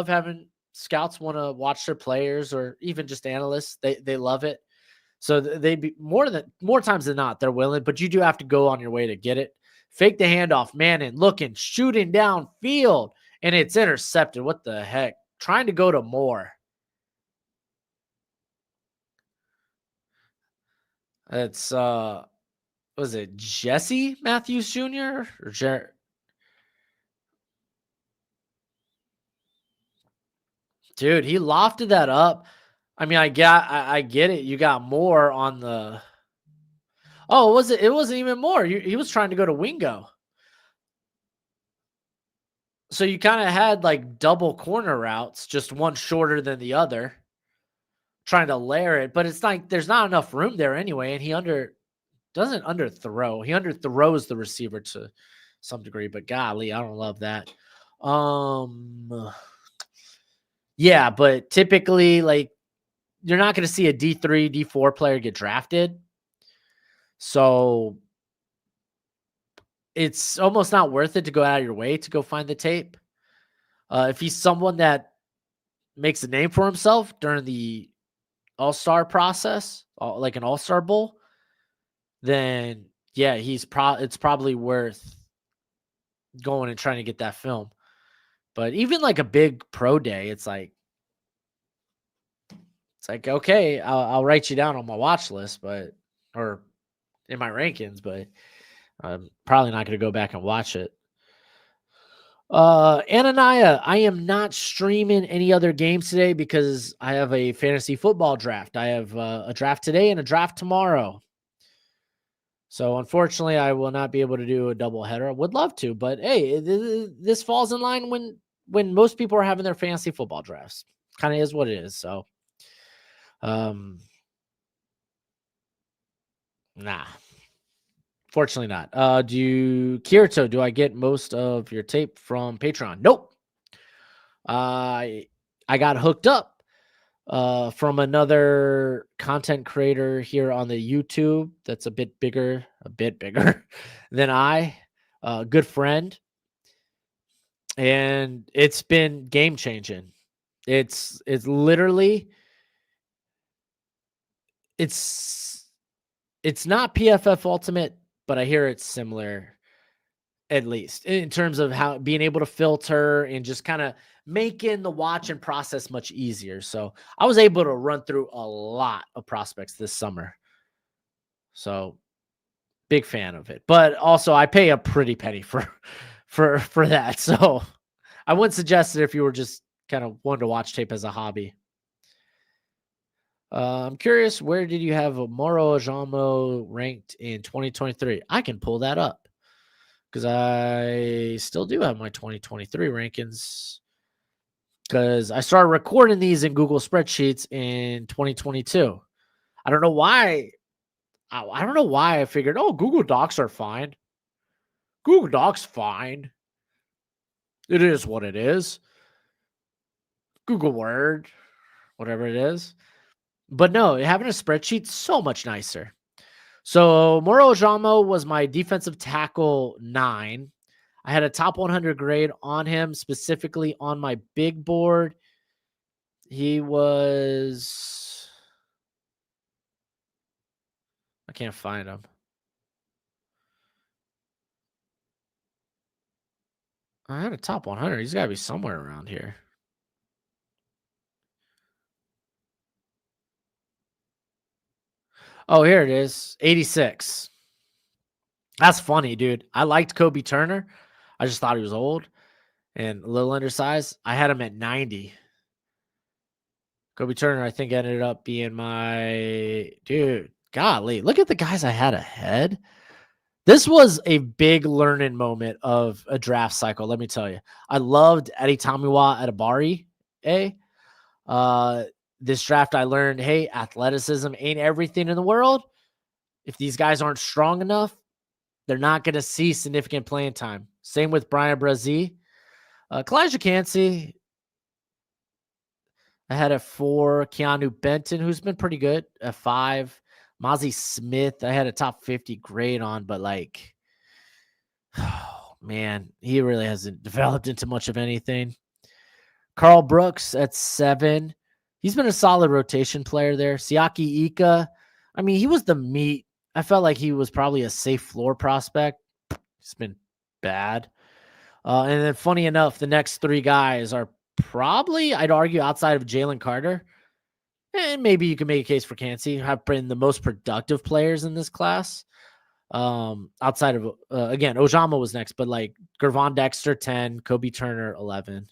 having scouts want to watch their players, or even just analysts. They love it. So they'd be more times than not, they're willing, but you do have to go on your way to get it. Fake the handoff, Manning looking, shooting downfield, and it's intercepted. What the heck? Trying to go to Moore. It's was it Jesse Matthews Jr. or Dude, he lofted that up. I mean, I get it. You got Moore on the. Oh, it wasn't even Moore. He was trying to go to Wingo. So you kind of had like double corner routes, just one shorter than the other, trying to layer it. But it's like there's not enough room there anyway, and he doesn't underthrow. He underthrows the receiver to some degree, but golly, I don't love that. Yeah, but typically, like, you're not going to see a D3, D4 player get drafted. So it's almost not worth it to go out of your way to go find the tape. If he's someone that makes a name for himself during the All-Star process, like an All-Star Bowl, then yeah, it's probably worth going and trying to get that film. But even like a big pro day, it's like okay, I'll write you down on my watch list, or in my rankings, but I'm probably not going to go back and watch it. Ananiah, I am not streaming any other games today because I have a fantasy football draft. I have a draft today and a draft tomorrow. So unfortunately, I will not be able to do a double header. I would love to, but hey, this falls in line when most people are having their fantasy football drafts. Kind of is what it is. So, um, nah, fortunately not. Kirito, do I get most of your tape from Patreon? Nope. I got hooked up from another content creator here on the YouTube that's a bit bigger than I, good friend, and it's been game changing. It's literally it's it's not PFF Ultimate, but I hear it's similar, at least in terms of how being able to filter and just kind of making the watch and process much easier. So I was able to run through a lot of prospects this summer. So big fan of it. But also I pay a pretty penny for that. So I wouldn't suggest it if you were just kind of wanting to watch tape as a hobby. I'm curious, where did you have Moro Ajamo ranked in 2023? I can pull that up because I still do have my 2023 rankings because I started recording these in Google spreadsheets in 2022. I don't know why. I don't know why I figured, oh, Google Docs are fine. Google Docs fine. It is what it is. Google Word, whatever it is. But no, having a spreadsheet so much nicer. So Moro Jamo was my defensive tackle 9. I had a top 100 grade on him, specifically on my big board. He was, I can't find him. I had a top 100. He's got to be somewhere around here. Oh, here it is. 86. That's funny, dude. I liked Kobe Turner. I just thought he was old and a little undersized. I had him at 90. Kobe Turner, I think, ended up being my dude. Golly, look at the guys I had ahead. This was a big learning moment of a draft cycle. Let me tell you, I loved Eddie Tamiwa at Abari. This draft, I learned, hey, athleticism ain't everything in the world. If these guys aren't strong enough, they're not going to see significant playing time. Same with Brian Brazee. Kalijah Cansey, I had a 4. Keanu Benton, who's been pretty good, a 5. Mozzie Smith, I had a top 50 grade on, but like, oh, man, he really hasn't developed into much of anything. Carl Brooks at 7. He's been a solid rotation player there. Siaki Ika, I mean, he was the meat. I felt like he was probably a safe floor prospect. It's been bad. And then funny enough, the next 3 guys are probably, I'd argue, outside of Jalen Carter. And maybe you can make a case for Cansey, have been the most productive players in this class. Outside of, again, Ojama was next, but like Gervon Dexter, 10, Kobe Turner, 11.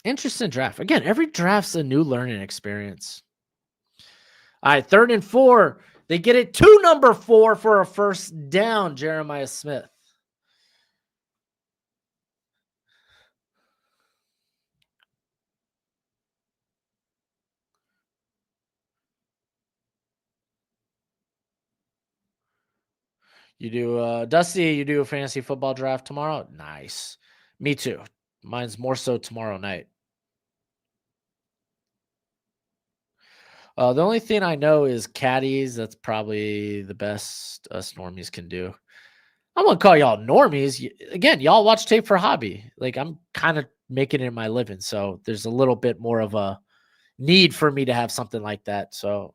Interesting draft. Again, every draft's a new learning experience. All right, 3rd and 4. They get it to number 4 for a first down, Jeremiah Smith. You do, Dusty, you do a fantasy football draft tomorrow? Nice. Me too. Mine's more so tomorrow night. The only thing I know is caddies. That's probably the best us normies can do. I'm gonna call y'all normies. Again, y'all watch tape for hobby. Like I'm kind of making it my living, so there's a little bit more of a need for me to have something like that. So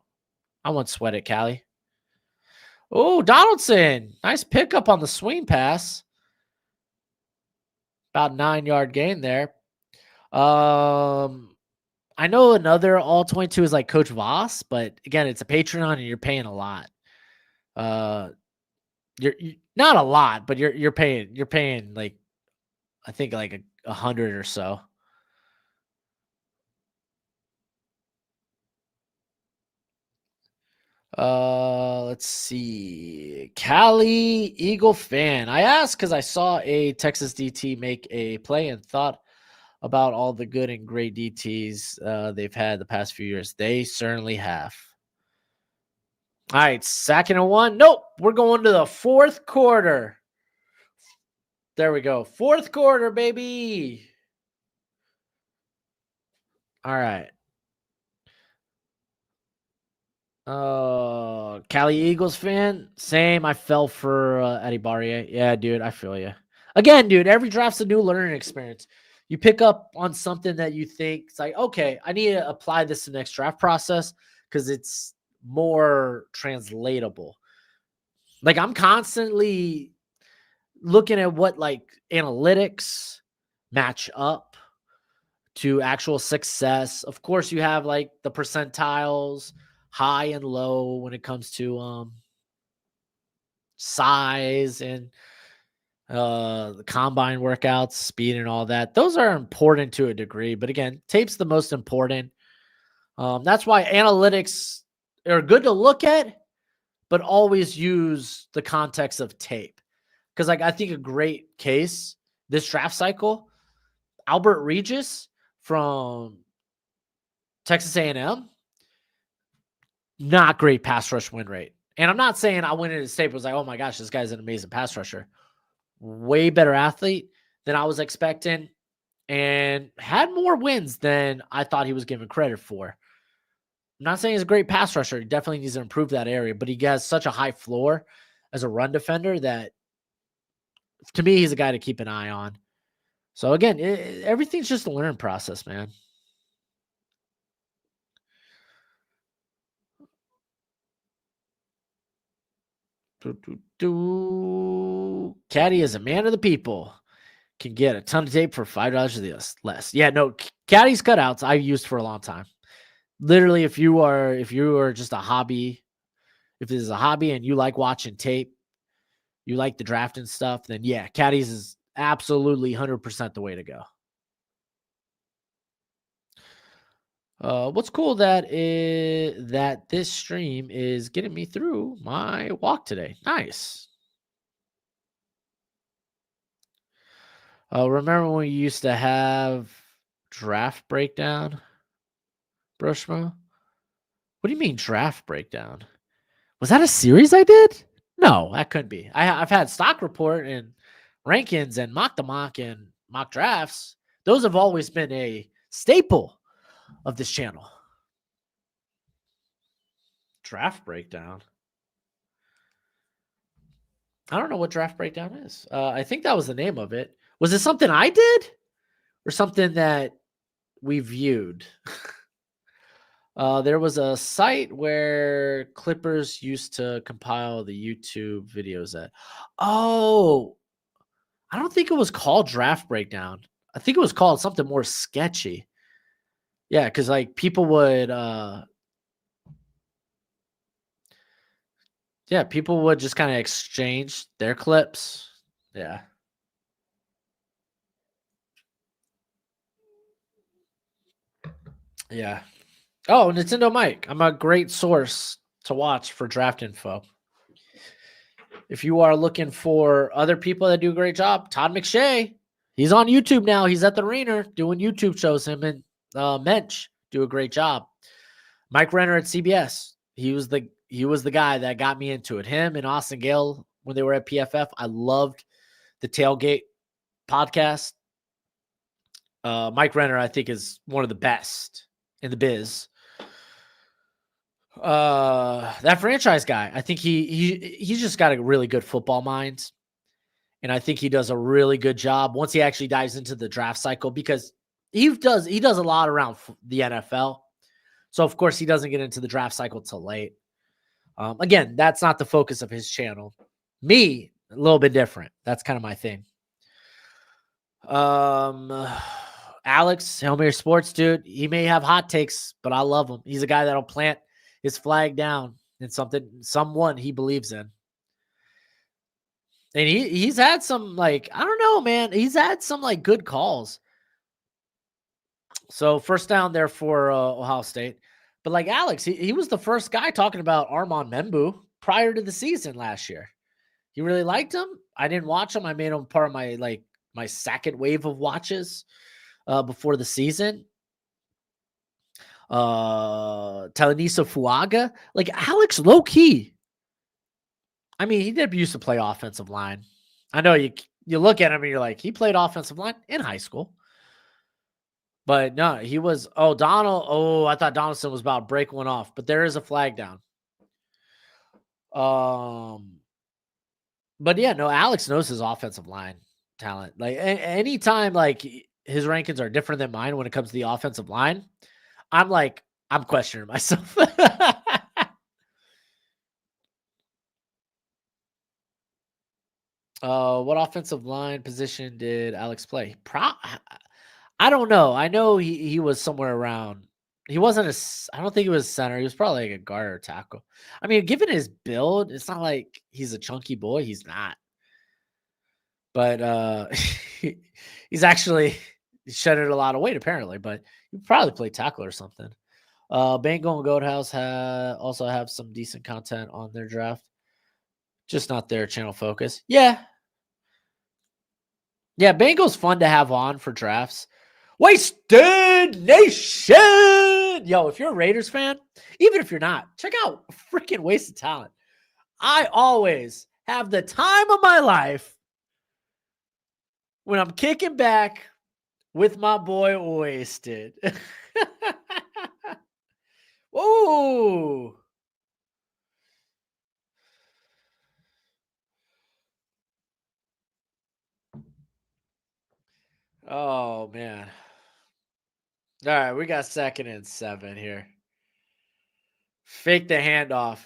I won't sweat it, Callie. Oh, Donaldson, nice pickup on the swing pass. About 9-yard gain there. I know another all 22 is like Coach Voss, but again, it's a Patreon and you're paying a lot. You're not a lot, but you're paying like, I think like 100 or so. Let's see. Cali Eagle fan. I asked because I saw a Texas DT make a play and thought about all the good and great DTs they've had the past few years. They certainly have. All right, 2nd and 1. Nope, we're going to the 4th quarter. There we go. 4th quarter, baby. All right. Cali Eagles fan. Same. I fell for Eddie Barrier. Yeah, dude, I feel you. Again, dude, every draft's a new learning experience. You pick up on something that you think it's like, okay, I need to apply this to the next draft process because it's more translatable. Like I'm constantly looking at what like analytics match up to actual success. Of course, you have like the percentiles, high and low when it comes to size and the combine workouts, speed and all that. Those are important to a degree, but again, tape's the most important. That's why analytics are good to look at, but always use the context of tape. Because like I think a great case this draft cycle, Albert Regis from Texas A&M, not great pass rush win rate. And I'm not saying I went into the tape was like, oh my gosh, this guy's an amazing pass rusher. Way better athlete than I was expecting and had more wins than I thought he was given credit for. I'm not saying he's a great pass rusher. He definitely needs to improve that area, but he has such a high floor as a run defender that to me, he's a guy to keep an eye on. So again, everything's just a learning process, man. Caddy is a man of the people. Can get a ton of tape for $5 less. Yeah, no, Caddy's cutouts I've used for a long time. Literally, if you are just a hobby, if this is a hobby and you like watching tape, you like the draft and stuff, then yeah, Caddies is absolutely 100% the way to go. What's cool that this stream is getting me through my walk today. Nice. Remember when we used to have draft breakdown, Broshmo? What do you mean draft breakdown? Was that a series I did? No, that couldn't be. I've had stock report and rankings and mock the mock and mock drafts. Those have always been a staple of this channel. Draft breakdown. I don't know what draft breakdown is. I think that was the name of it. Was it something I did or something that we viewed? There was a site where Clippers used to compile the YouTube videos at. Oh, I don't think it was called draft breakdown. I think it was called something more sketchy. Yeah, because like people would people would just kind of exchange their clips. Yeah. Yeah. Oh, Nintendo Mike. I'm a great source to watch for draft info. If you are looking for other people that do a great job, Todd McShay, he's on YouTube now. He's at the Rainer doing YouTube shows. Him and Mensch do a great job. Mike Renner at CBS. He was the guy that got me into it. Him and Austin Gale when they were at PFF. I loved the Tailgate podcast. Mike Renner, I think, is one of the best in the biz. That franchise guy, I think he's just got a really good football mind. And I think he does a really good job once he actually dives into the draft cycle because he does a lot around the NFL. So of course he doesn't get into the draft cycle till late. Again, that's not the focus of his channel. Me, a little bit different. That's kind of my thing. Alex, Hail Mary Sports, dude, he may have hot takes, but I love him. He's a guy that'll plant his flag down in someone he believes in. And he's had some, like, I don't know, man. He's had some, like, good calls. So, first down there for Ohio State. But like Alex, he was the first guy talking about Armand Membu prior to the season last year. He really liked him. I didn't watch him. I made him part of my second wave of watches before the season. Talaniso Fuaga, like Alex, low key. I mean, he did used to play offensive line. I know you look at him and you're like, he played offensive line in high school. But no, he was. Oh, Donald. Oh, I thought Donaldson was about to break one off, but there is a flag down. But yeah, no, Alex knows his offensive line talent. Like anytime, like his rankings are different than mine when it comes to the offensive line, I'm questioning myself. What offensive line position did Alex play? I don't know. I know he was somewhere around. He wasn't I don't think he was center. He was probably like a guard or tackle. I mean, given his build, it's not like he's a chunky boy. He's not. But he's actually shedded a lot of weight apparently. But he probably played tackle or something. Bengal and Goathouse also have some decent content on their draft. Just not their channel focus. Yeah, Bengal's fun to have on for drafts. Wasted Nation! Yo, if you're a Raiders fan, even if you're not, check out freaking Wasted Talent. I always have the time of my life when I'm kicking back with my boy Wasted. Whoa! Oh, man. All right, we got 2nd and 7 here. Fake the handoff.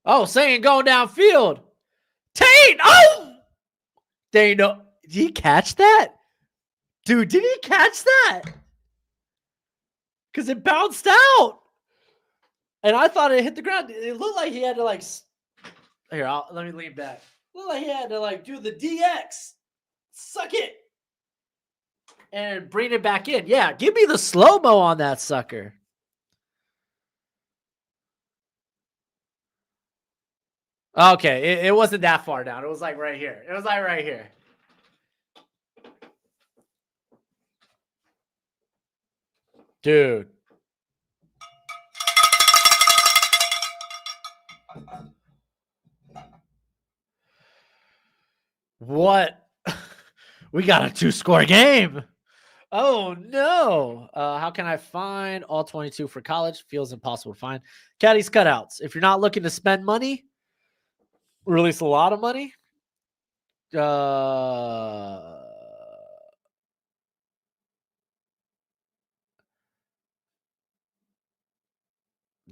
Oh, saying going downfield. Tate! Oh! They know. Did he catch that? Dude, did he catch that? Because it bounced out. And I thought it hit the ground. It looked like he had to like. Here, let me lean back. It looked like he had to like do the DX. Suck it. And bring it back in. Yeah, give me the slow-mo on that sucker. Okay, it wasn't that far down. It was like right here. It was like right here. Dude. What? We got a 2-score game. Oh, no. How can I find all 22 for college? Feels impossible to find. Caddy's cutouts. If you're not looking to spend money, release a lot of money.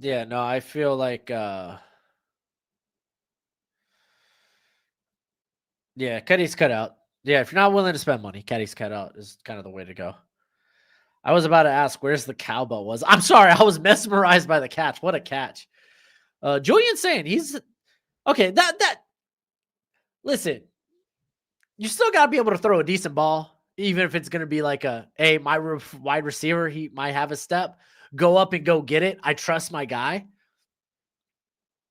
Yeah, no, I feel like yeah, Caddy's cutout. Yeah, if you're not willing to spend money, Caddy's cutout is kind of the way to go. I was about to ask where's the cowbell was. I'm sorry, I was mesmerized by the catch. What a catch. Julian saying he's okay. That listen, you still got to be able to throw a decent ball, even if it's going to be like my wide receiver, he might have a step, go up and go get it. I trust my guy.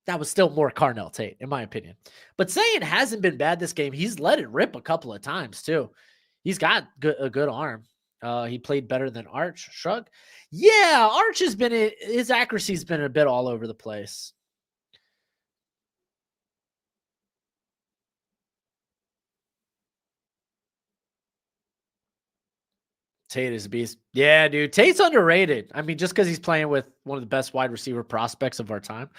That was still more Carnell Tate, in my opinion. But Saiyan hasn't been bad this game. He's let it rip a couple of times, too. He's got a good arm. He played better than Arch. Shrug. Yeah, Arch has been, his accuracy's been a bit all over the place. Tate is a beast. Yeah, dude. Tate's underrated. I mean, just because he's playing with one of the best wide receiver prospects of our time.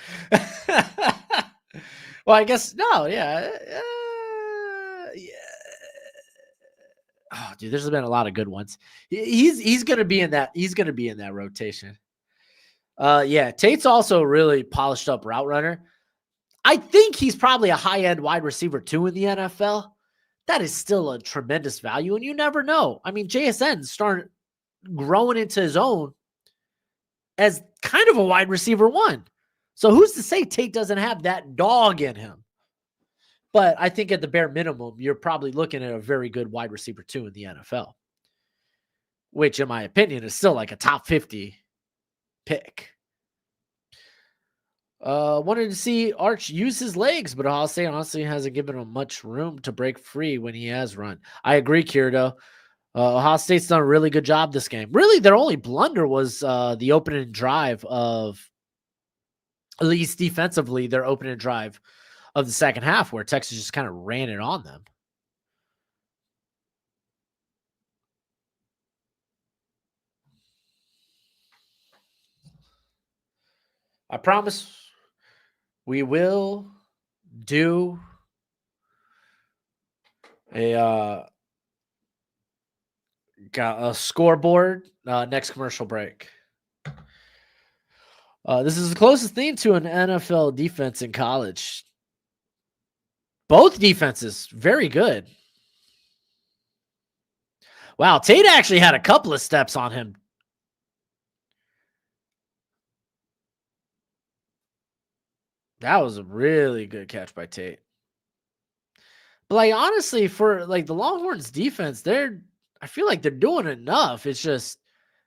Well, I guess no. Yeah. Yeah. Oh, dude, there's been a lot of good ones. He's gonna be in that. He's gonna be in that rotation. Yeah. Tate's also really polished up route runner. I think he's probably a high end wide receiver too in the NFL. That is still a tremendous value, and you never know. I mean, JSN started growing into his own as kind of a wide receiver 1. So who's to say Tate doesn't have that dog in him? But I think at the bare minimum, you're probably looking at a very good wide receiver 2 in the NFL, which in my opinion is still like a top 50 pick. Wanted to see Arch use his legs, but Ohio State honestly hasn't given him much room to break free when he has run. I agree, Kirito. Ohio State's done a really good job this game. Really, their only blunder was the opening drive of, at least defensively, their opening drive of the second half, where Texas just kind of ran it on them. I promise we will do a scoreboard next commercial break. This is the closest thing to an NFL defense in college. Both defenses, very good. Wow, Tate actually had a couple of steps on him. That was a really good catch by Tate. But like honestly, for like the Longhorns defense, I feel like they're doing enough. It's just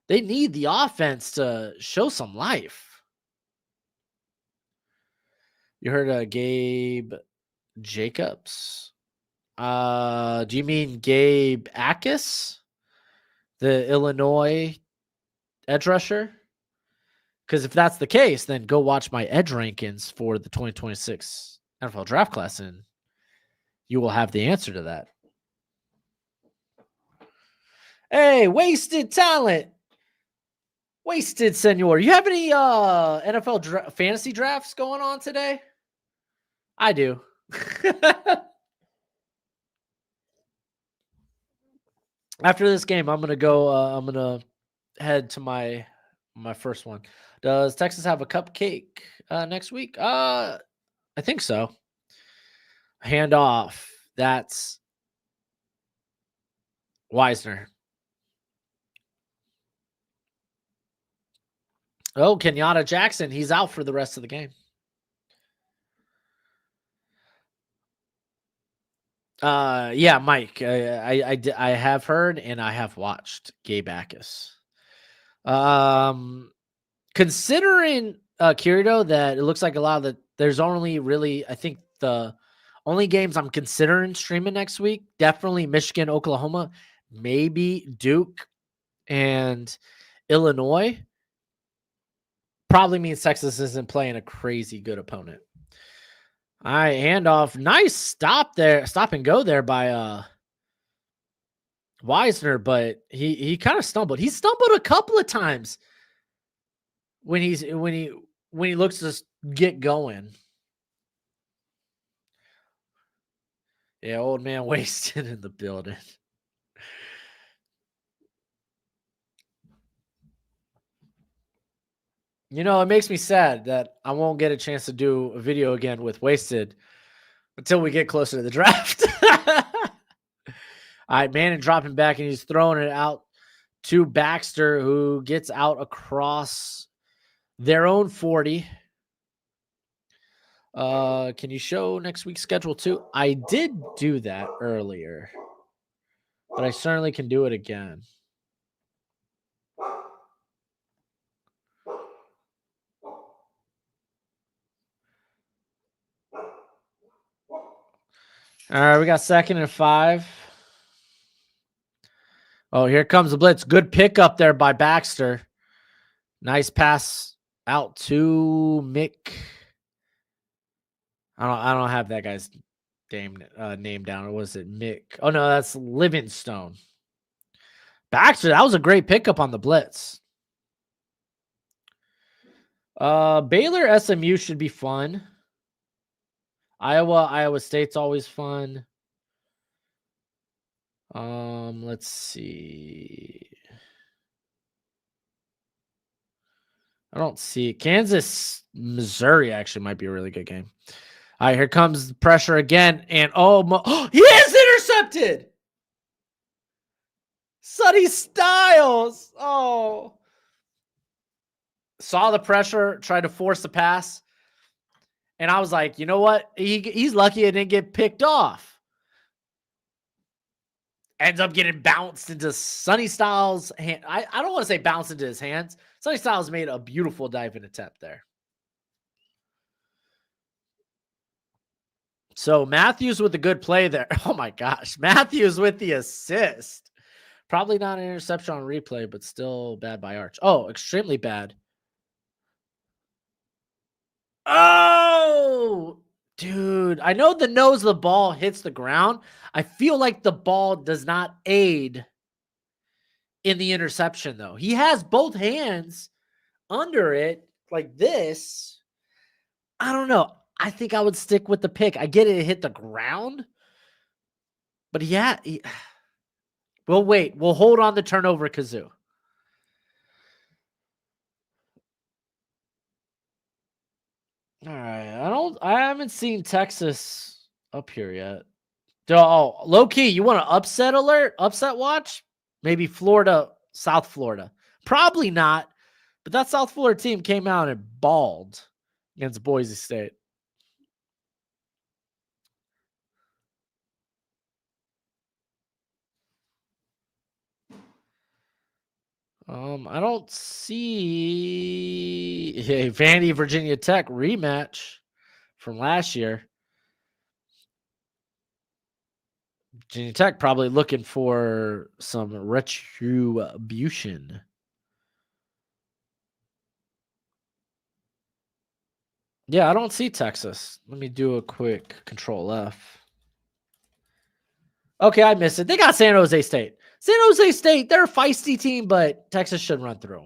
they need the offense to show some life. You heard Gabe Jacobs? Do you mean Gabe Akis, the Illinois edge rusher? Because if that's the case, then go watch my edge rankings for the 2026 NFL draft class, and you will have the answer to that. Hey, wasted talent. Wasted senor. You have any NFL fantasy drafts going on today? I do. After this game, I'm gonna go. I'm gonna head to my first one. Does Texas have a cupcake next week? I think so. Hand off. That's Wisner. Oh, Kenyatta Jackson. He's out for the rest of the game. Yeah, Mike. I have heard and I have watched Gabe Akis. Considering Kirito that it looks like a lot of there's only really, I think the only games I'm considering streaming next week, definitely Michigan, Oklahoma, maybe Duke and Illinois. Probably means Texas isn't playing a crazy good opponent. All right, handoff. Nice stop there. Stop and go there by Wisner, but he kind of stumbled. He stumbled a couple of times when he looks to get going. Yeah, old man wasted in the building. You know, it makes me sad that I won't get a chance to do a video again with Wasted until we get closer to the draft. All right, Manning dropping back, and he's throwing it out to Baxter, who gets out across their own 40. Can you show next week's schedule too? I did do that earlier, but I certainly can do it again. All right, we got 2nd and 5. Oh, here comes the blitz. Good pickup there by Baxter. Nice pass out to Mick. I don't have that guy's name down. Or was it Mick? Oh no, that's Livingstone. Baxter, that was a great pickup on the blitz. Baylor SMU should be fun. Iowa State's always fun. Let's see. I don't see it. Kansas, Missouri actually might be a really good game. All right, here comes the pressure again. And he is intercepted. Sonny Styles. Oh. Saw the pressure, tried to force the pass. And I was like, you know what? He's lucky it didn't get picked off. Ends up getting bounced into Sonny Styles' hand. I don't want to say bounced into his hands. Sonny Styles made a beautiful diving attempt there. So Matthews with a good play there. Oh my gosh. Matthews with the assist. Probably not an interception on replay, but still bad by Arch. Oh, extremely bad. Oh, dude. I know the nose of the ball hits the ground. I feel like the ball does not aid in the interception, though. He has both hands under it like this. I don't know. I think I would stick with the pick. I get it hit the ground, but yeah. We'll wait. We'll hold on the turnover, Kazoo. All right. I haven't seen Texas up here yet. Oh, low key, you want an upset alert? Upset watch? Maybe Florida, South Florida. Probably not, but that South Florida team came out and balled against Boise State. I don't see a Vandy Virginia Tech rematch from last year. Virginia Tech probably looking for some retribution. Yeah, I don't see Texas. Let me do a quick Control F. Okay, I missed it. They got San Jose State. San Jose State, they're a feisty team, but Texas should run through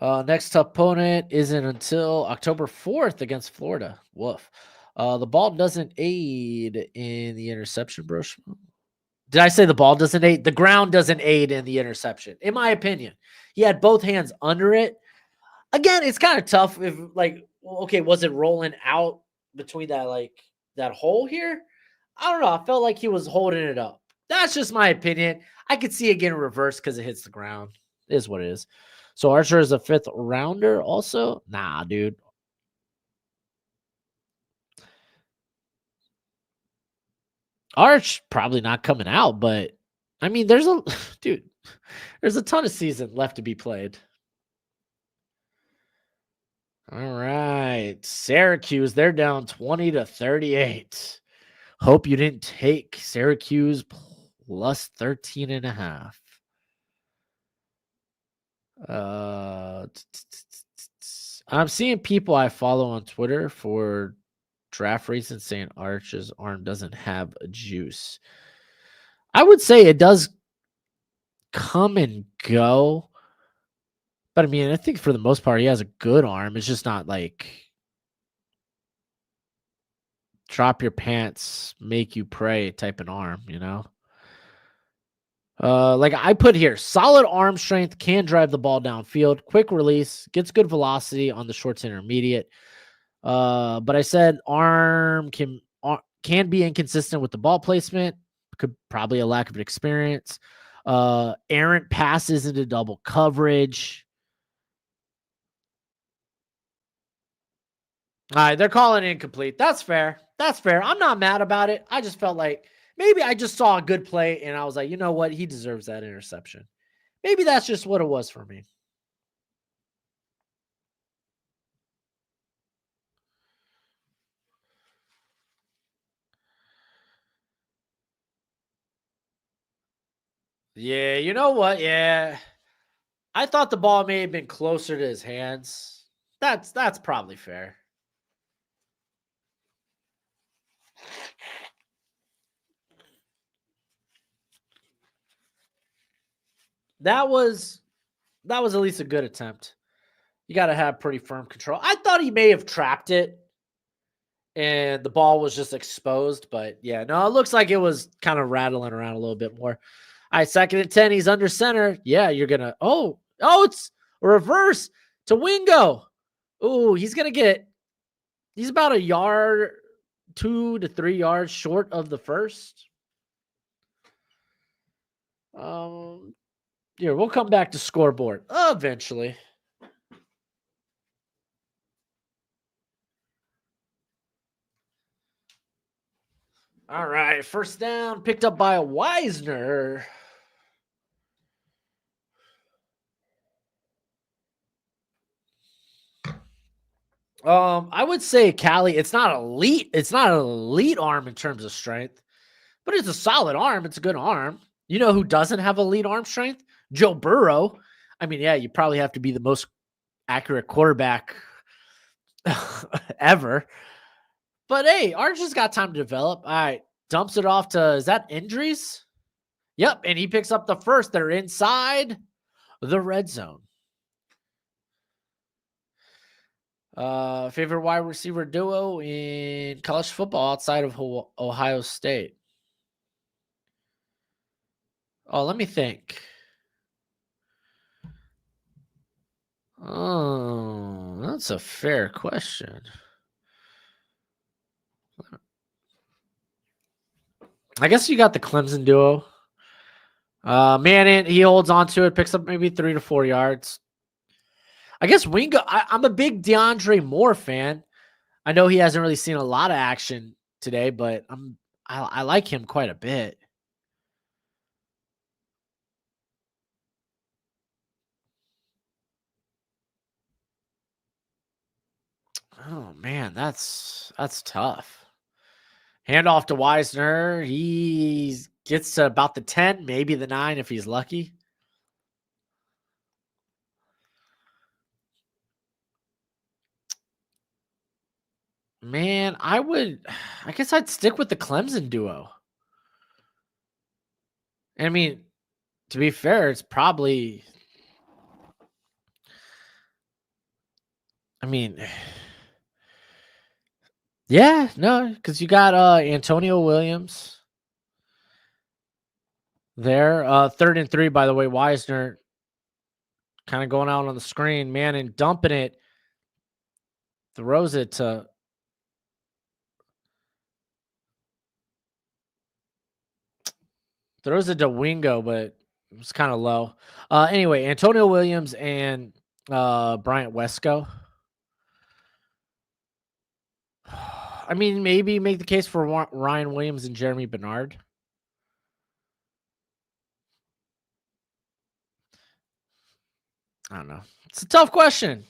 them. Next opponent isn't until October 4th against Florida. Woof. The ball doesn't aid in the interception, Broshmo. Did I say the ball doesn't aid? The ground doesn't aid in the interception, in my opinion. He had both hands under it. Again, it's kind of tough if, like, okay, was it rolling out between that hole here? I don't know. I felt like he was holding it up. That's just my opinion. I could see it getting reversed because it hits the ground. It is what it is. So Archer is a 5th rounder also? Nah, dude. Arch probably not coming out, but I mean, there's a ton of season left to be played. All right. Syracuse, they're down 20-38. Hope you didn't take Syracuse plus 13.5. I'm seeing people I follow on Twitter for draft reasons saying Arch's arm doesn't have a juice. I would say it does come and go. But I mean, I think for the most part, he has a good arm. It's just not like drop your pants, make you pray type of arm, you know? Like I put here, solid arm strength, can drive the ball downfield, quick release, gets good velocity on the short to intermediate. But I said arm can be inconsistent with the ball placement, could probably a lack of experience. Errant passes into double coverage. All right, they're calling it incomplete. That's fair. That's fair. I'm not mad about it. I just felt like maybe I just saw a good play and I was like, you know what? He deserves that interception. Maybe that's just what it was for me. Yeah, you know what? Yeah. I thought the ball may have been closer to his hands. That's probably fair. That was at least a good attempt. You got to have pretty firm control. I thought he may have trapped it and the ball was just exposed, but yeah, no, it looks like it was kind of rattling around a little bit more. All right, 2nd and 10. He's under center. Yeah, you're going to, it's a reverse to Wingo. Oh, he's about a yard, 2 to 3 yards short of the first. Here, we'll come back to scoreboard eventually. All right, first down picked up by a Wisner. I would say Cali. It's not elite. It's not an elite arm in terms of strength, but it's a solid arm. It's a good arm. You know who doesn't have elite arm strength? Joe Burrow. I mean, yeah, you probably have to be the most accurate quarterback ever. But hey, Archer's got time to develop. All right, dumps it off to, is that injuries? Yep, and he picks up the first. They're inside the red zone. Favorite wide receiver duo in college football outside of Ohio State? Oh, let me think. Oh, that's a fair question. I guess you got the Clemson duo. Manning, he holds on to it, picks up maybe 3 to 4 yards. I guess Wingo, I'm a big DeAndre Moore fan. I know he hasn't really seen a lot of action today, but I like him quite a bit. Oh man, that's tough. Handoff to Weisner. He gets to about the 10, maybe the 9 if he's lucky. Man, I guess I'd stick with the Clemson duo. I mean, to be fair, it's probably, I mean, yeah, no, because you got Antonio Williams there. 3rd and 3, by the way. Weisner kind of going out on the screen, man, and dumping it. Throws it to Wingo, but it was kind of low. Anyway, Antonio Williams and Bryant Wesco. I mean, maybe make the case for Ryan Williams and Jeremy Bernard. I don't know. It's a tough question.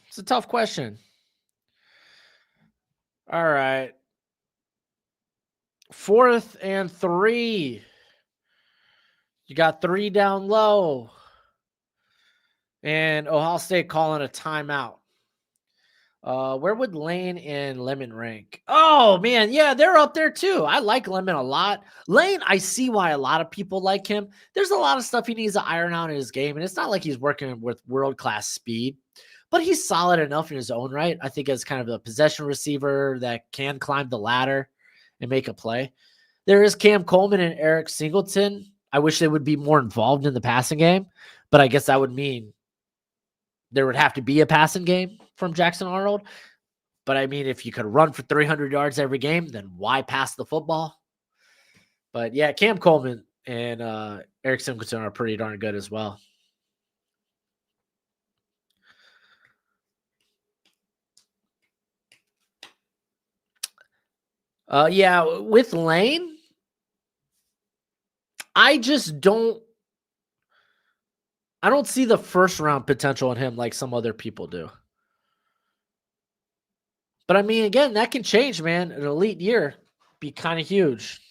All right. 4th and 3. You got 3 down low. And Ohio State calling a timeout. Where would Lane and Lemon rank? Oh, man. Yeah, they're up there too. I like Lemon a lot. Lane, I see why a lot of people like him. There's a lot of stuff he needs to iron out in his game, and it's not like he's working with world-class speed, but he's solid enough in his own right. I think as kind of a possession receiver that can climb the ladder and make a play. There is Cam Coleman and Eric Singleton. I wish they would be more involved in the passing game, but I guess that would mean there would have to be a passing game from Jackson Arnold. But I mean, if you could run for 300 yards every game, then why pass the football? But yeah, Cam Coleman and Eric Singleton are pretty darn good as well. Yeah, with Lane, I don't see the first round potential in him like some other people do. But I mean, again, that can change, man. An elite year be kind of huge.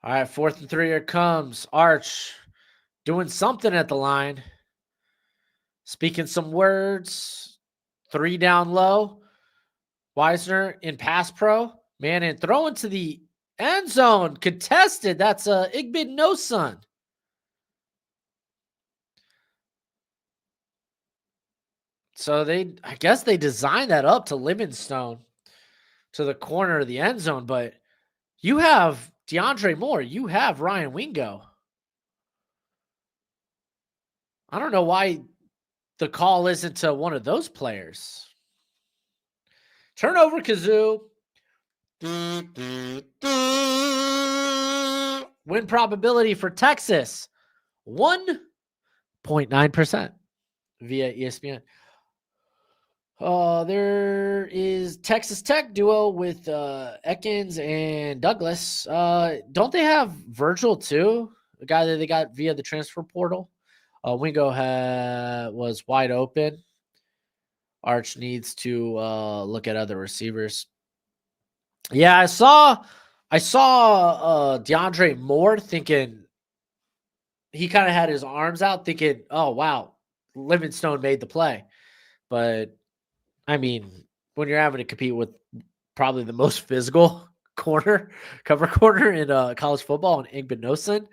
All right, 4th and 3, here comes Arch doing something at the line. Speaking some words. 3 down low. Weisner in pass pro. Man, and throwing to the end zone. Contested. That's Igbid Nosun. So I guess they designed that up to Livingstone to the corner of the end zone, but you have DeAndre Moore. You have Ryan Wingo. I don't know why the call isn't to one of those players. Turnover, Kazoo. Win probability for Texas, 1.9% via ESPN. There is Texas Tech duo with Ekins and Douglas. Don't they have Virgil too? The guy that they got via the transfer portal. Wingo was wide open. Arch needs to look at other receivers. Yeah, I saw DeAndre Moore thinking he kind of had his arms out, thinking, "Oh wow, Livingstone made the play." But I mean, when you're having to compete with probably the most physical cover corner in college football, and Igbinosun,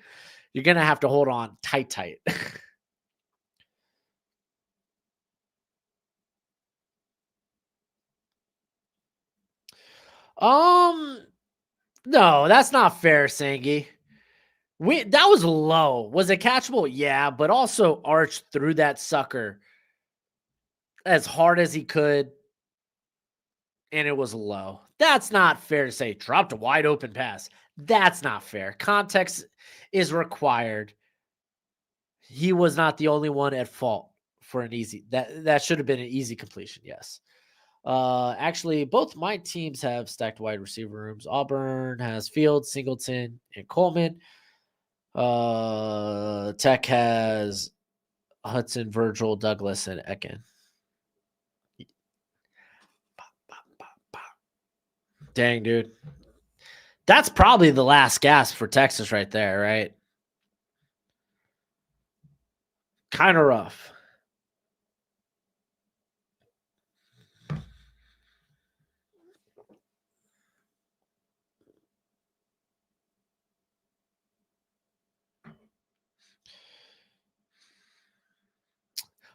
you're gonna have to hold on tight. um, no, that's not fair, Sangi. That was low. Was it catchable? Yeah, but also Arch threw that sucker as hard as he could, and it was low. That's not fair to say. Dropped a wide open pass. That's not fair. Context is required. He was not the only one at fault for an easy. That should have been an easy completion. Yes. Actually, both my teams have stacked wide receiver rooms. Auburn has Fields, Singleton, and Coleman. Tech has Hudson, Virgil, Douglas, and Ekin. Dang, dude. That's probably the last gasp for Texas right there, right? Kind of rough.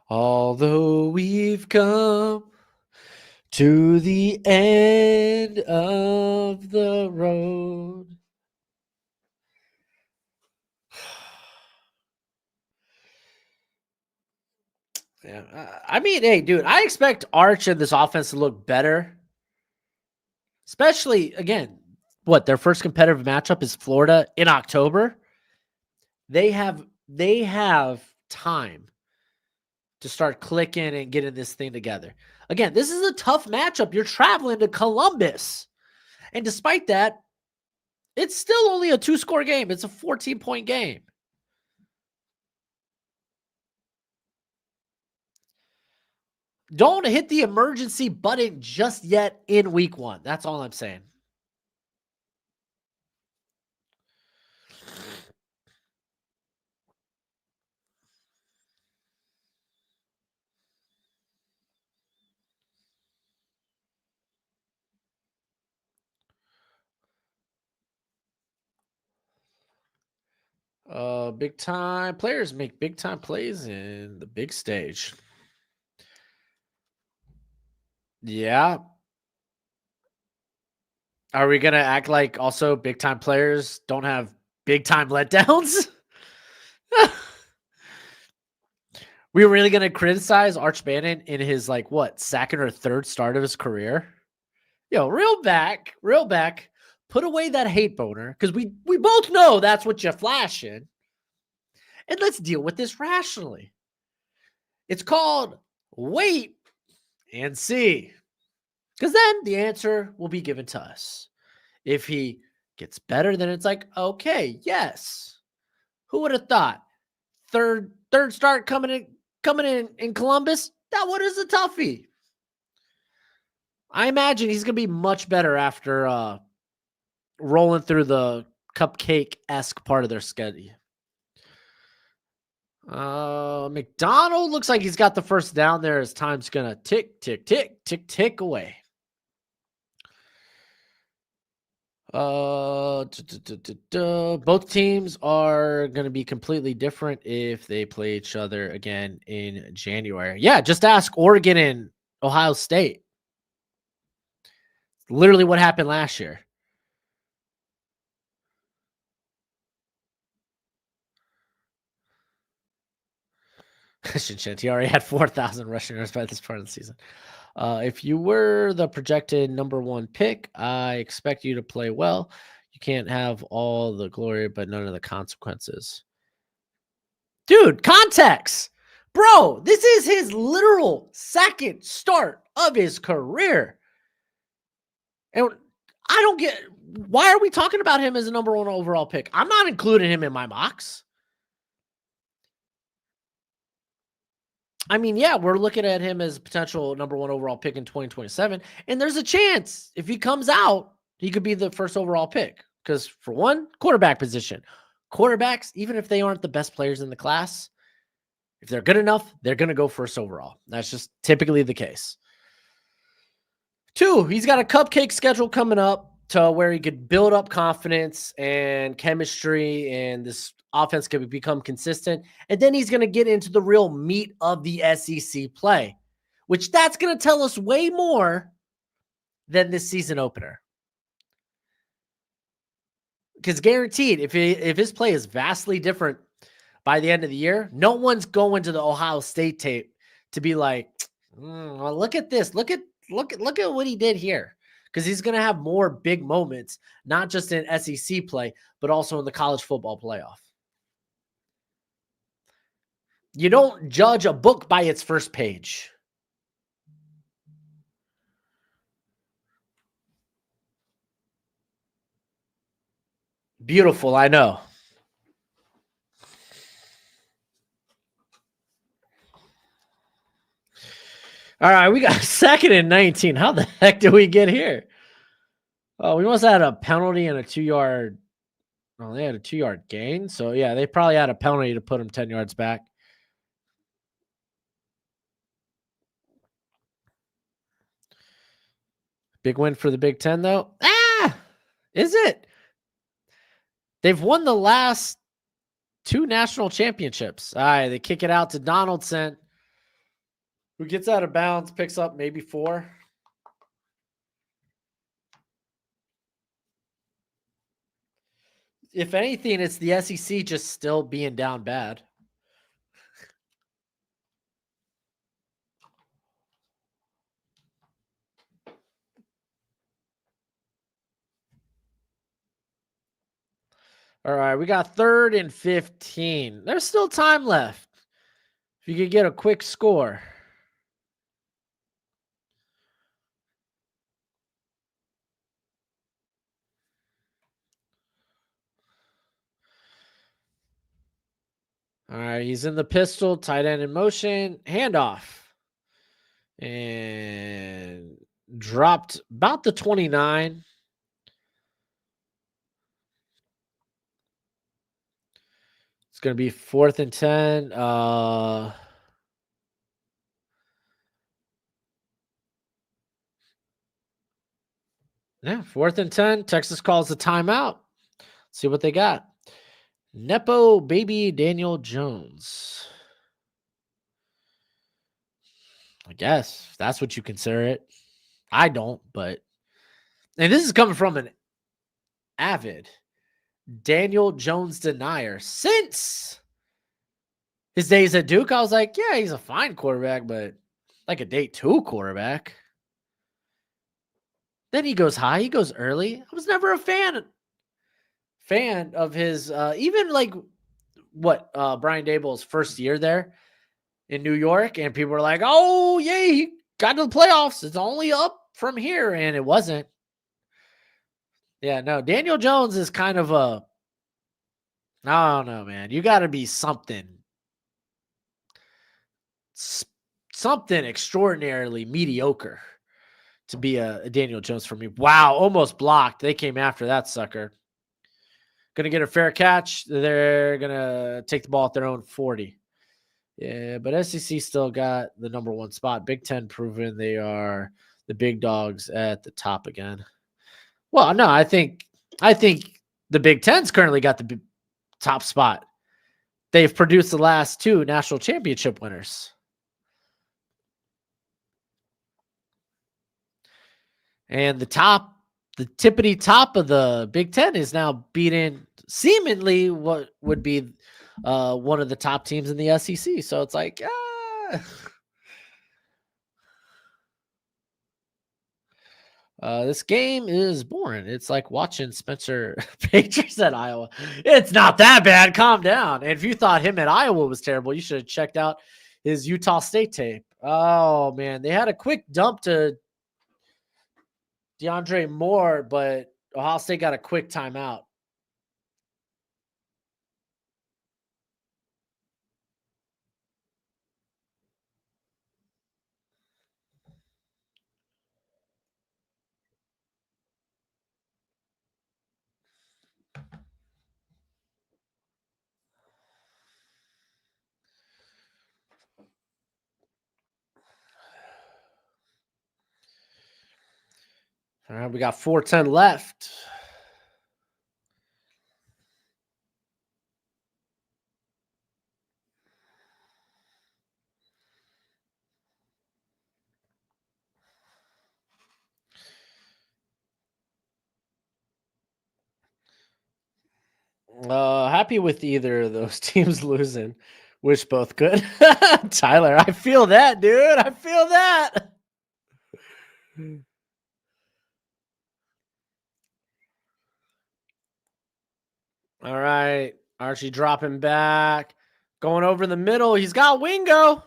Although we've come to the end of the road. Yeah, I mean, hey, dude, I expect Arch and this offense to look better. Especially, again, their first competitive matchup is Florida in October. They have time to start clicking and getting this thing together. Again, this is a tough matchup. You're traveling to Columbus. And despite that, it's still only a 2-score game. It's a 14-point game. Don't hit the emergency button just yet in week 1. That's all I'm saying. Big time players make big time plays in the big stage. Yeah. Are we gonna act like also big time players don't have big time letdowns? We were really gonna criticize Arch Bannon in his second or third start of his career? Yo, real back. Put away that hate boner because we both know that's what you're flashing. And let's deal with this rationally. It's called wait and see. Because then the answer will be given to us. If he gets better, then it's like, okay, yes. Who would have thought? Third start coming in Columbus? That one is a toughie. I imagine he's gonna be much better after rolling through the cupcake-esque part of their schedule. McDonald looks like he's got the first down there as time's gonna tick away. Both teams are going to be completely different if they play each other again in January. Yeah, just ask Oregon and Ohio State. Literally what happened last year. He already had 4,000 rushing yards by this part of the season. If you were the projected number 1 pick, I expect you to play well. You can't have all the glory, but none of the consequences. Dude, context. Bro, this is his literal second start of his career. And I don't get, why are we talking about him as a number 1 overall pick? I'm not including him in my mocks. I mean, yeah, we're looking at him as potential number 1 overall pick in 2027. And there's a chance if he comes out, he could be the first overall pick. Because for one, quarterback position. Quarterbacks, even if they aren't the best players in the class, if they're good enough, they're going to go first overall. That's just typically the case. 2, he's got a cupcake schedule coming up to where he could build up confidence and chemistry, and this offense could become consistent. And then he's going to get into the real meat of the SEC play, which that's going to tell us way more than this season opener. Because guaranteed, if his play is vastly different by the end of the year, no one's going to the Ohio State tape to be like, well, look at this. Look at what he did here. Because he's going to have more big moments, not just in SEC play, but also in the college football playoff. You don't judge a book by its first page. Beautiful, I know. All right, we got 2nd and 19. How the heck did we get here? Oh, we must have had a penalty and a 2-yard. Well, they had a 2-yard gain. So, yeah, they probably had a penalty to put them 10 yards back. Big win for the Big Ten, though. Is it? They've won the last 2 national championships. All right, they kick it out to Donaldson, who gets out of bounds, picks up maybe 4. If anything, it's the SEC just still being down bad. All right, we got 3rd and 15. There's still time left. If you could get a quick score. All right, he's in the pistol, tight end in motion, handoff. And dropped about the 29. It's going to be 4th and 10. Yeah, 4th and 10. Texas calls the timeout. See what they got. Nepo baby Daniel Jones. I guess if that's what you consider it. I don't, but. And this is coming from an avid Daniel Jones denier. Since his days at Duke, I was like, yeah, he's a fine quarterback, but like a day 2 quarterback. Then he goes high, he goes early. I was never a fan of his, even like what Brian Daboll's first year there in New York, and people were like, oh, yay, he got to the playoffs. It's only up from here, and it wasn't. Yeah, no, Daniel Jones is kind of a, I don't know, man. You got to be something extraordinarily mediocre to be a Daniel Jones for me. Wow, almost blocked. They came after that sucker. Going to get a fair catch. They're going to take the ball at their own 40. Yeah, but SEC still got the number 1 spot. Big Ten proven they are the big dogs at the top again. Well, no, I think the Big Ten's currently got the top spot. They've produced the last 2 national championship winners. And the tippity top of the Big Ten is now beating seemingly what would be one of the top teams in the SEC. So it's like, this game is boring. It's like watching Spencer Patriots at Iowa. It's not that bad. Calm down. And if you thought him at Iowa was terrible, you should have checked out his Utah State tape. Oh, man. They had a quick dump to DeAndre Moore, but Ohio State got a quick timeout. All right, we got 410 left. Happy with either of those teams losing. Wish both could. Tyler, I feel that, dude. I feel that. All right. Archie dropping back. Going over the middle. He's got Wingo.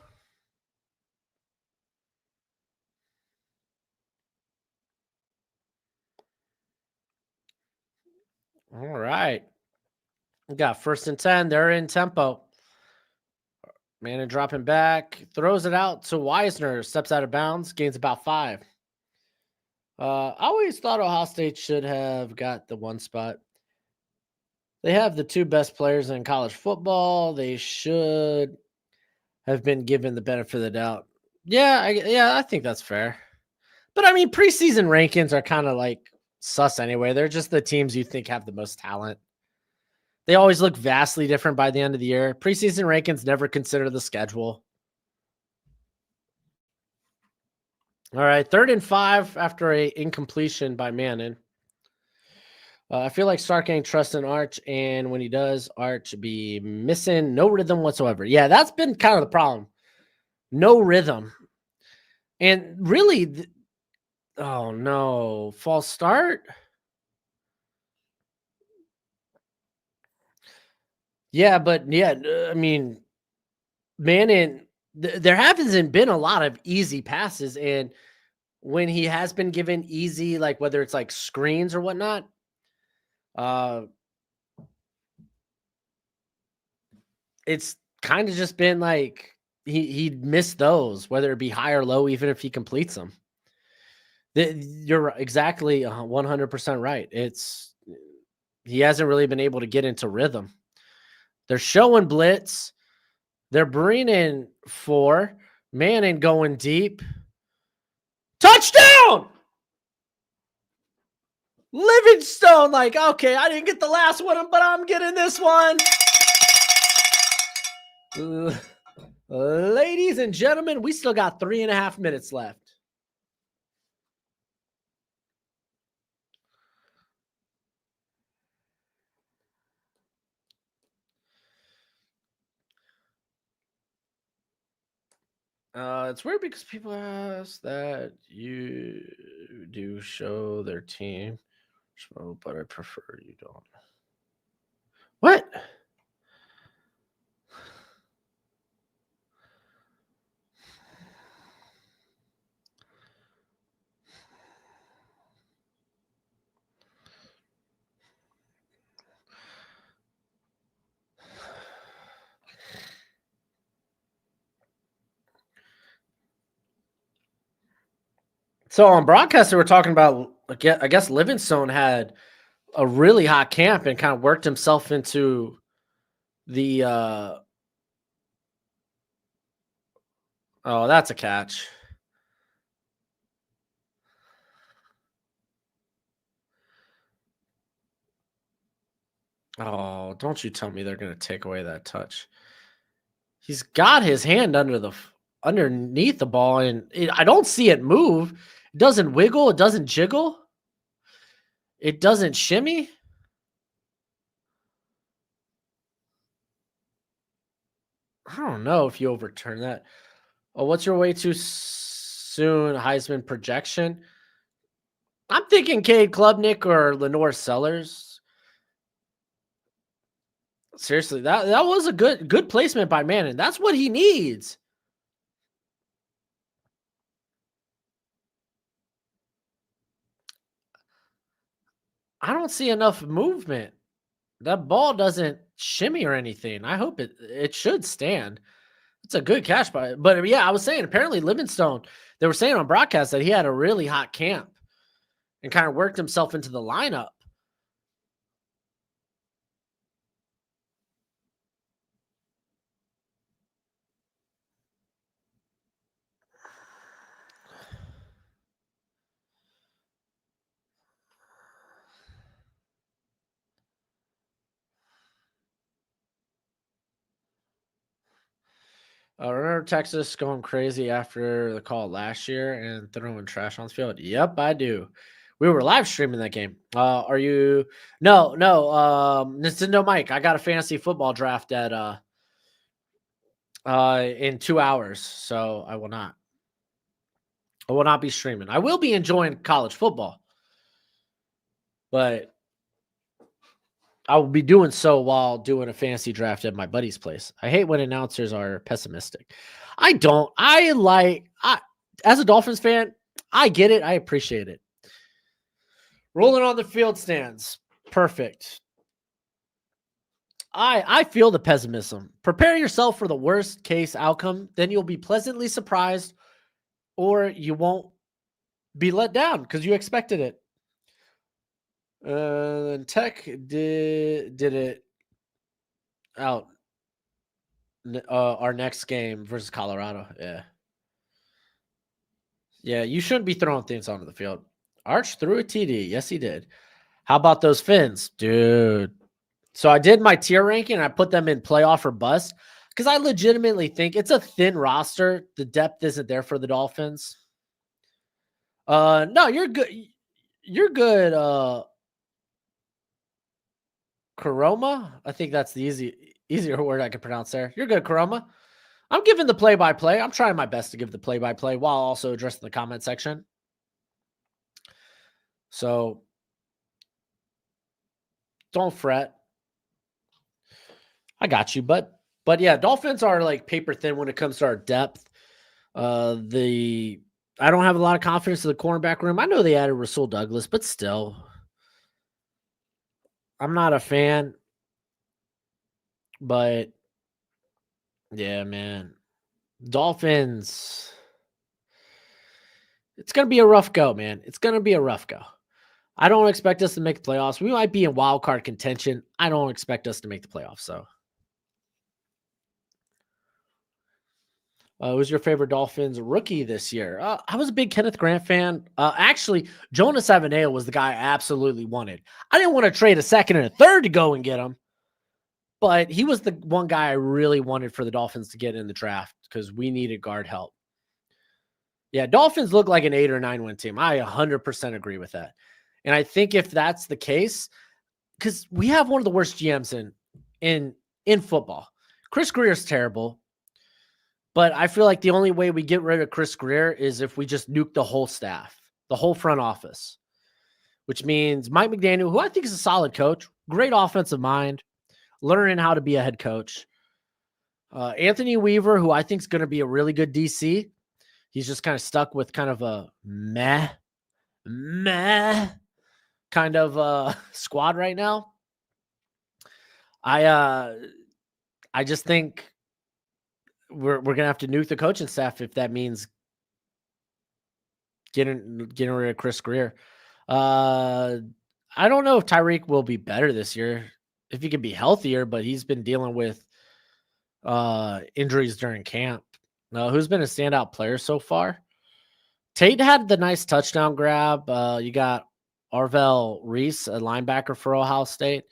All right. We got 1st and 10. They're in tempo. Manning dropping back. Throws it out to Weisner. Steps out of bounds. Gains about 5. I always thought Ohio State should have got the 1 spot. They have the 2 best players in college football. They should have been given the benefit of the doubt. Yeah, I think that's fair. But I mean, preseason rankings are kind of like sus anyway. They're just the teams you think have the most talent. They always look vastly different by the end of the year. Preseason rankings never consider the schedule. All right, 3rd and 5 after a incompletion by Manning. I feel like Stark ain't trusting Arch, and when he does, Arch be missing no rhythm whatsoever. Yeah, that's been kind of the problem. No rhythm. And really, oh no, false start? Yeah, but yeah, I mean, Manning, there hasn't been a lot of easy passes, and when he has been given easy, like whether it's like screens or whatnot, uh, it's kind of just been like he'd miss those, whether it be high or low, even if he completes them. You're exactly 100% right. He hasn't really been able to get into rhythm. They're showing blitz. They're bringing 4. Manning going deep. Touchdown! Livingstone, like, okay, I didn't get the last one, but I'm getting this one. Ladies and gentlemen, we still got 3.5 minutes left. It's weird because people ask that you do show their team, but I prefer you don't. What? So on broadcast, they were talking about, I guess Livingstone had a really hot camp and kind of worked himself into the oh, that's a catch. Oh, don't you tell me they're going to take away that touch. He's got his hand underneath the ball, and I don't see it move. It doesn't wiggle. It doesn't jiggle. It doesn't shimmy. I don't know if you overturn that. Oh, what's your way too soon Heisman projection? I'm thinking Cade Klubnik or Lenore Sellers. Seriously, that was a good placement by Manning. That's what he needs. I don't see enough movement. That ball doesn't shimmy or anything. I hope it should stand. It's a good catch but yeah, I was saying apparently Livingstone, they were saying on broadcast that he had a really hot camp and kind of worked himself into the lineup. Remember Texas going crazy after the call last year and throwing trash on the field? Yep, I do. We were live streaming that game. Are you? No. Nintendo Mike, I got a fantasy football draft at in 2 hours, so I will not. I will not be streaming. I will be enjoying college football, but I will be doing so while doing a fantasy draft at my buddy's place. I hate when announcers are pessimistic. I don't. As a Dolphins fan, I get it. I appreciate it. Rolling on the field stands. Perfect. I feel the pessimism. Prepare yourself for the worst case outcome, then you'll be pleasantly surprised, or you won't be let down because you expected it. Tech did it out our next game versus Colorado. Yeah, you shouldn't be throwing things onto the field. Arch threw a TD. Yes, he did. How about those Fins? Dude. So I did my tier ranking and I put them in playoff or bust because I legitimately think it's a thin roster. The depth isn't there for the Dolphins. No, you're good. You're good. Karoma. I think that's the easier word I can pronounce there. You're good, Karoma. I'm giving the play-by-play. I'm trying my best to give the play-by-play while also addressing the comment section. So don't fret. I got you, but yeah, Dolphins are like paper thin when it comes to our depth. I don't have a lot of confidence in the cornerback room. I know they added Rasul Douglas, but still, I'm not a fan. But yeah, man, Dolphins. It's gonna be a rough go, man. It's gonna be a rough go. I don't expect us to make the playoffs. We might be in wild card contention. I don't expect us to make the playoffs. So, who's your favorite Dolphins rookie this year? I was a big Kenneth Grant fan. Actually, Jonas Avenel was the guy I absolutely wanted. I didn't want to trade a second and a third to go and get him, but he was the one guy I really wanted for the Dolphins to get in the draft because we needed guard help. Yeah, Dolphins look like an 8 or 9 win team. I 100% agree with that. And I think if that's the case, because we have one of the worst GMs in football. Chris Greer's terrible, but I feel like the only way we get rid of Chris Greer is if we just nuke the whole staff, the whole front office, which means Mike McDaniel, who I think is a solid coach, great offensive mind, learning how to be a head coach. Anthony Weaver, who I think is going to be a really good DC. He's just kind of stuck with kind of a meh kind of squad right now. I just think we're gonna have to nuke the coaching staff if that means getting rid of Chris Greer. I don't know if Tyreek will be better this year, if he can be healthier, but he's been dealing with injuries during camp. Who's been a standout player so far? Tate had the nice touchdown grab. You got Arvell Reese, a linebacker for Ohio State.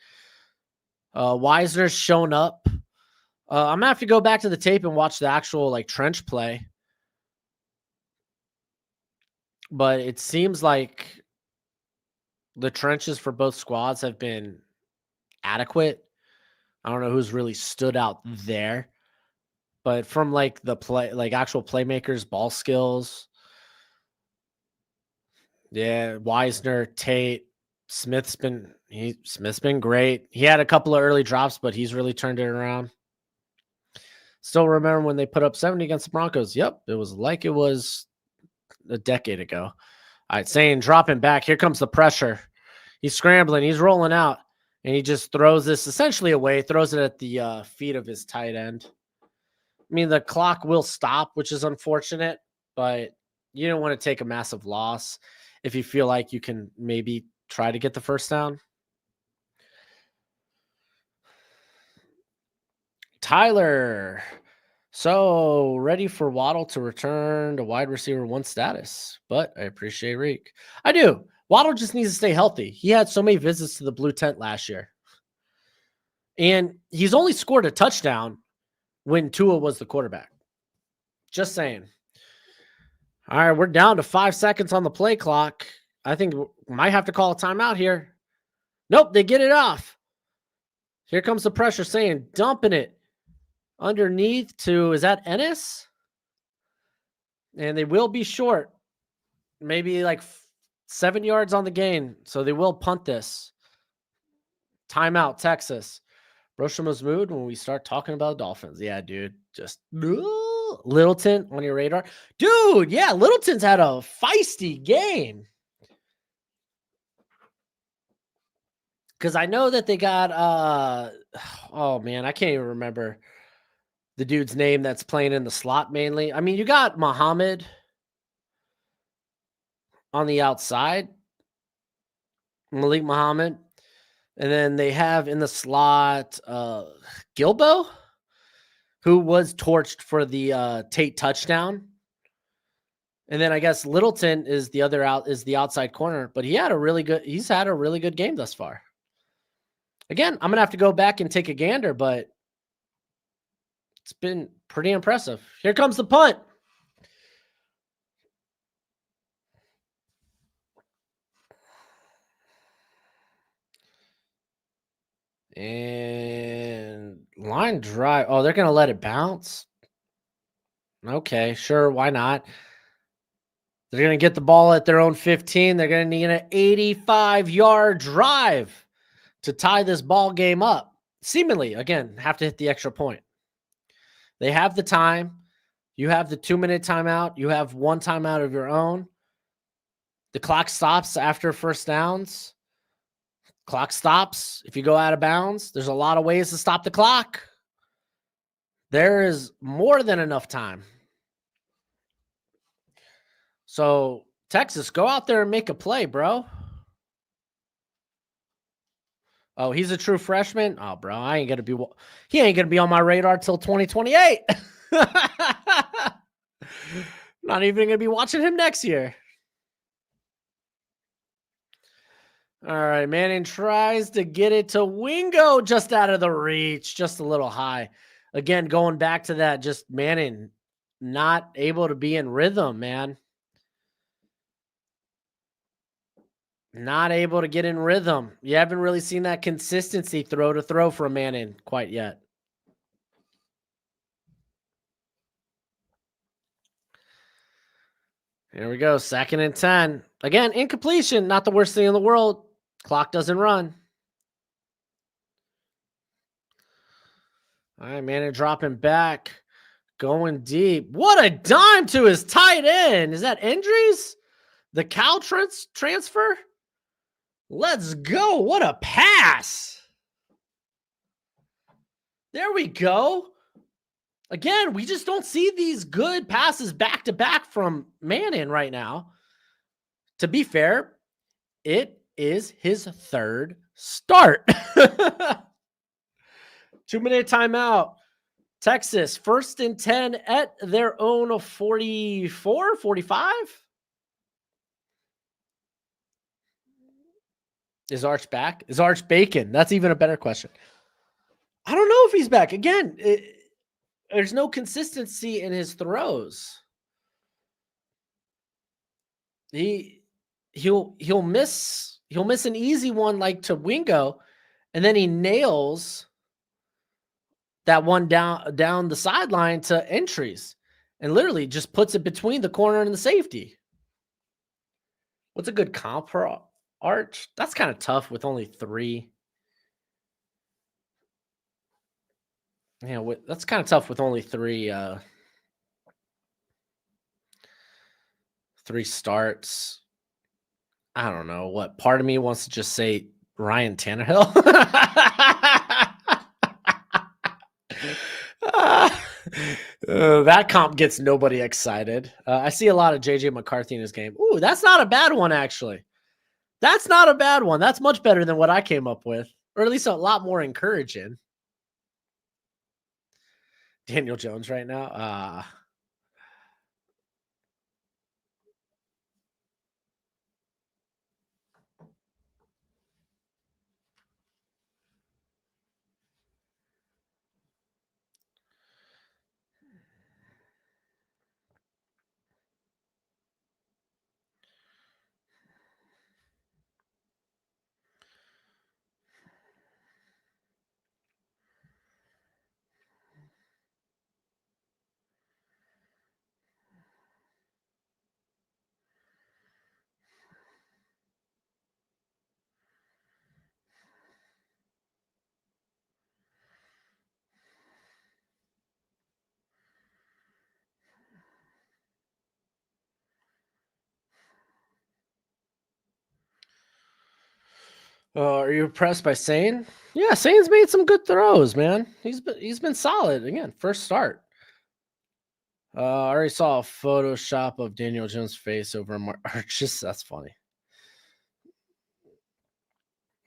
Wisner's shown up. I'm gonna have to go back to the tape and watch the actual like trench play. But it seems like the trenches for both squads have been adequate. I don't know who's really stood out there. But from like the play, like actual playmakers, ball skills. Yeah, Wisner, Tate, Smith's been great. He had a couple of early drops, but he's really turned it around. Still remember when they put up 70 against the Broncos? Yep, it was like it was a decade ago. All right, Sane dropping back. Here comes the pressure. He's scrambling. He's rolling out, and he just throws this essentially away, throws it at the feet of his tight end. I mean, the clock will stop, which is unfortunate, but you don't want to take a massive loss if you feel like you can maybe try to get the first down. Tyler. So ready for Waddle to return to wide receiver 1 status, but I appreciate Reek. I do. Waddle just needs to stay healthy. He had so many visits to the blue tent last year. And he's only scored a touchdown when Tua was the quarterback. Just saying. All right, we're down to 5 seconds on the play clock. I think we might have to call a timeout here. Nope, they get it off. Here comes the pressure saying, dumping it underneath to, is that Ennis? And they will be short. Maybe like 7 yards on the gain. So they will punt this. Timeout, Texas. Broshmo's mood when we start talking about Dolphins. Yeah, dude. Just Littleton on your radar. Dude, yeah, Littleton's had a feisty game. Because I know that they got oh man, I can't even remember the dude's name that's playing in the slot mainly. I mean, you got Muhammad on the outside, Malik Muhammad. And then they have in the slot Gilbo, who was torched for the Tate touchdown. And then I guess Littleton is the outside corner, but he's had a really good game thus far. Again, I'm gonna have to go back and take a gander, but it's been pretty impressive. Here comes the punt. And line drive. Oh, they're gonna let it bounce. Okay, sure, why not? They're going to get the ball at their own 15. They're going to need an 85-yard drive to tie this ball game up. Seemingly, again, have to hit the extra point. They have the time. You have the 2-minute timeout. You have 1 timeout of your own. The clock stops after first downs. Clock stops if you go out of bounds. There's a lot of ways to stop the clock. There is more than enough time. So, Texas, go out there and make a play, bro. Oh, he's a true freshman? Oh, bro, he ain't going to be on my radar till 2028. Not even going to be watching him next year. All right, Manning tries to get it to Wingo just out of the reach, just a little high. Again, going back to that, just Manning not able to be in rhythm, man. Not able to get in rhythm. You haven't really seen that consistency throw to throw from Manning quite yet. Here we go. 2nd and 10. Again, incompletion. Not the worst thing in the world. Clock doesn't run. All right, Manning dropping back. Going deep. What a dime to his tight end. Is that Endries? The Cal transfer? Let's go. What a pass. There we go. Again, we just don't see these good passes back to back from Manning right now. To be fair, it is his 3rd start. 2-minute timeout. Texas, 1st and 10 at their own 44, 45. Is Arch back? Is Arch Bacon? That's even a better question. I don't know if he's back. Again, there's no consistency in his throws. He'll miss an easy one like to Wingo, and then he nails that one down the sideline to Entries, and literally just puts it between the corner and the safety. What's a good comp for Arch? That's kind of tough with only 3. Yeah, that's kind of tough with only 3 starts. I don't know what part of me wants to just say Ryan Tannehill. That comp gets nobody excited. I see a lot of JJ McCarthy in his game. Ooh, that's not a bad one, actually. That's not a bad one. That's much better than what I came up with, or at least a lot more encouraging. Daniel Jones right now. Are you impressed by Sane? Yeah, Sane's made some good throws, man. He's been solid again. First start. I already saw a Photoshop of Daniel Jones' face over Arches. That's funny.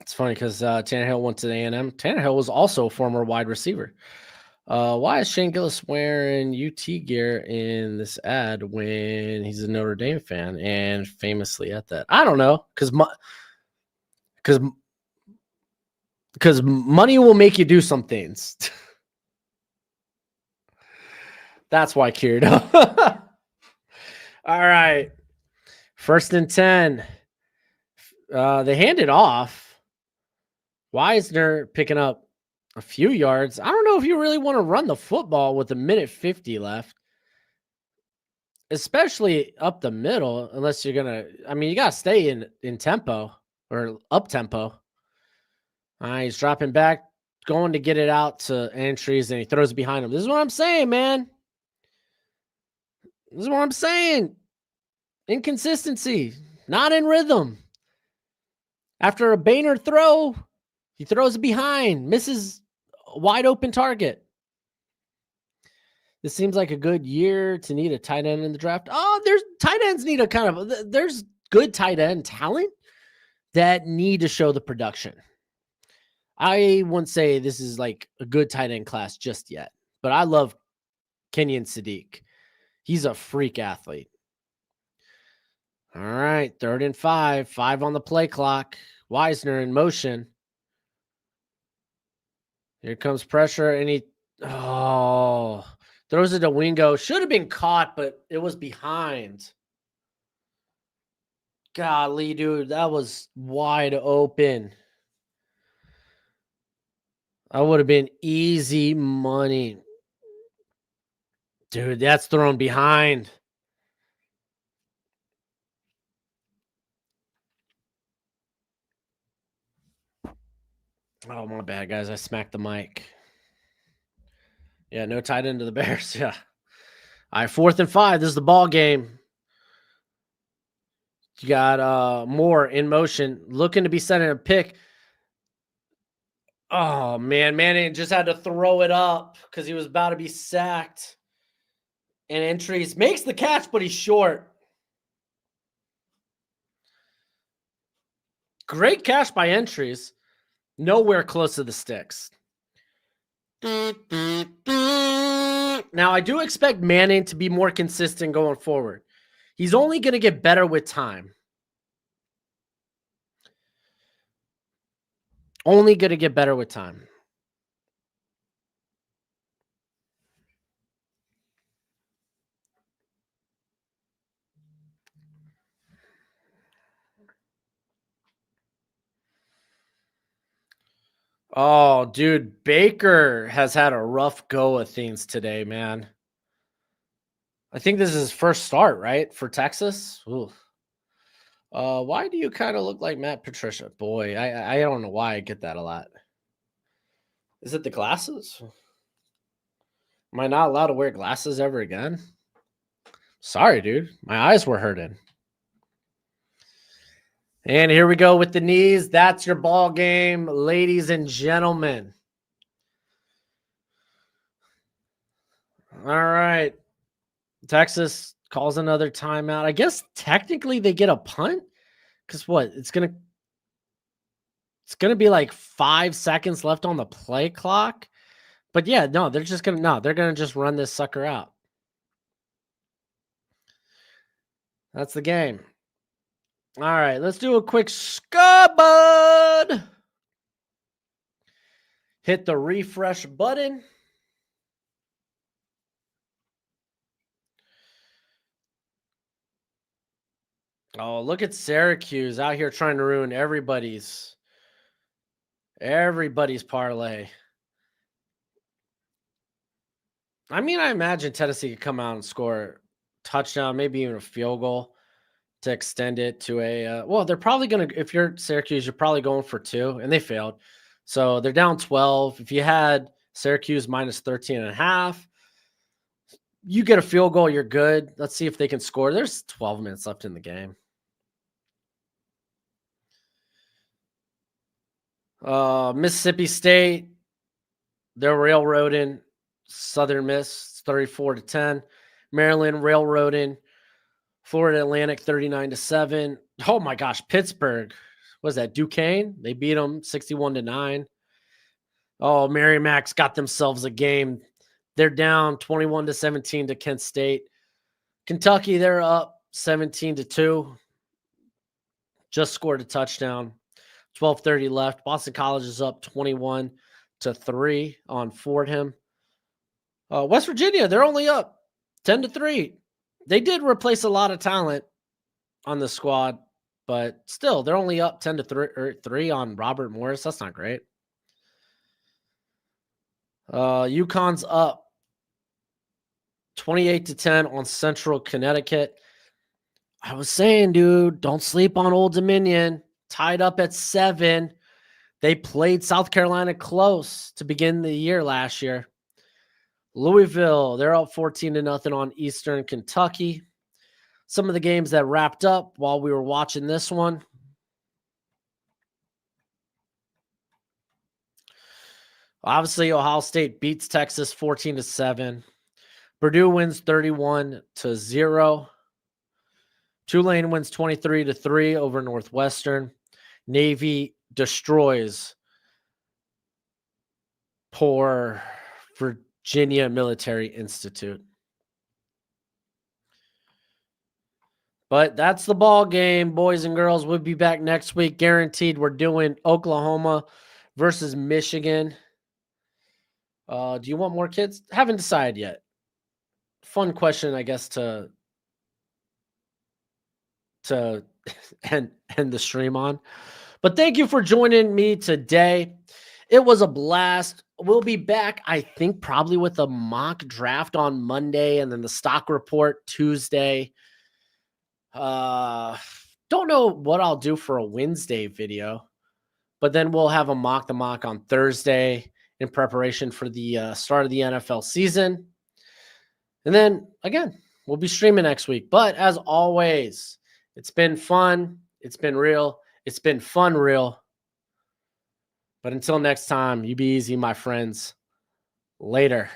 It's funny because Tannehill went to the A&M. Tannehill was also a former wide receiver. Why is Shane Gillis wearing UT gear in this ad when he's a Notre Dame fan and famously at that? I don't know, because money will make you do some things. That's why, Kirito. All right. 1st and 10. They hand it off. Wisner picking up a few yards. I don't know if you really want to run the football with 1:50 left, especially up the middle, unless you're going to, I mean, you got to stay in tempo or up tempo. He's dropping back, going to get it out to entries, and he throws it behind him. This is what I'm saying, man. This is what I'm saying. Inconsistency, not in rhythm. After a Boehner throw, he throws it behind, misses a wide open target. This seems like a good year to need a tight end in the draft. Oh, there's tight ends need a kind of, there's good tight end talent that need to show the production. I wouldn't say this is like a good tight end class just yet, but I love Kenyon Sadiq. He's a freak athlete. All right, 3rd and 5, 5 on the play clock. Wisner in motion. Here comes pressure, and he throws it to Wingo. Should have been caught, but it was behind. Golly, dude, that was wide open. That would have been easy money. Dude, that's thrown behind. Oh, my bad, guys. I smacked the mic. Yeah, no tight end to the Bears. Yeah. All right, 4th and 5. This is the ball game. You got Moore in motion, looking to be setting a pick. Oh, man. Manning just had to throw it up because he was about to be sacked. And entries makes the catch, but he's short. Great catch by entries. Nowhere close to the sticks. Now, I do expect Manning to be more consistent going forward. He's only going to get better with time. Only going to get better with time. Oh, dude, Baker has had a rough go of things today, man. I think this is his first start, right, for Texas? Ooh. Why do you kind of look like Matt Patricia? Boy, I don't know why I get that a lot. Is it the glasses? Am I not allowed to wear glasses ever again? Sorry, dude. My eyes were hurting. And here we go with the knees. That's your ball game, ladies and gentlemen. All right. Texas calls another timeout. I guess technically they get a punt. Because what? It's gonna be like 5 seconds left on the play clock. But yeah, no, they're gonna just run this sucker out. That's the game. All right, let's do a quick scud. Hit the refresh button. Oh, look at Syracuse out here trying to ruin everybody's parlay. I mean, I imagine Tennessee could come out and score a touchdown, maybe even a field goal to extend it to a well, they're probably going to, if you're Syracuse, you're probably going for 2, and they failed. So they're down 12. If you had Syracuse minus 13.5, you get a field goal, you're good. Let's see if they can score. There's 12 minutes left in the game. Mississippi State, they're railroading Southern Miss 34-10. Maryland railroading Florida Atlantic 39-7. Oh my gosh, Pittsburgh. What was that? Duquesne? They beat them 61-9. Oh, Merrimack's got themselves a game. They're down 21-17 to Kent State. Kentucky, they're up 17-2. Just scored a touchdown. 12:30 left. Boston College is up 21-3 on Fordham. West Virginia, they're only up 10-3. They did replace a lot of talent on the squad, but still, they're only up 10-3 on Robert Morris. That's not great. UConn's up 28-10 on Central Connecticut. I was saying, dude, don't sleep on Old Dominion. Tied up at 7. They played South Carolina close to begin the year last year. Louisville, they're up 14-0 on Eastern Kentucky. Some of the games that wrapped up while we were watching this one. Obviously, Ohio State beats Texas 14-7. Purdue wins 31-0. Tulane wins 23-3 over Northwestern. Navy destroys poor Virginia Military Institute. But that's the ball game, boys and girls. We'll be back next week, guaranteed. We're doing Oklahoma versus Michigan. Do you want more kids? Haven't decided yet. Fun question, I guess, to end the stream on. But thank you for joining me today. It was a blast. We'll be back, I think, probably with a mock draft on Monday and then the stock report Tuesday. Don't know what I'll do for a Wednesday video, but then we'll have a mock on Thursday in preparation for the start of the NFL season. And then again, we'll be streaming next week. But as always, it's been fun. It's been real. It's been fun, real. But until next time, you be easy, my friends. Later.